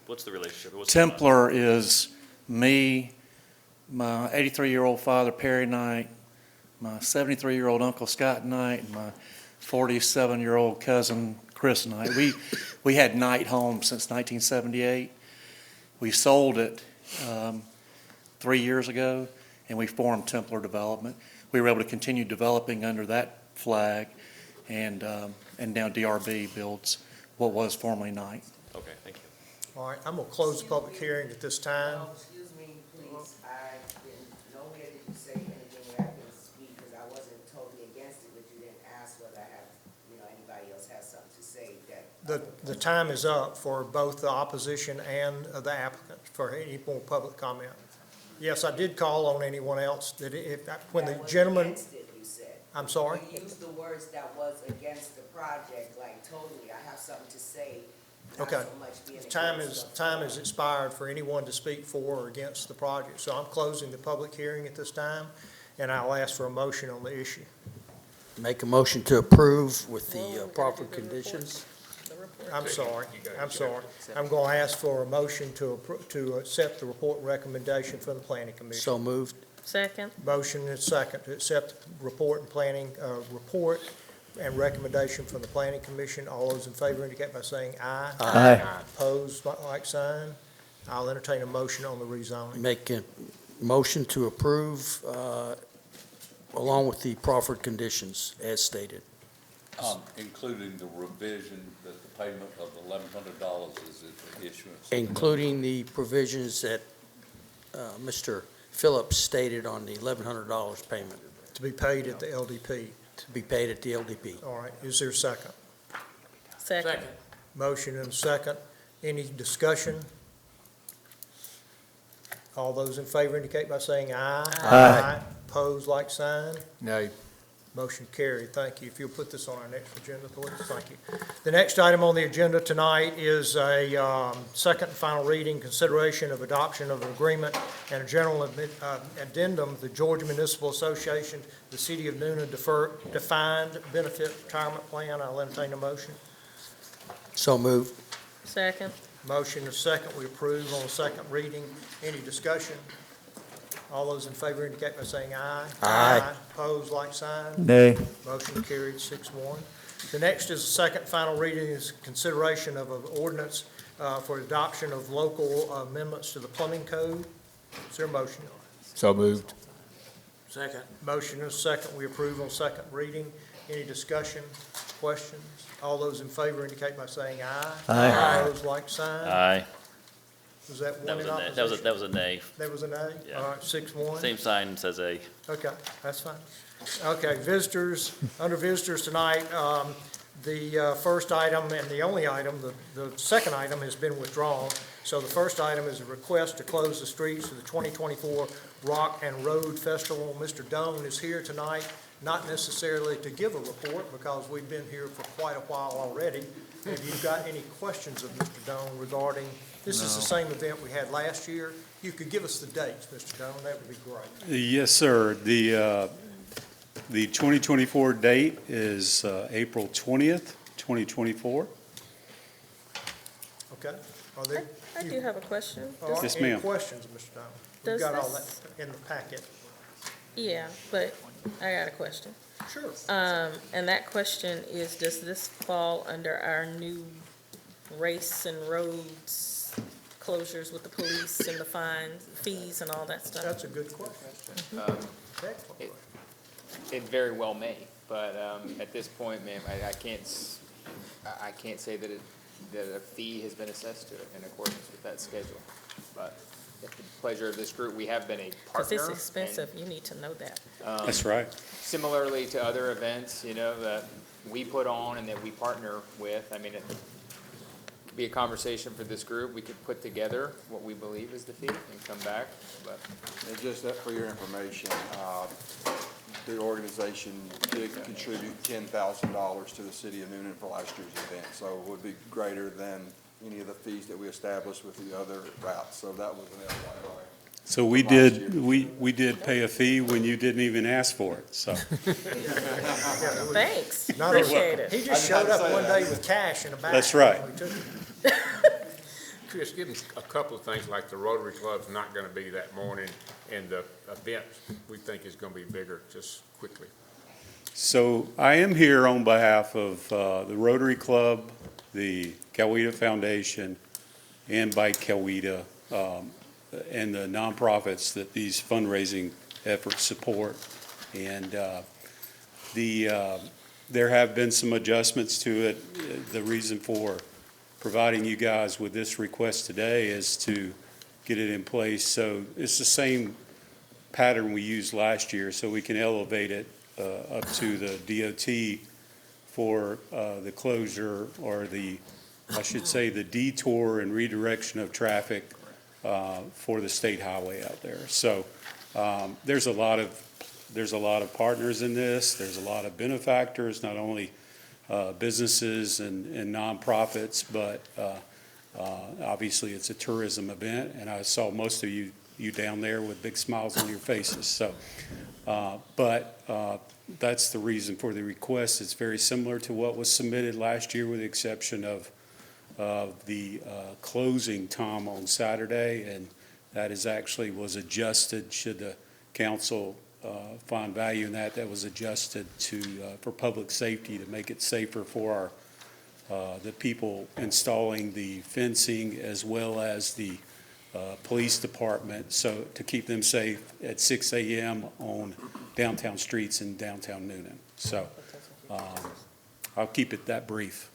What's the relationship? What's the Templar is me, my 83-year-old father, Perry Knight, my 73-year-old Uncle Scott Knight, and my 47-year-old cousin, Chris Knight. We had Knight Homes since 1978. We sold it 3 years ago, and we formed Templar Development. We were able to continue developing under that flag, and now DRB builds what was formerly Knight. Okay, thank you. All right, I'm going to close the public hearing at this time. Excuse me, please, I didn't, nowhere did you say anything where I can speak, because I wasn't totally against it, but you didn't ask whether I have, anybody else has something to say that. The time is up for both the opposition and the applicant for any more public comment. Yes, I did call on anyone else that when the gentleman, Against it, you said. I'm sorry? You used the words that was against the project, like totally, I have something to say. not Okay. so much being Time against is, time is expired for anyone to speak for or against the project. So I'm closing the public hearing at this time, and I'll ask for a motion on the issue. Make a motion to approve with the proper conditions. I'm sorry. I'm going to ask for a motion to accept the report and recommendation from the planning commission. So moved. Second. Motion and second to accept the report and planning, report and recommendation from the planning commission. All those in favor indicate by saying aye. Aye. Opposed, like sign. I'll entertain a motion on the rezoning. Make a motion to approve, along with the proffered conditions as stated. Including the revision that the payment of $1,100 is the issuance. Including the provisions that Mr. Phillips stated on the $1,100 payment To be paid at the LDP. to be paid at the LDP. All right, is there a second? Second. Motion and a second. Any discussion? All those in favor indicate by saying aye. Aye. Opposed, like sign. Nay. Motion carried. Thank you. If you'll put this on our next agenda, please. Thank you. The next item on the agenda tonight is a second and final reading, consideration of adoption of an agreement and a general addendum, the Georgia Municipal Association, the City of Newnan Defined Benefit Retirement Plan. I'll entertain a motion. So moved. Second. Motion is second. We approve on second reading. Any discussion? All those in favor indicate by saying aye. Aye. Opposed, like sign. Nay. Motion carried 6-1. The next is the second final reading is consideration of an ordinance for adoption of local amendments to the plumbing code. Is there a motion? So moved. Second. Motion is second. We approve on second reading. Any discussion, questions? All those in favor indicate by saying aye. Aye. Opposed, like sign. Aye. Was that That one was in a nay. opposition? That was a nay. That was an A? Yeah. All right, 6-1. Same sign says A. Okay, that's fine. Okay, visitors, under visitors tonight, the first item and the only item, the second item has been withdrawn. So the first item is a request to close the streets of the 2024 Rock and Road Festival. Mr. Doan is here tonight, not necessarily to give a report because we've been here for quite a while already. Have you got any questions of Mr. Doan regarding, this is the same event we had last year. You could give us the dates, Mr. Doan, that would be great. Yes, sir. The 2024 date is April 20th, 2024. Okay, are there? I do have a question. All right, Yes, any ma'am. questions, Mr. Down? We've Does got all that this- in the packet. Yeah, but I got a question. Sure. And that question is, does this fall under our new race and roads closures with the police and the fines, fees and all that stuff? That's a good question. Excellent question. It very well may, but at this point, ma'am, I can't say that that a fee has been assessed to it in accordance with that schedule. But at the pleasure of this group, we have been a partner. Because it's expensive, you need to know that. That's right. Similarly to other events, that we put on and that we partner with, I mean, it could be a conversation for this group. We could put together what we believe is the fee and come back, but. And just that for your information, the organization did contribute $10,000 to the city of Newnan for last year's event, so it would be greater than any of the fees that we established with the other routes, so that was an FYI. So we did, we did pay a fee when you didn't even ask for it, so. Thanks, Not only- appreciate it. He just showed up one day with cash in a bag. That's right. We took it. Chris, give them a couple of things, like the Rotary Club's not gonna be that morning, and the event, we think is gonna be bigger, just quickly. So I am here on behalf of the Rotary Club, the Coweta Foundation, and Bite Coweta, and the nonprofits that these fundraising efforts support. And there have been some adjustments to it. The reason for providing you guys with this request today is to get it in place. So it's the same pattern we used last year, so we can elevate it up to the DOT for the closure, or I should say, the detour and redirection of traffic for the state highway out there. So there's a lot of partners in this. There's a lot of benefactors, not only businesses and nonprofits, but obviously it's a tourism event, and I saw most of you down there with big smiles on your faces. So, that's the reason for the request. It's very similar to what was submitted last year, with the exception of the closing time on Saturday, and that was adjusted, should the council find value in that. That was adjusted for public safety, to make it safer for the people installing the fencing, as well as the police department, so to keep them safe at 6 a.m. on downtown streets in downtown Newnan. So I'll keep it that brief.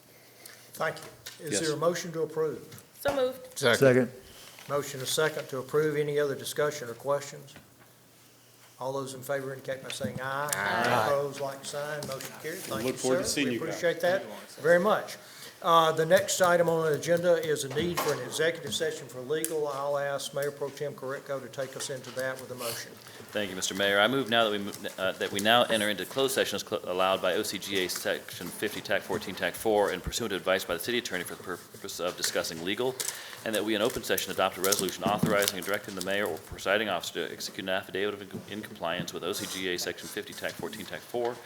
Thank you. Is Yes. there a motion to approve? So moved. Second. Motion is second to approve. Any other discussion or questions? All those in favor indicate by saying aye. Aye. Opposed, like sign. Motion carried. Thank you, Look forward to sir. seeing We you guys. appreciate that very much. The next item on the agenda is a need for an executive session for legal. I'll ask Mayor Pro Tem Corretco to take us into that with a motion. Thank you, Mr. Mayor. I move now that we now enter into closed session as allowed by OCGA Section 50, TAC 14, TAC 4, and pursuant to advice by the city attorney for the purpose of discussing legal, and that we in open session adopt a resolution authorizing and directing the mayor or presiding officer to execute an affidavit in compliance with OCGA Section 50, TAC 14, TAC 4,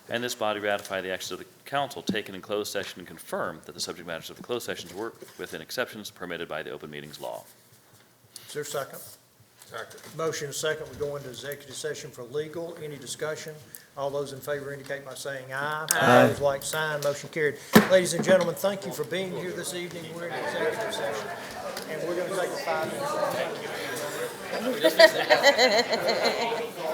and this body ratify the actions of the council taken in closed session and confirm that the subject matters of the closed sessions work within exceptions permitted by the open meetings law. Is there a second? Second. Motion is second. We go into executive session for legal. Any discussion? All those in favor indicate by saying aye. Aye. Opposed, like sign. Motion carried. Ladies and gentlemen, thank you for being here this evening. We're in executive session, and we're going to take a 5-minute break.